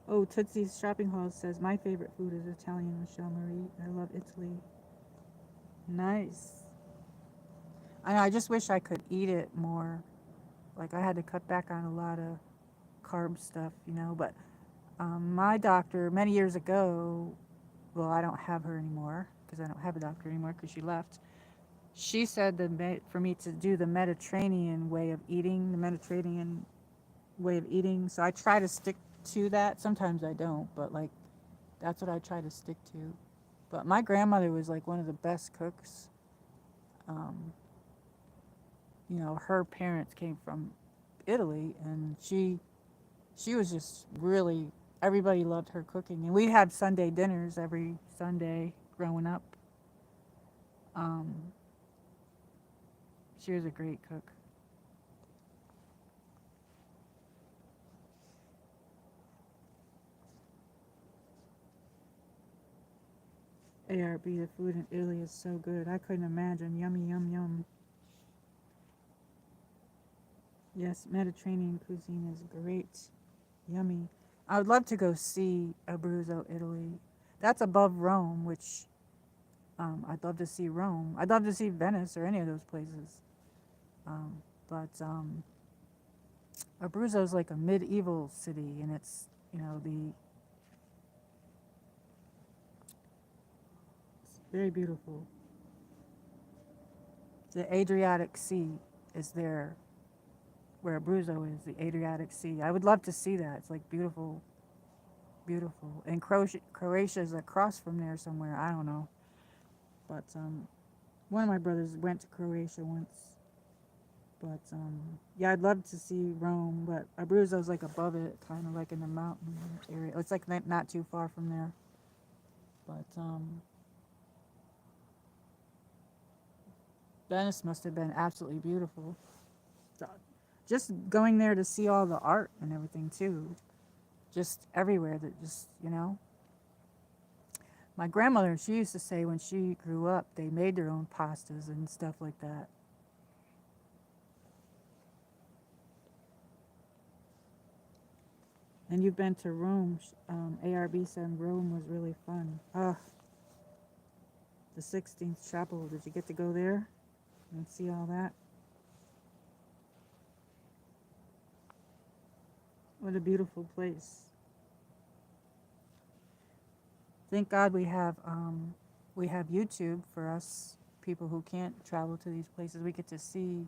Oh, Tootsie's Shopping Hall says my favorite food is Italian, Michelle Marie. I love Italy. Nice. I know. I just wish I could eat it more. Like I had to cut back on a lot of carb stuff, you know. But my doctor many years ago, well, I don't have her anymore because I don't have a doctor anymore because she left. She said for me to do the Mediterranean way of eating, the Mediterranean way of eating. So I try to stick to that. Sometimes I don't, but like that's what I try to stick to. But my grandmother was like one of the best cooks. Um, her parents came from Italy, and she was just really, everybody loved her cooking, and we'd have Sunday dinners every Sunday growing up. Um, she was a great cook. ARB, the food in Italy is so good. I couldn't imagine. Yummy, yum, yum. Yes, Mediterranean cuisine is great. Yummy. I would love to go see Abruzzo, Italy. That's above Rome, which I'd love to see Rome. I'd love to see Venice or any of those places. But Abruzzo is like a medieval city, and it's very beautiful. The Adriatic Sea is there, where Abruzzo is. The Adriatic Sea. I would love to see that. It's like beautiful, beautiful. And Croatia is across from there somewhere. I don't know, but one of my brothers went to Croatia once. But yeah, I'd love to see Rome, but Abruzzo's like above it, kind of like in the mountain area. It's like not too far from there. But Venice must have been absolutely beautiful. So, just going there to see all the art and everything too. Just everywhere that my grandmother, she used to say when she grew up, they made their own pastas and stuff like that. And you've been to Rome. ARB said Rome was really fun. The 16th Chapel. Did you get to go there and see all that? What a beautiful place. Thank God we have YouTube for us people who can't travel to these places. We get to see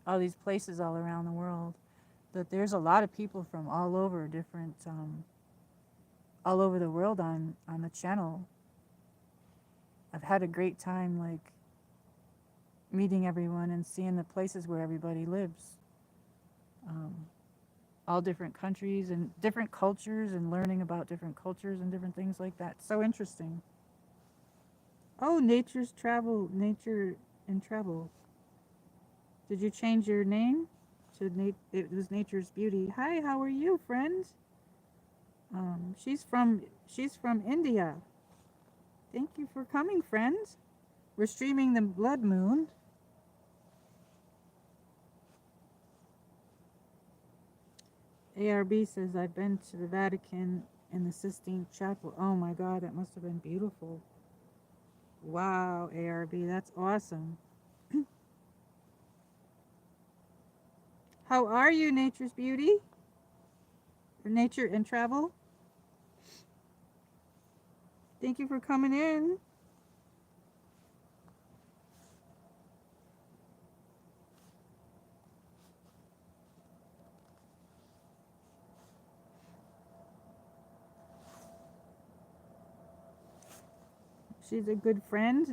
all these places all around the world. But there's a lot of people from all over different all over the world on the channel. I've had a great time, like, meeting everyone and seeing the places where everybody lives. Um, all different countries and different cultures, and learning about different cultures and different things like that. So interesting. Oh, Nature and Travel. Did you change your name to It was Nature's Beauty. Hi, how are you, friend? She's from India. Thank you for coming, friend. We're streaming the blood moon. ARB says, I've been to the Vatican and the Sistine Chapel. Oh my God, that must have been beautiful. Wow, ARB, that's awesome. How are you, Nature's Beauty? For Nature and Travel? Thank you for coming in. She's a good friend.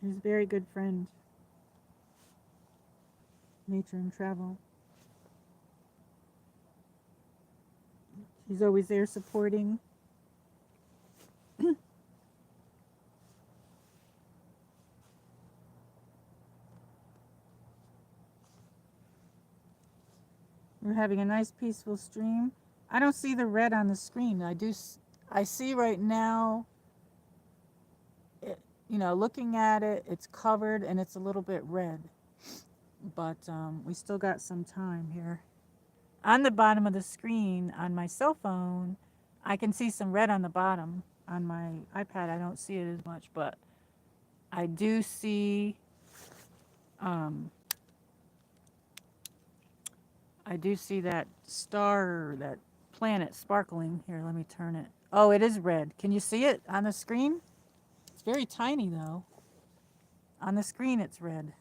She's a very good friend. Nature and Travel. She's always there supporting. We're having a nice peaceful stream. I don't see the red on the screen. I see right now, looking at it, it's covered and it's a little bit red. But we still got some time here. On the bottom of the screen on my cell phone, I can see some red on the bottom. On my iPad, I don't see it as much, but I do see um, that star, that planet sparkling. Here, let me turn it. Oh, it is red. Can you see it on the screen? It's very tiny though. On the screen, it's red.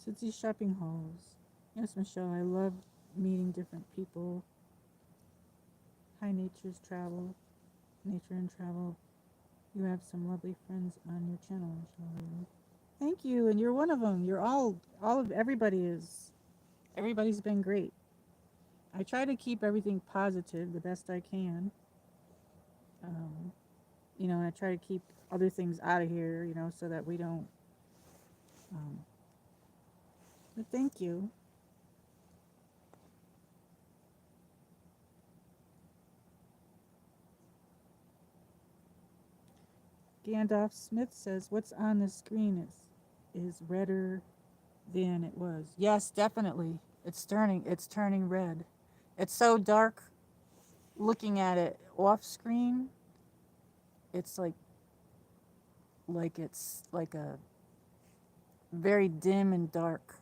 Tootsie shopping halls. Yes, Michelle, I love meeting different people. Hi, Nature and Travel. You have some lovely friends on your channel, Michelle. Thank you, and you're one of them. You're everybody's been great. I try to keep everything positive the best I can. I try to keep other things out of here, so that we don't. But thank you. Gandalf Smith says, "What's on the screen is redder than it was." Yes, definitely. It's turning red. It's so dark looking at it off screen. It's like it's like a very dim and dark.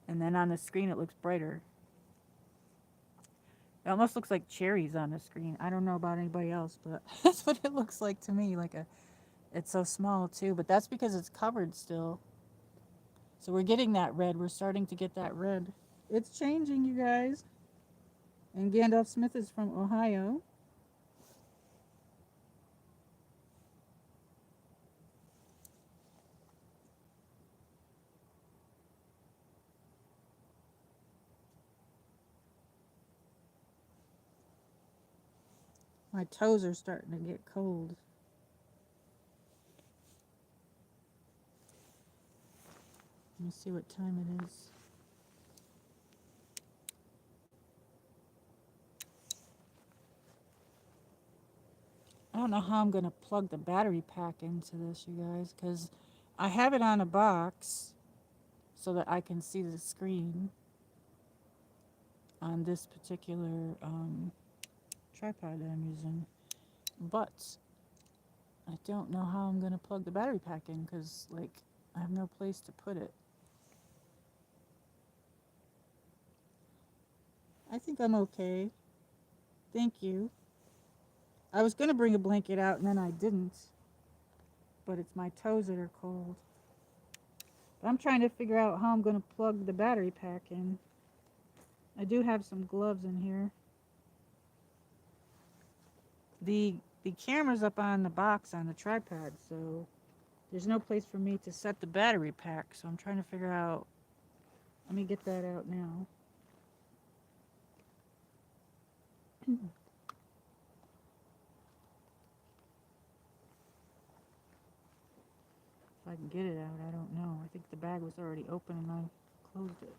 And then on the screen it looks brighter. It almost looks like cherries on the screen. I don't know about anybody else, but that's what it looks like to me. It's so small too, but that's because it's covered still. So we're getting that red. We're starting to get that red. It's changing, you guys. And Gandalf Smith is from Ohio. My toes are starting to get cold. Let me see what time it is. I don't know how I'm going to plug the battery pack into this, you guys, because I have it on a box so that I can see the screen on this particular tripod that I'm using. But I don't know how I'm going to plug the battery pack in because, I have no place to put it. I think I'm okay. Thank you. I was going to bring a blanket out and then I didn't. but it's my toes that are cold. But I'm trying to figure out how I'm going to plug the battery pack in. I do have some gloves in here. The camera's up on the box on the tripod, so there's no place for me to set the battery pack. So I'm trying to figure out. Let me get that out now. If I can get it out, I don't know. I think the bag was already open and I closed it.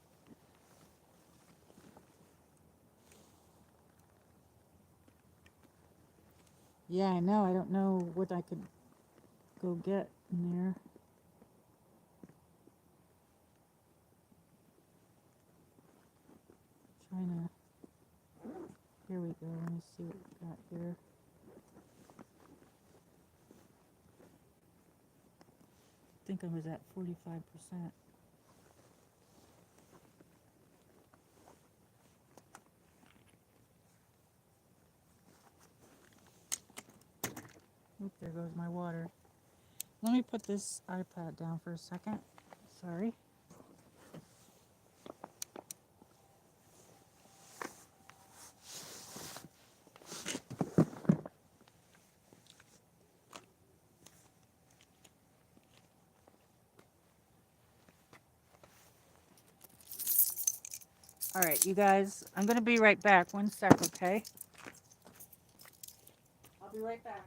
Yeah, I know. I don't know what I could go get in there. Trying to. Here we go. Let me see what we got here. I think I was at 45%. Oop, there goes my water. Let me put this iPad down for a second. Sorry. All right, you guys, I'm going to be right back. 1 sec, okay? I'll be right back.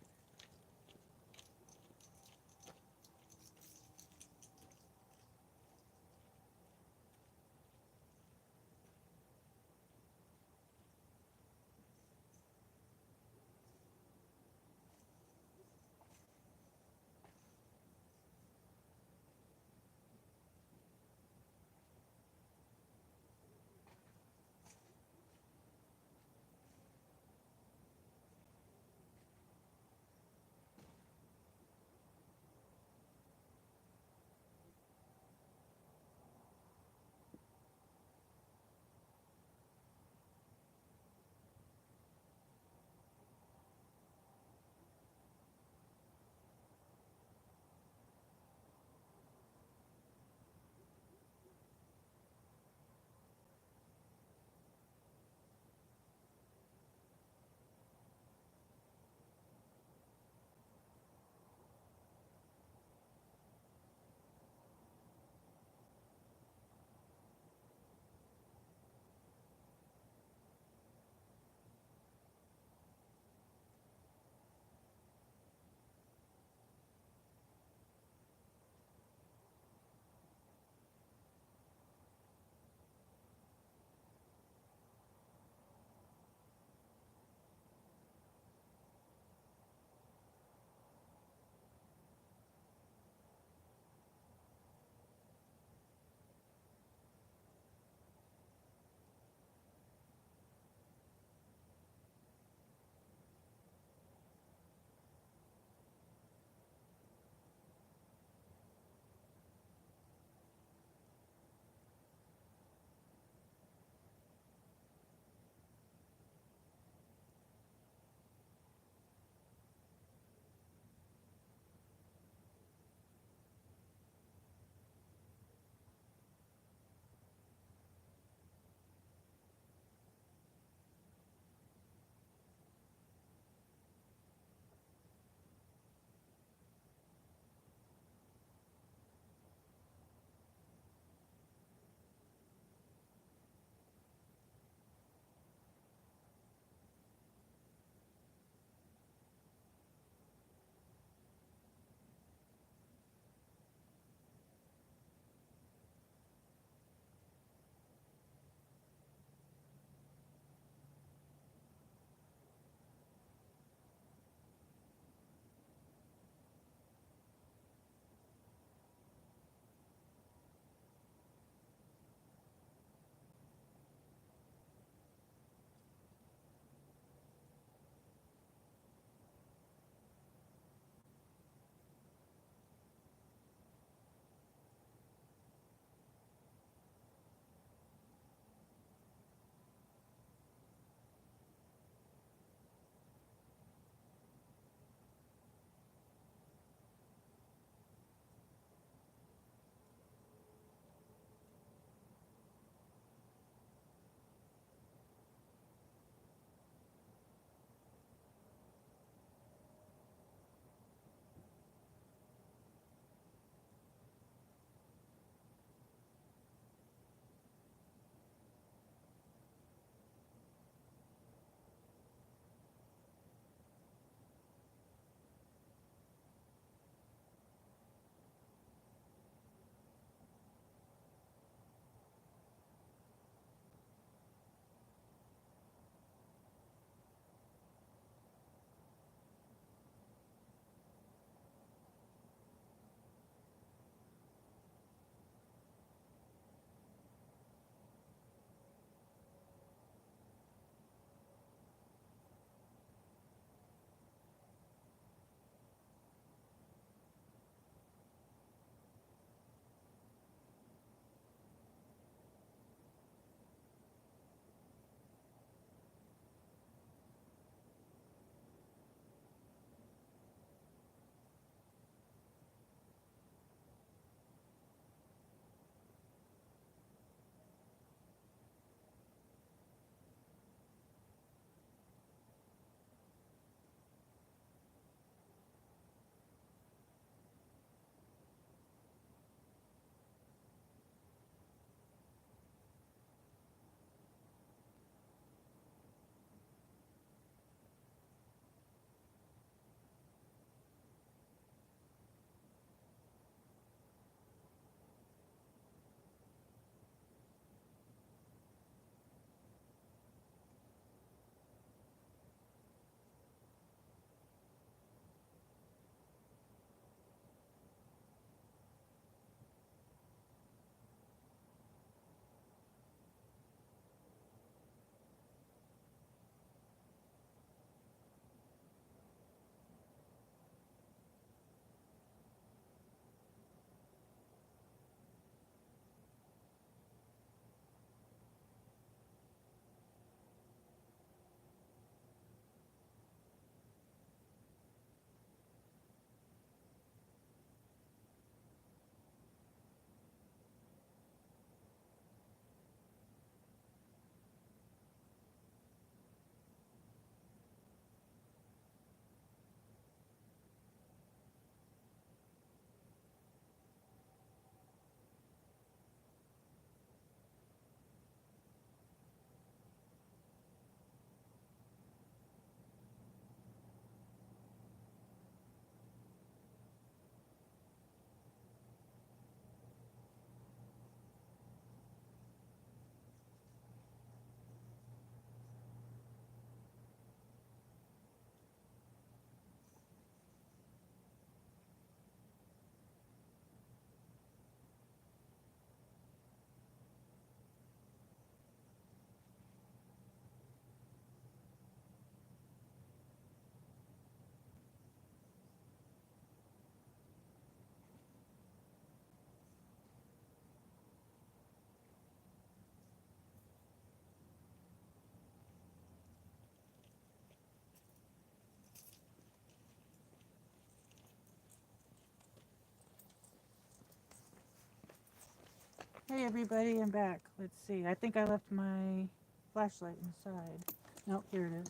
Hey everybody, I'm back. Let's see. I think I left my flashlight inside. Nope, here it is.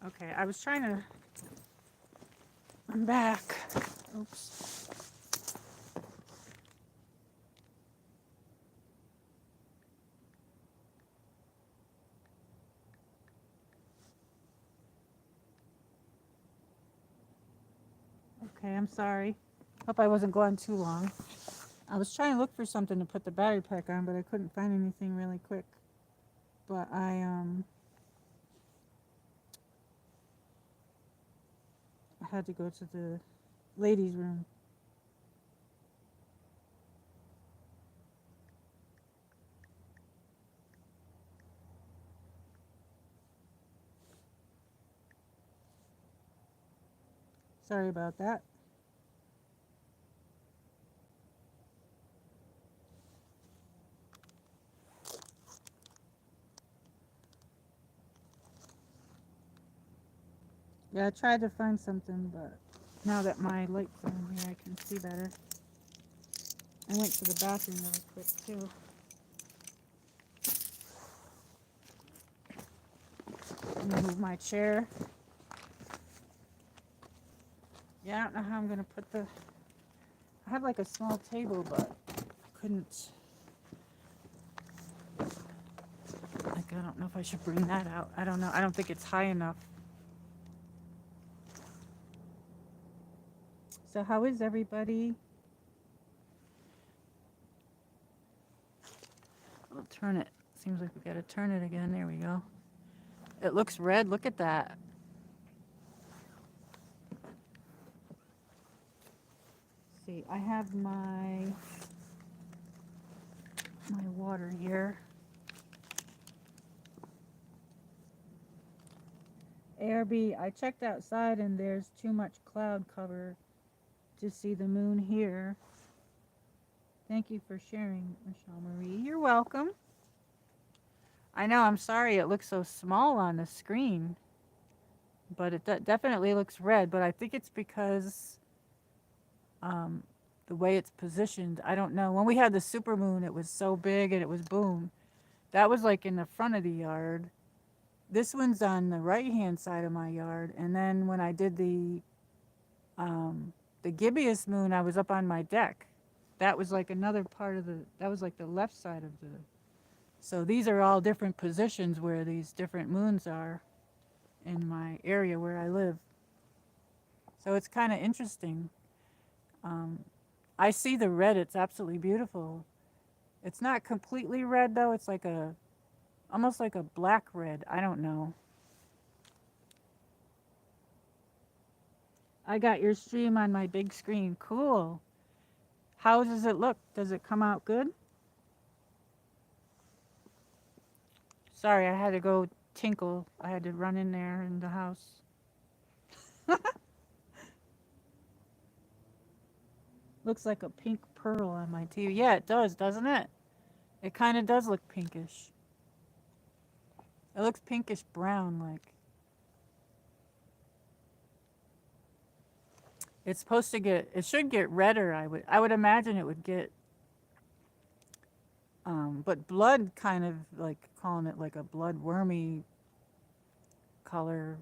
Okay, I was trying to... I'm back. Oops. Okay, I'm sorry. Hope I wasn't gone too long. I was trying to look for something to put the battery pack on, but I couldn't find anything really quick. But I had to go to the ladies' room. Sorry about that. Yeah, I tried to find something, but now that my light's on here, I can see better. I went to the bathroom really quick, too. I'm gonna move my chair. Yeah, I don't know how I'm gonna put the... I have like a small table, but I couldn't... Like, I don't know if I should bring that out. I don't know. I don't think it's high enough. So how is everybody? I'll turn it. Seems like we gotta turn it again. There we go. It looks red. Look at that. Let's see, I have my water here. ARB, I checked outside and there's too much cloud cover to see the moon here. Thank you for sharing, Michelle Marie. You're welcome. I know, I'm sorry it looks so small on the screen, but it definitely looks red, but I think it's because the way it's positioned. I don't know. When we had the supermoon, it was so big and it was boom. That was like in the front of the yard. This one's on the right-hand side of my yard, and then when I did the gibbous moon, I was up on my deck. That was like another part of that was like the left side of so these are all different positions where these different moons are in my area where I live. So it's kind of interesting. I see the red, it's absolutely beautiful. It's not completely red though, it's like almost like a black red, I don't know. I got your stream on my big screen, cool. How does it look? Does it come out good? Sorry, I had to go tinkle. I had to run in there in the house. Looks like a pink pearl on my TV. Yeah, it does, doesn't it? It kind of does look pinkish. It looks pinkish brown, like. It's supposed to get, it should get redder, I would imagine it would get, but blood kind of like calling it like a blood wormy color.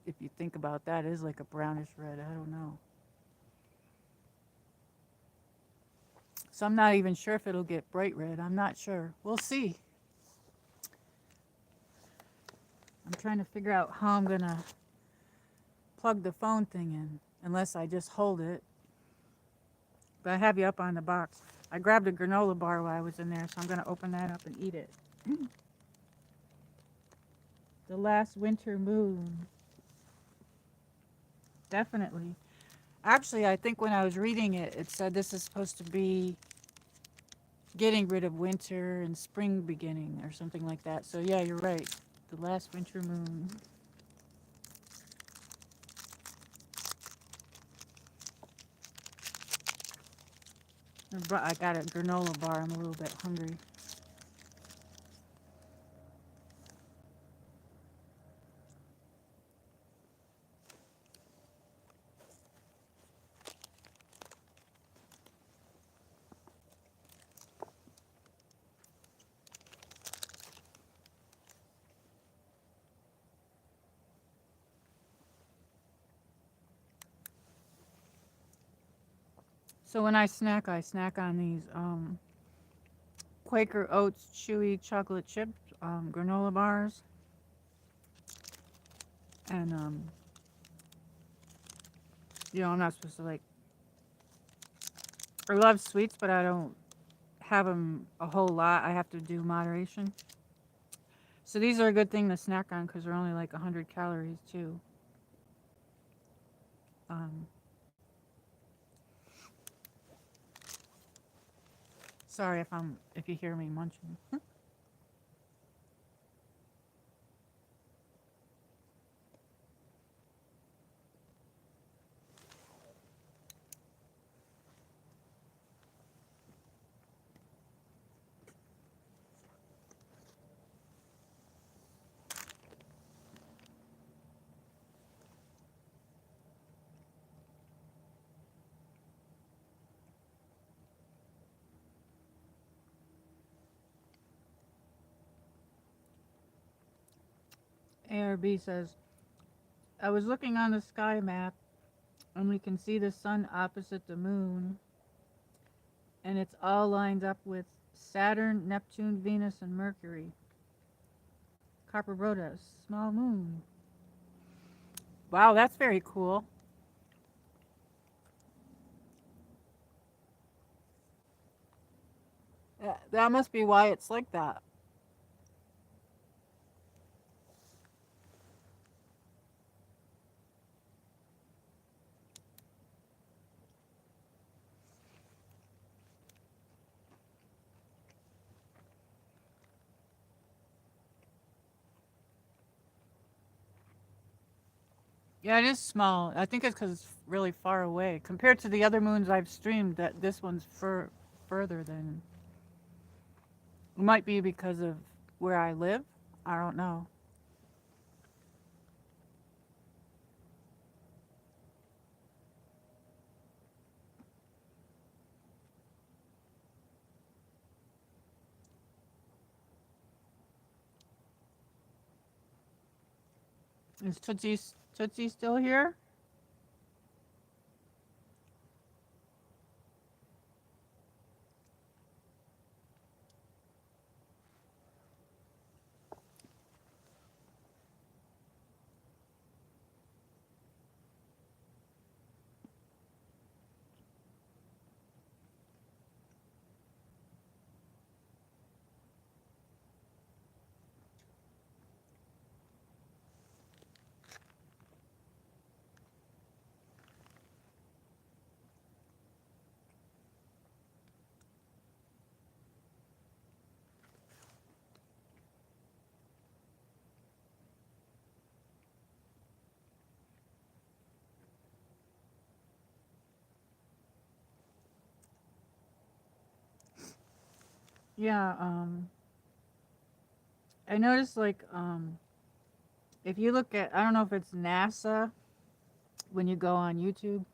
If you think about that, is like a brownish red. I don't know. So I'm not even sure if it'll get bright red. I'm not sure. We'll see. I'm trying to figure out how I'm gonna plug the phone thing in, unless I just hold it. But I have you up on the box. I grabbed a granola bar while I was in there, so I'm gonna open that up and eat it. The last winter moon. Definitely. Actually, I think when I was reading it, it said this is supposed to be getting rid of winter and spring beginning or something like that. So yeah, you're right. The last winter moon. I got a granola bar. I'm a little bit hungry. So when I snack on these Quaker Oats chewy chocolate chip granola bars, and I'm not supposed to like. I love sweets, but I don't have them a whole lot. I have to do moderation. So these are a good thing to snack on because they're only like 100 calories too. Um, Sorry if you hear me munching. ARB says, I was looking on the sky map and we can see the sun opposite the moon, and it's all lined up with Saturn, Neptune, Venus, and Mercury. Carpobrotus, small moon. Wow, that's very cool. That must be why it's like that. Yeah, it is small. I think it's because it's really far away compared to the other moons I've streamed. That this one's further than. It might be because of where I live. I don't know. Is Tootsie still here? Yeah. I noticed like if you look at, I don't know if it's NASA, when you go on YouTube,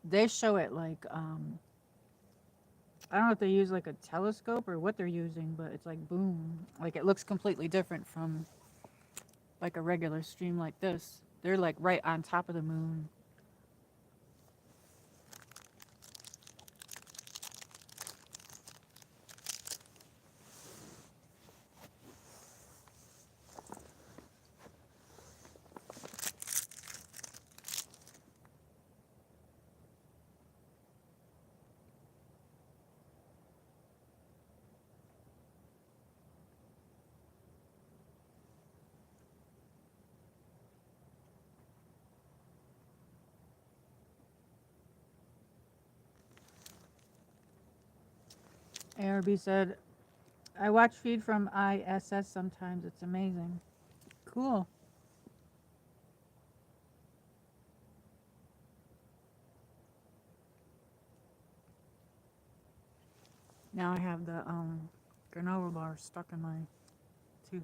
they show it like I don't know if they use like a telescope or what they're using, but it's like boom, like it looks completely different from like a regular stream like this. They're like right on top of the moon. ARB said, I watch feed from ISS sometimes. It's amazing. Cool. Now I have the granola bar stuck in my tooth.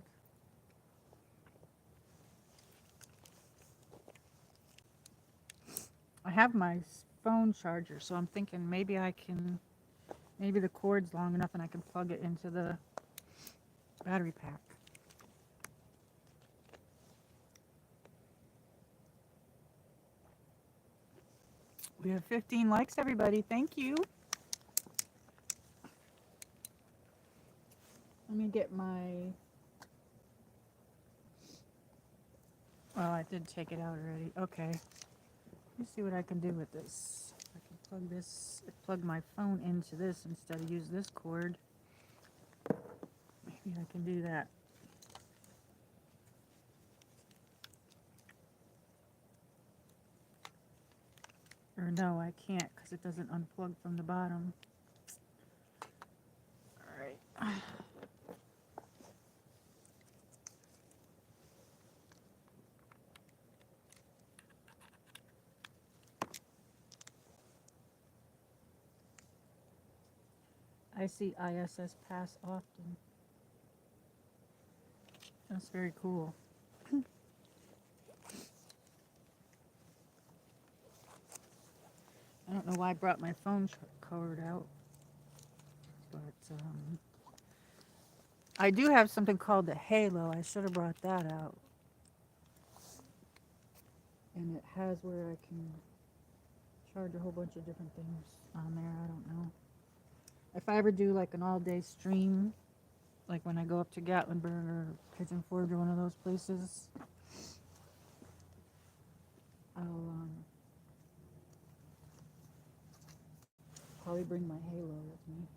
I have my phone charger, so I'm thinking maybe the cord's long enough and I can plug it into the battery pack. We have 15 likes, everybody. Thank you. Let me get my... Oh, I did take it out already. Okay. Let's see what I can do with this. I can plug my phone into this instead of use this cord. Maybe I can do that. Or no, I can't because it doesn't unplug from the bottom. All right. I see ISS pass often. That's very cool. I don't know why I brought my phone cord out, but I do have something called the Halo. I should have brought that out. And it has where I can charge a whole bunch of different things on there. I don't know. If I ever do like an all-day stream, like when I go up to Gatlinburg or Pigeon Forge or one of those places, I'll probably bring my Halo with me.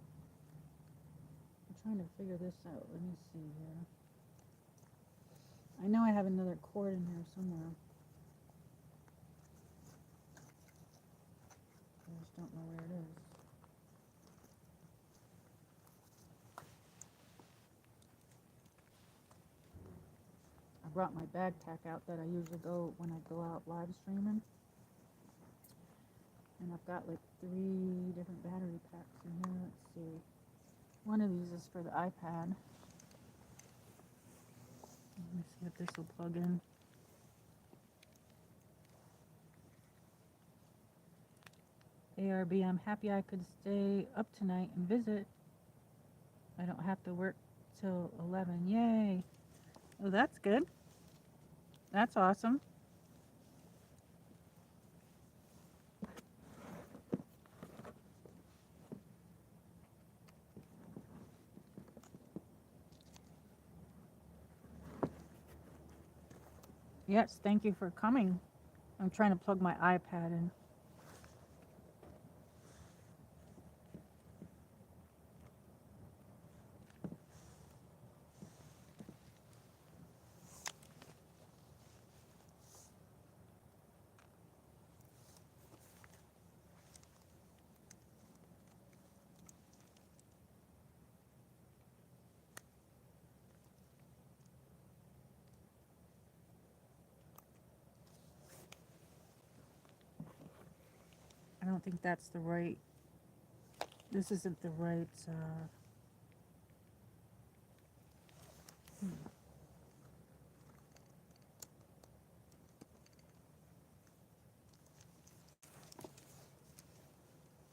I'm trying to figure this out. Let me see here. I know I have another cord in here somewhere. I just don't know where it is. I brought my backpack out that I usually go when I go out live streaming. And I've got like 3 different battery packs in here. Let's see. One of these is for the iPad. Let me see if this will plug in. ARB, I'm happy I could stay up tonight and visit. I don't have to work till 11. Yay. Oh, that's good. That's awesome. Yes, thank you for coming. I'm trying to plug my iPad in. I don't think that's the right, this isn't the right,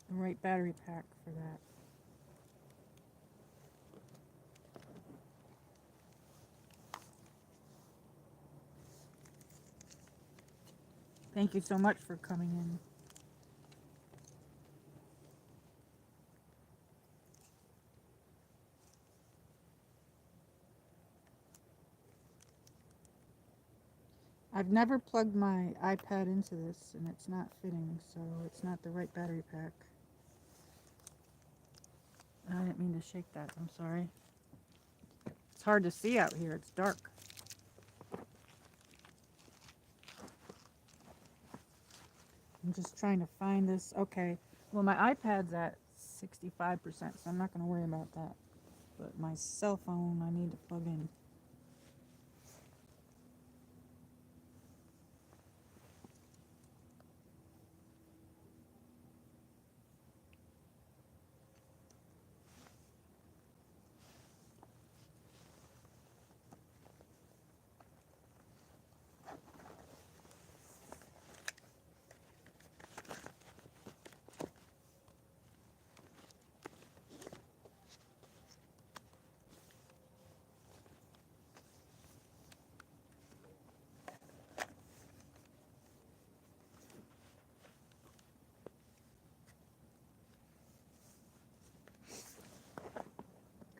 the right battery pack for that. Thank you so much for coming in. I've never plugged my iPad into this and it's not fitting, so it's not the right battery pack. I didn't mean to shake that, I'm sorry. It's hard to see out here, it's dark. I'm just trying to find this. Okay, well my iPad's at 65%, so I'm not going to worry about that. But my cell phone I need to plug in.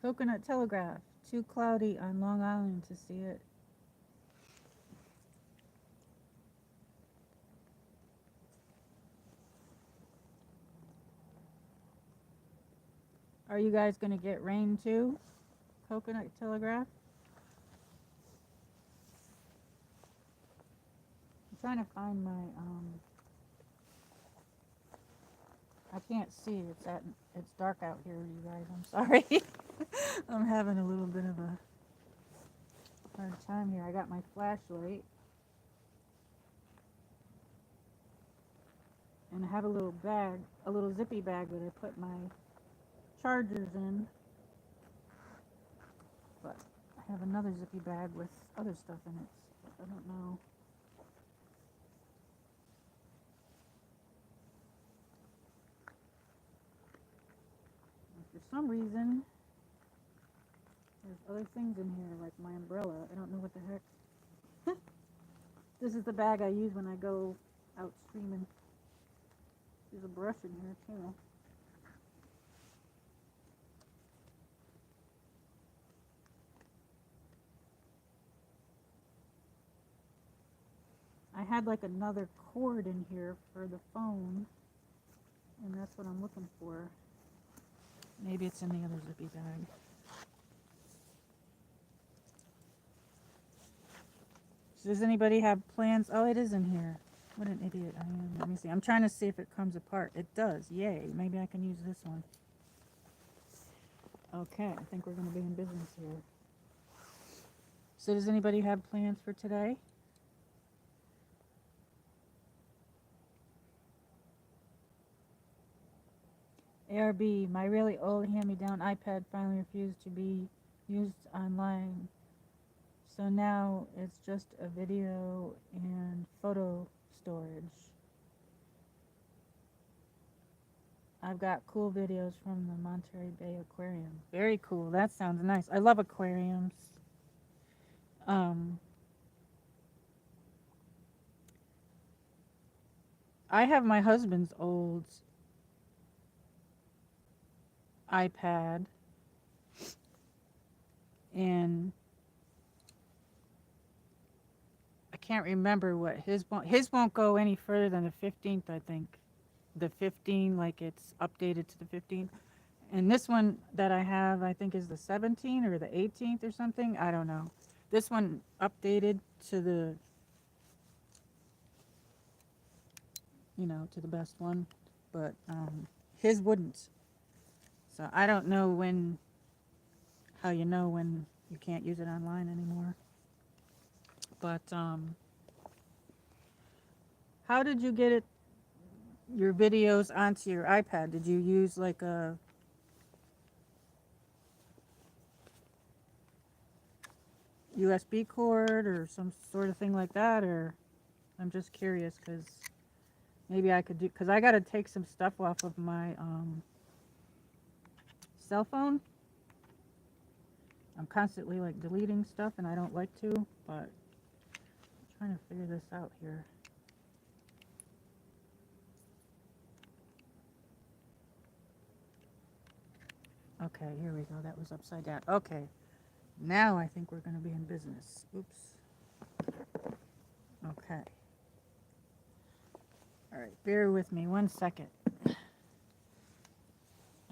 Coconut Telegraph. Too cloudy on Long Island to see it. Are you guys going to get rain too? Coconut Telegraph? I'm trying to find my, I can't see. It's dark out here, you guys. I'm sorry. I'm having a little bit of a hard time here. I got my flashlight. And I have a little bag, a little zippy bag that I put my chargers in. But I have another zippy bag with other stuff in it. I don't know. For some reason, there's other things in here, like my umbrella. I don't know what the heck. This is the bag I use when I go out streaming. There's a brush in here too. I had like another cord in here for the phone, and that's what I'm looking for. Maybe it's in the other zippy bag. Does anybody have plans? Oh, it is in here. What an idiot I am. Let me see. I'm trying to see if it comes apart. It does. Yay. Maybe I can use this one. Okay. I think we're going to be in business here. So does anybody have plans for today? ARB, my really old hand-me-down iPad finally refused to be used online. So now it's just a video and photo storage. I've got cool videos from the Monterey Bay Aquarium. Very cool. That sounds nice. I love aquariums. I have my husband's old iPad, and I can't remember what his won't go any further than the 15th, I think. The 15, like it's updated to the 15th. And this one that I have, I think is the 17th or the 18th or something. I don't know. This one updated to the, you know, to the best one, but his wouldn't. So I don't know how you know when you can't use it online anymore. But how did you get your videos onto your iPad? Did you use like a USB cord or some sort of thing like that? Or I'm just curious because maybe I could do, because I got to take some stuff off of my cell phone. I'm constantly like deleting stuff and I don't like to, but I'm trying to figure this out here. Okay, here we go. That was upside down. Okay, now I think we're going to be in business. Oops. Okay. All right, bear with me 1 second.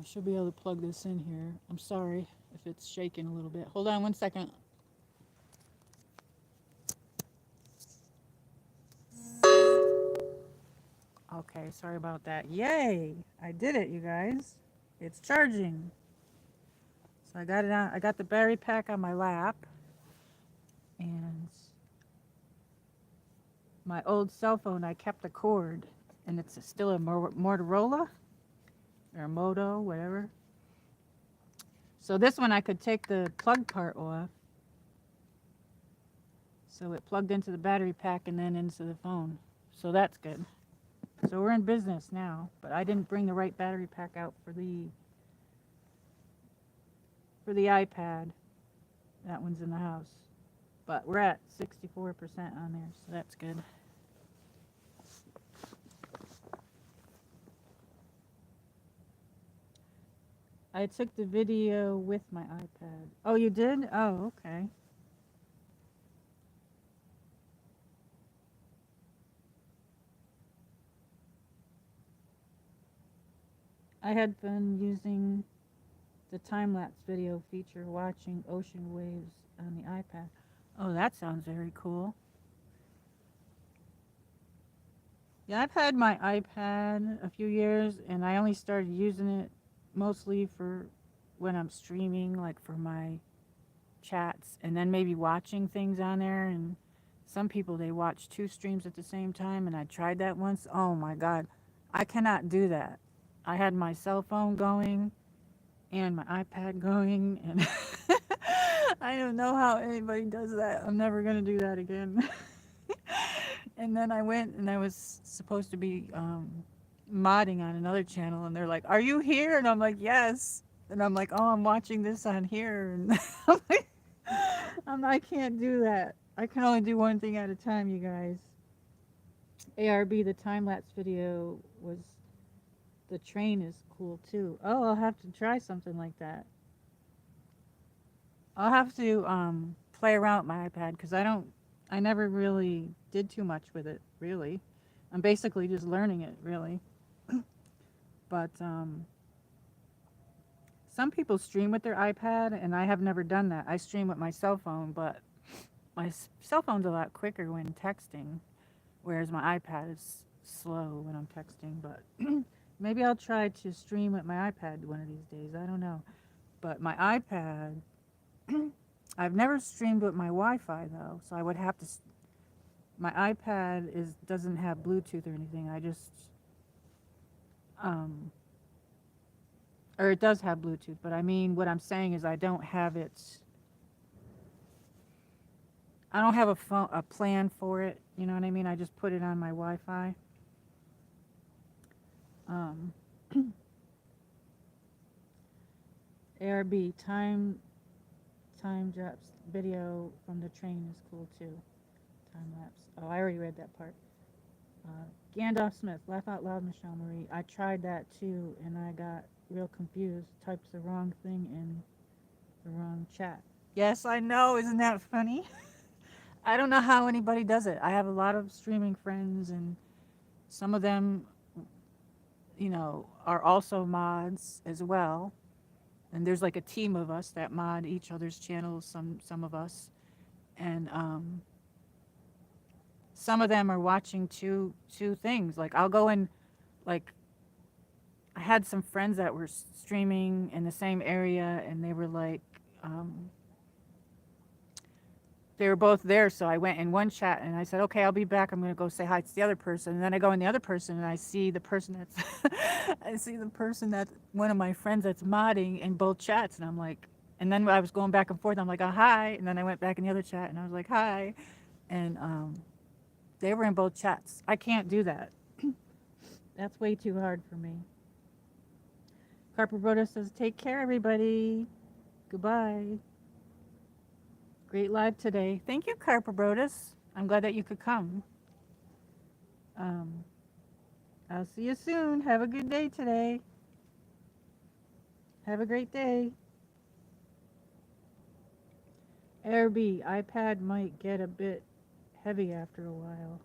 I should be able to plug this in here. I'm sorry if it's shaking a little bit. Hold on 1 second. Okay, sorry about that. Yay! I did it, you guys. It's charging. So I got it on. I got the battery pack on my lap, and my old cell phone, I kept the cord, and it's still a Motorola or a Moto, whatever. So this one I could take the plug part off. So it plugged into the battery pack and then into the phone. So that's good. So we're in business now, but I didn't bring the right battery pack out for the iPad. That one's in the house. But we're at 64% on there, so that's good. I took the video with my iPad. Oh, you did? Oh, okay. I had been using the time-lapse video feature watching ocean waves on the iPad. Oh, that sounds very cool. Yeah, I've had my iPad a few years, and I only started using it mostly for when I'm streaming, like for my chats, and then maybe watching things on there. And some people, they watch two streams at the same time, and I tried that once. Oh my God, I cannot do that. I had my cell phone going and my iPad going, and I don't know how anybody does that. I'm never gonna do that again. And then I went and I was supposed to be modding on another channel, and they're like, "Are you here?" And I'm like, "Yes." And I'm like, "Oh, I'm watching this on here," and I'm like, I can't do that. I can only do one thing at a time, you guys. ARB, the time lapse video was the train is cool too. Oh, I'll have to try something like that. I'll have to play around with my iPad because I never really did too much with it, really. I'm basically just learning it, really. But some people stream with their iPad, and I have never done that. I stream with my cell phone, but my cell phone's a lot quicker when texting, whereas my iPad is slow when I'm texting. But maybe I'll try to stream with my iPad one of these days. I don't know. But my iPad, I've never streamed with my Wi-Fi though, so I would have to. My iPad doesn't have Bluetooth or anything. I just um, or it does have Bluetooth, but I mean, what I'm saying is I don't have it. I don't have a plan for it. You know what I mean? I just put it on my Wi-Fi. Um, ARB time drops video from the train is cool too. Time lapse. Oh, I already read that part. Gandalf Smith, laugh out loud, Michelle Marie. I tried that too, and I got real confused. Types the wrong thing in the wrong chat. Yes, I know. Isn't that funny? I don't know how anybody does it. I have a lot of streaming friends, and some of them, are also mods as well. And there's like a team of us that mod each other's channels. Some of us, and some of them are watching two things. Like I'll go in, like I had some friends that were streaming in the same area, and they were like, um, they were both there. So I went in one chat and I said, okay, I'll be back. I'm going to go say hi to the other person. And then I go in the other person and I see the person I see the person that's one of my friends that's modding in both chats. And I'm like, and then I was going back and forth. I'm like, oh, hi. And then I went back in the other chat and I was like, hi. And they were in both chats. I can't do that. That's way too hard for me. Carper Broda says, take care, everybody. Goodbye. Great live today. Thank you, Carper Brodus. I'm glad that you could come. I'll see you soon. Have a good day today. Have a great day. AirB, iPad might get a bit heavy after a while.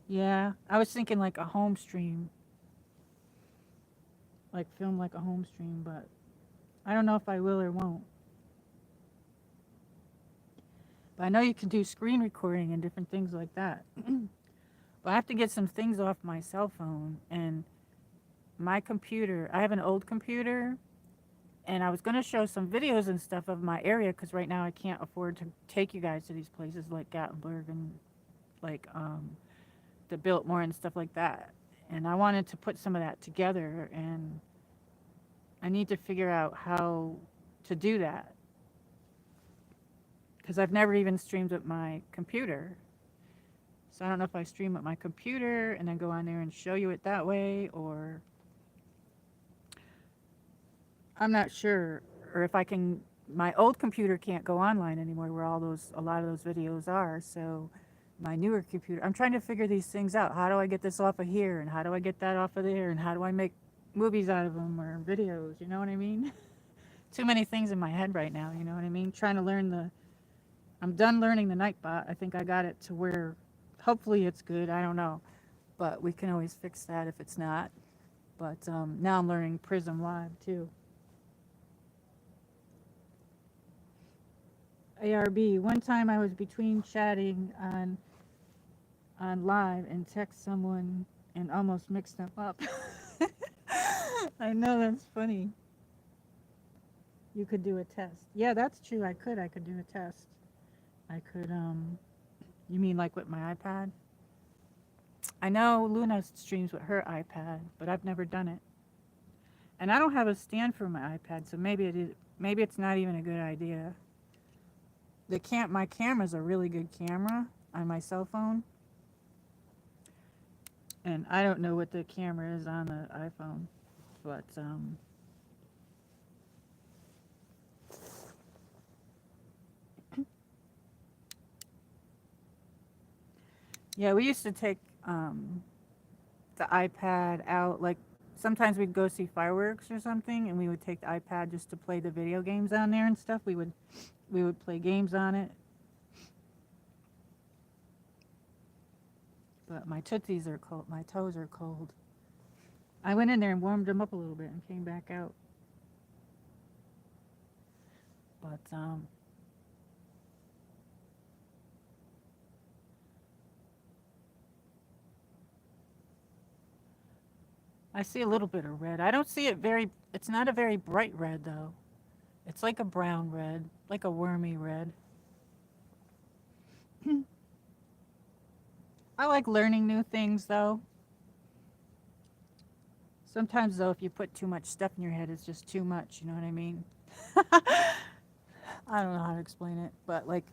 Yeah, I was thinking like a home stream. Like film like a home stream, but I don't know if I will or won't. But I know you can do screen recording and different things like that. But I have to get some things off my cell phone and my computer. I have an old computer, and I was going to show some videos and stuff of my area because right now I can't afford to take you guys to these places like Gatlinburg and like the Biltmore and stuff like that. And I wanted to put some of that together, and I need to figure out how to do that because I've never even streamed with my computer. So I don't know if I stream with my computer and then go on there and show you it that way, or I'm not sure. Or if I can, my old computer can't go online anymore where a lot of those videos are. So my newer computer. I'm trying to figure these things out. How do I get this off of here, and how do I get that off of there, and how do I make movies out of them or videos? You know what I mean? Too many things in my head right now. You know what I mean? Trying to learn the. I'm done learning the Nightbot. I think I got it to where, hopefully, it's good. I don't know, but we can always fix that if it's not. But now I'm learning Prism Live too. ARB. One time I was between chatting on live and text someone and almost mixed them up. I know, that's funny. You could do a test. Yeah, that's true. I could do a test. I could you mean like with my iPad? I know Luna streams with her iPad, but I've never done it. And I don't have a stand for my iPad, so maybe it's not even a good idea. My camera's a really good camera on my cell phone. And I don't know what the camera is on the iPhone, but yeah, we used to take the iPad out. Like sometimes we'd go see fireworks or something, and we would take the iPad just to play the video games on there and stuff. We would play games on it. But my tootsies are cold. My toes are cold. I went in there and warmed them up a little bit and came back out. But I see a little bit of red. I don't see it it's not a very bright red though. It's like a brown red, like a wormy red. I like learning new things though. Sometimes though, if you put too much stuff in your head, it's just too much, you know what I mean? I don't know how to explain it, but like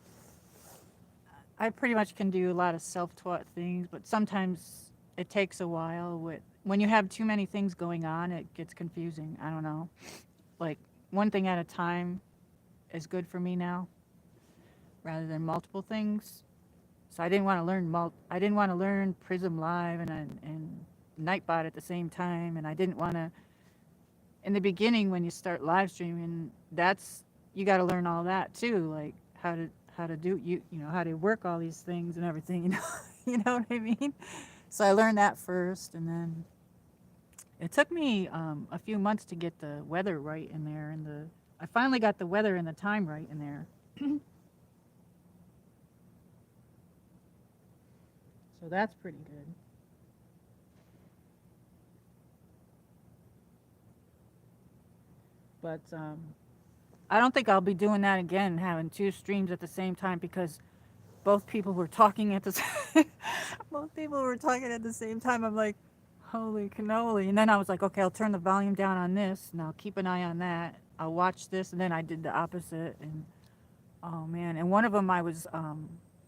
I pretty much can do a lot of self-taught things, but sometimes it takes a while when you have too many things going on, it gets confusing. I don't know. Like one thing at a time is good for me now rather than multiple things. So I didn't want to learn Prism Live and Nightbot at the same time, and I didn't want to. In the beginning, when you start live streaming, you got to learn all that too, like how to do how to work all these things and everything. You know what I mean. So I learned that first, and then it took me a few months to get the weather right in there, and I finally got the weather and the time right in there. So that's pretty good. But I don't think I'll be doing that again, having two streams at the same time, because both people were talking at the both people were talking at the same time. I'm like, holy cannoli! And then I was like, okay, I'll turn the volume down on this, and I'll keep an eye on that. I'll watch this, and then I did the opposite, and oh man! And one of them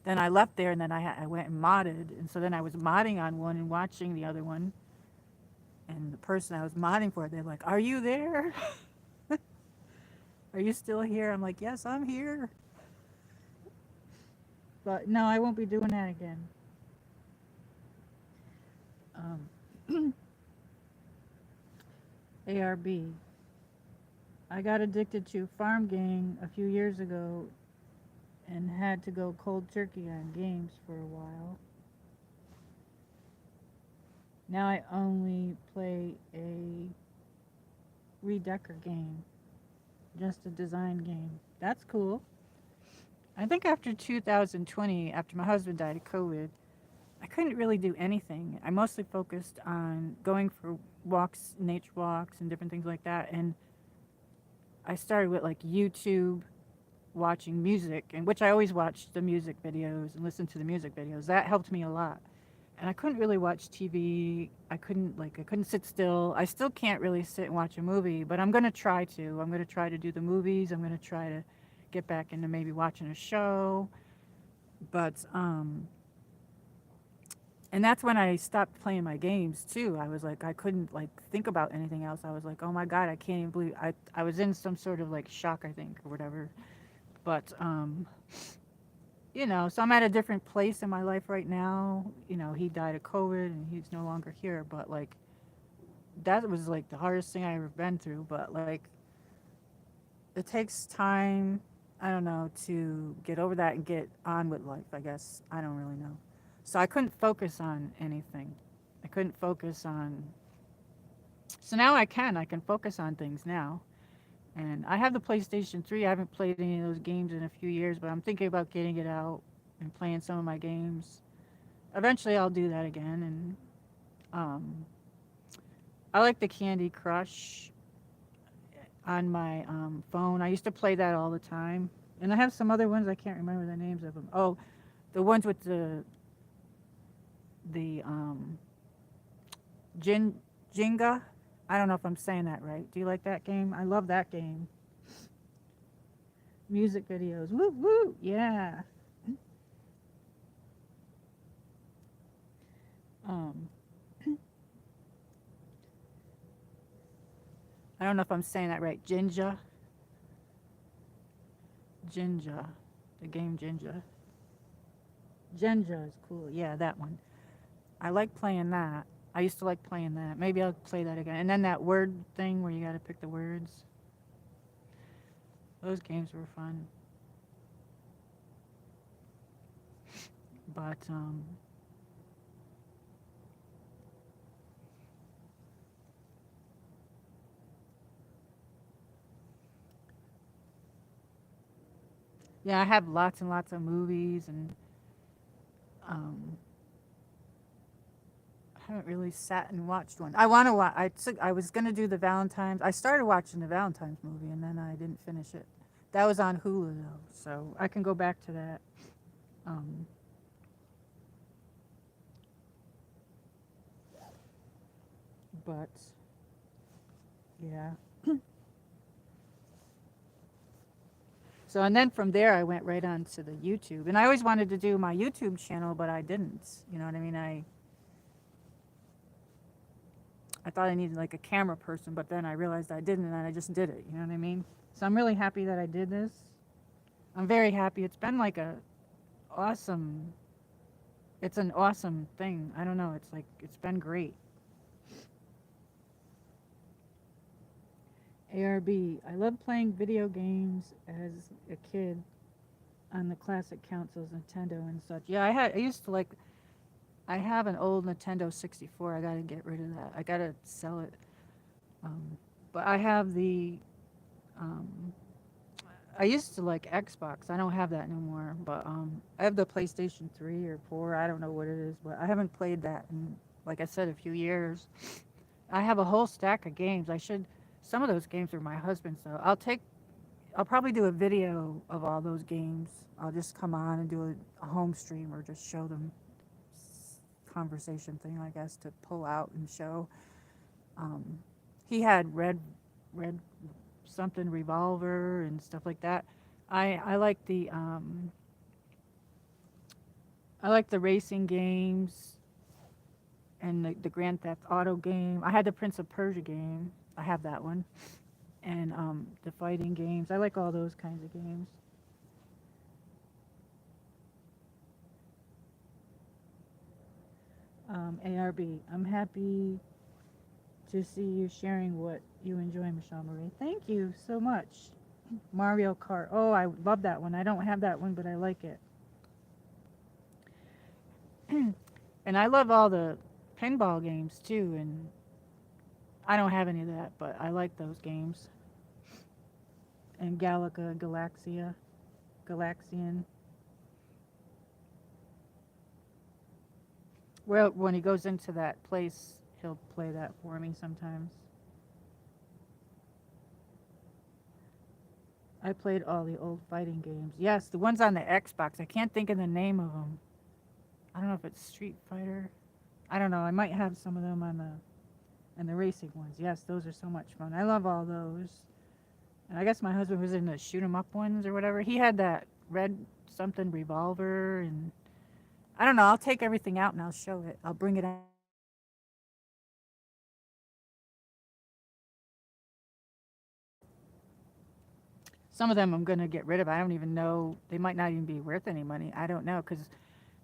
then I left there, and then I went and modded, and so then I was modding on one and watching the other one, and the person I was modding for, they're like, "Are you there? Are you still here?" I'm like, "Yes, I'm here." But no, I won't be doing that again. ARB. I got addicted to Farm Gang a few years ago and had to go cold turkey on games for a while. Now I only play a redecker game, just a design game. That's cool. I think after 2020, after my husband died of COVID, I couldn't really do anything. I mostly focused on going for walks, nature walks, and different things like that. And I started with like YouTube, watching music, and which I always watched the music videos and listened to the music videos. That helped me a lot. And I couldn't really watch TV. I couldn't sit still. I still can't really sit and watch a movie, but I'm going to try to. I'm going to try to do the movies. I'm going to try to get back into maybe watching a show. But and that's when I stopped playing my games too. I was like, I couldn't like think about anything else. I was like, oh my god, I can't even believe I was in some sort of like shock, I think, or whatever. But So I'm at a different place in my life right now. He died of COVID and he's no longer here, but like that was like the hardest thing I ever been through. But like it takes time, I don't know, to get over that and get on with life, I guess. I don't really know. So I couldn't focus on anything. I couldn't focus on. So now I can focus on things now. And I have the PlayStation 3. I haven't played any of those games in a few years, but I'm thinking about getting it out and playing some of my games. Eventually, I'll do that again. And um, I like the Candy Crush on my phone. I used to play that all the time. And I have some other ones. I can't remember the names of them. Oh, the ones with the Jin Jenga. I don't know if I'm saying that right. Do you like that game? I love that game. Music videos. Woo woo. Yeah. Um, I don't know if I'm saying that right. Jinja, the game Jinja. Jinja is cool. Yeah, that one. I like playing that. I used to like playing that. Maybe I'll play that again. And then that word thing where you got to pick the words. Those games were fun. But yeah, I have lots and lots of movies, and um, I haven't really sat and watched one. I want to watch. I was gonna do the Valentine's. I started watching the Valentine's movie, and then I didn't finish it. That was on Hulu though, so I can go back to that. Um, but yeah. So and then from there I went right on to the YouTube, and I always wanted to do my YouTube channel, but I didn't. You know what I mean? I thought I needed like a camera person, but then I realized I didn't, and I just did it. You know what I mean? So I'm really happy that I did this. I'm very happy. It's been like a awesome. It's an awesome thing. I don't know. It's like it's been great. ARB. I love playing video games as a kid on the classic consoles, Nintendo and such. Yeah, I used to like. I have an old Nintendo 64. I gotta get rid of that. I gotta sell it. Um, but I have the. Um, I used to like Xbox. I don't have that no more. But I have the PlayStation 3 or 4. I don't know what it is, but I haven't played that in, like I said, a few years. I have a whole stack of games. I should. Some of those games are my husband's, so I'll probably do a video of all those games. I'll just come on and do a home stream or just show them conversation thing, I guess, to pull out and show. Um, he had red something revolver and stuff like that. I like I like the racing games and the Grand Theft Auto game. I had the Prince of Persia game. I have that one. And the fighting games. I like all those kinds of games. ARB. I'm happy to see you sharing what you enjoy, Michelle Marie. Thank you so much. Mario Kart. Oh, I love that one. I don't have that one, but I like it. And I love all the pinball games too. And I don't have any of that, but I like those games. And Galaxian. Well, when he goes into that place, he'll play that for me sometimes. I played all the old fighting games. Yes, the ones on the Xbox. I can't think of the name of them. I don't know if it's Street Fighter. I don't know. I might have some of them on the and the racing ones. Yes, those are so much fun. I love all those. And I guess my husband was in the shoot 'em up ones or whatever. He had that red something revolver, and I don't know. I'll take everything out and I'll show it. I'll bring it out. Some of them I'm going to get rid of. I don't even know. They might not even be worth any money. I don't know because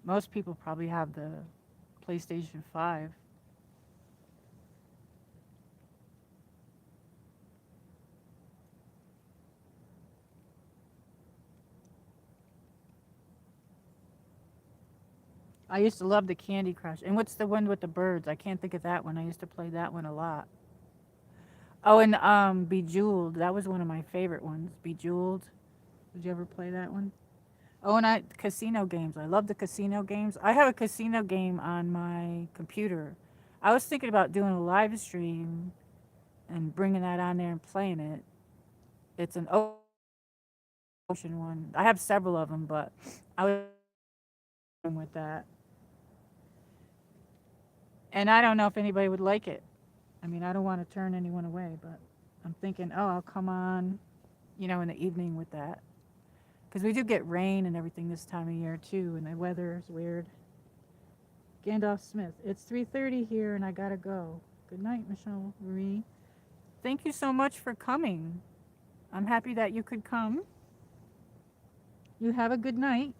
most people probably have the PlayStation 5. I used to love the Candy Crush. And what's the one with the birds? I can't think of that one. I used to play that one a lot. Oh, and Bejeweled. That was one of my favorite ones. Bejeweled. Did you ever play that one? Oh, and casino games. I love the casino games. I have a casino game on my computer. I was thinking about doing a live stream and bringing that on there and playing it. It's an ocean one. I have several of them, but I was with that. And I don't know if anybody would like it. I mean, I don't want to turn anyone away, but I'm thinking, oh, I'll come on, in the evening with that. Because we do get rain and everything this time of year, too, and the weather is weird. Gandalf Smith, it's 3:30 here and I gotta go. Good night, Michelle Marie. Thank you so much for coming. I'm happy that you could come. You have a good night.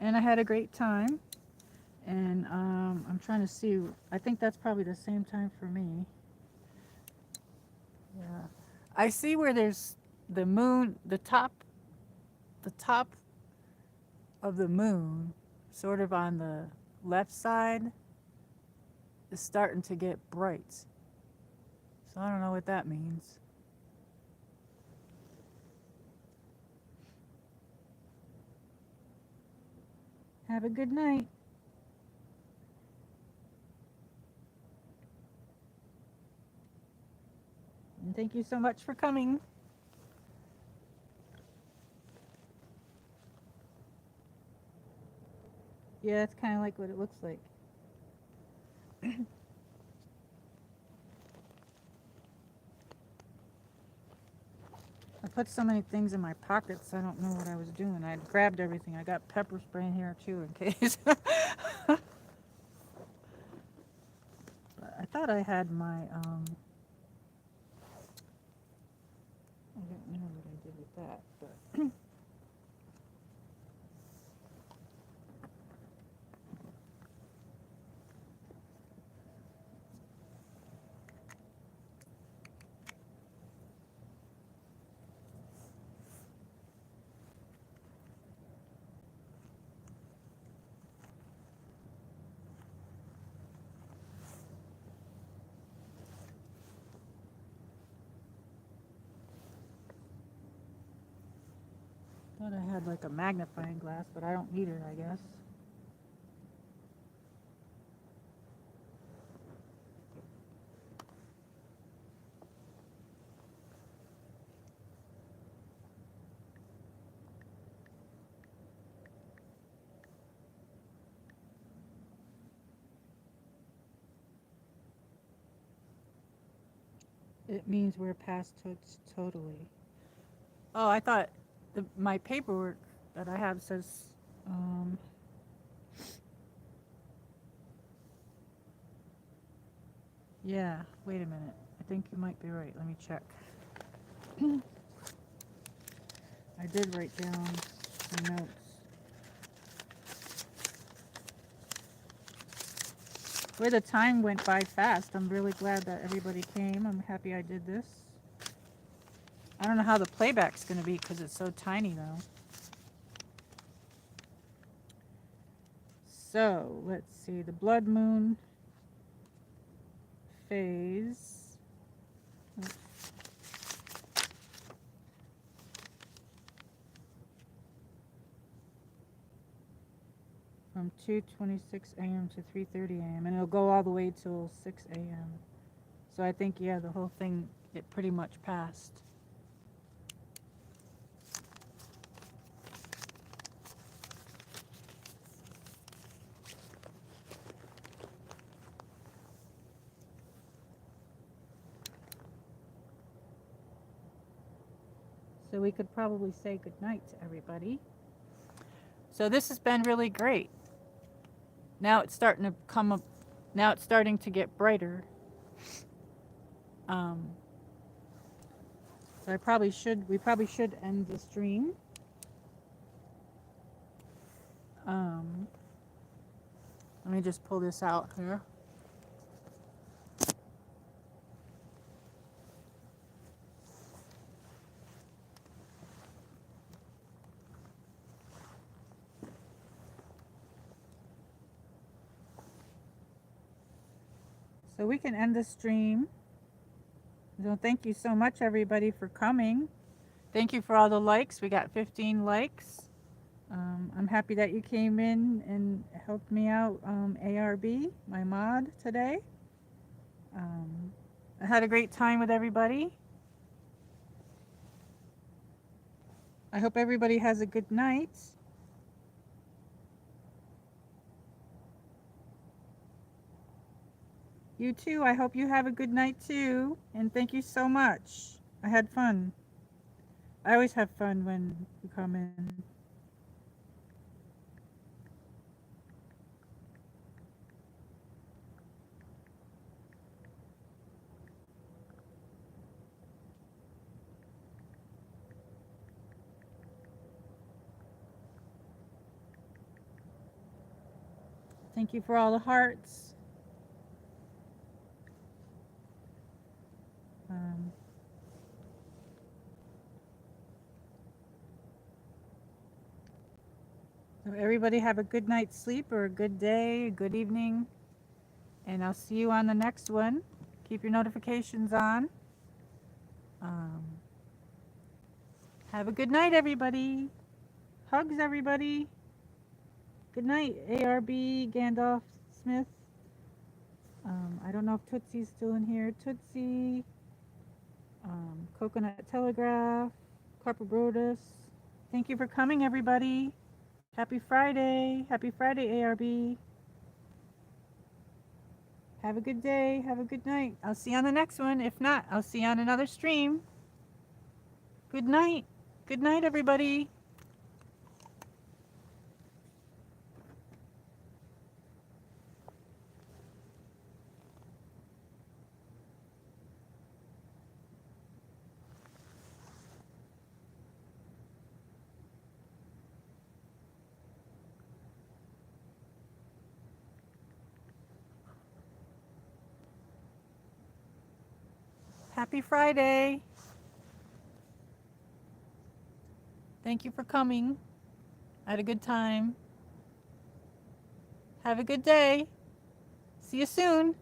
And I had a great time. And I'm trying to see. I think that's probably the same time for me. Yeah. I see where there's the moon, the top of the moon, sort of on the left side, is starting to get bright. So I don't know what that means. Have a good night. And thank you so much for coming. Yeah, it's kind of like what it looks like. I put so many things in my pockets, I don't know what I was doing. I grabbed everything. I got pepper spray in here too in case. I thought I had my, I don't know what I did with that, but thought I had like a magnifying glass, but I don't need it, I guess. It means we're past totally. Oh, I thought my paperwork that I have says, um, yeah, wait a minute. I think you might be right. Let me check. I did write down some notes. Where the time went by fast. I'm really glad that everybody came. I'm happy I did this. I don't know how the playback's going to be because it's so tiny though. So, let's see. The blood moon phase. From 2:26 a.m. to 3:30 a.m. and it'll go all the way till 6 a.m. So I think, yeah, the whole thing, it pretty much passed. So we could probably say goodnight to everybody. So this has been really great. Now it's starting to come up. Now it's starting to get brighter. Um, So we probably should end the stream. Let me just pull this out here. So we can end the stream. So thank you so much, everybody, for coming. Thank you for all the likes. We got 15 likes. I'm happy that you came in and helped me out, ARB, my mod, today. I had a great time with everybody. I hope everybody has a good night. You too. I hope you have a good night too. And thank you so much. I had fun. I always have fun when you come in. Thank you for all the hearts. So everybody have a good night's sleep or a good day, a good evening. And I'll see you on the next one. Keep your notifications on. Have a good night, everybody. Hugs, everybody. Good night, ARB, Gandalf, Smith. I don't know if Tootsie's still in here. Tootsie, Coconut Telegraph, Carper Brodus. Thank you for coming, everybody. Happy Friday. Happy Friday, ARB. Have a good day. Have a good night. I'll see you on the next one. If not, I'll see you on another stream. Good night. Good night, everybody. Happy Friday. Thank you for coming. I had a good time. Have a good day. See you soon.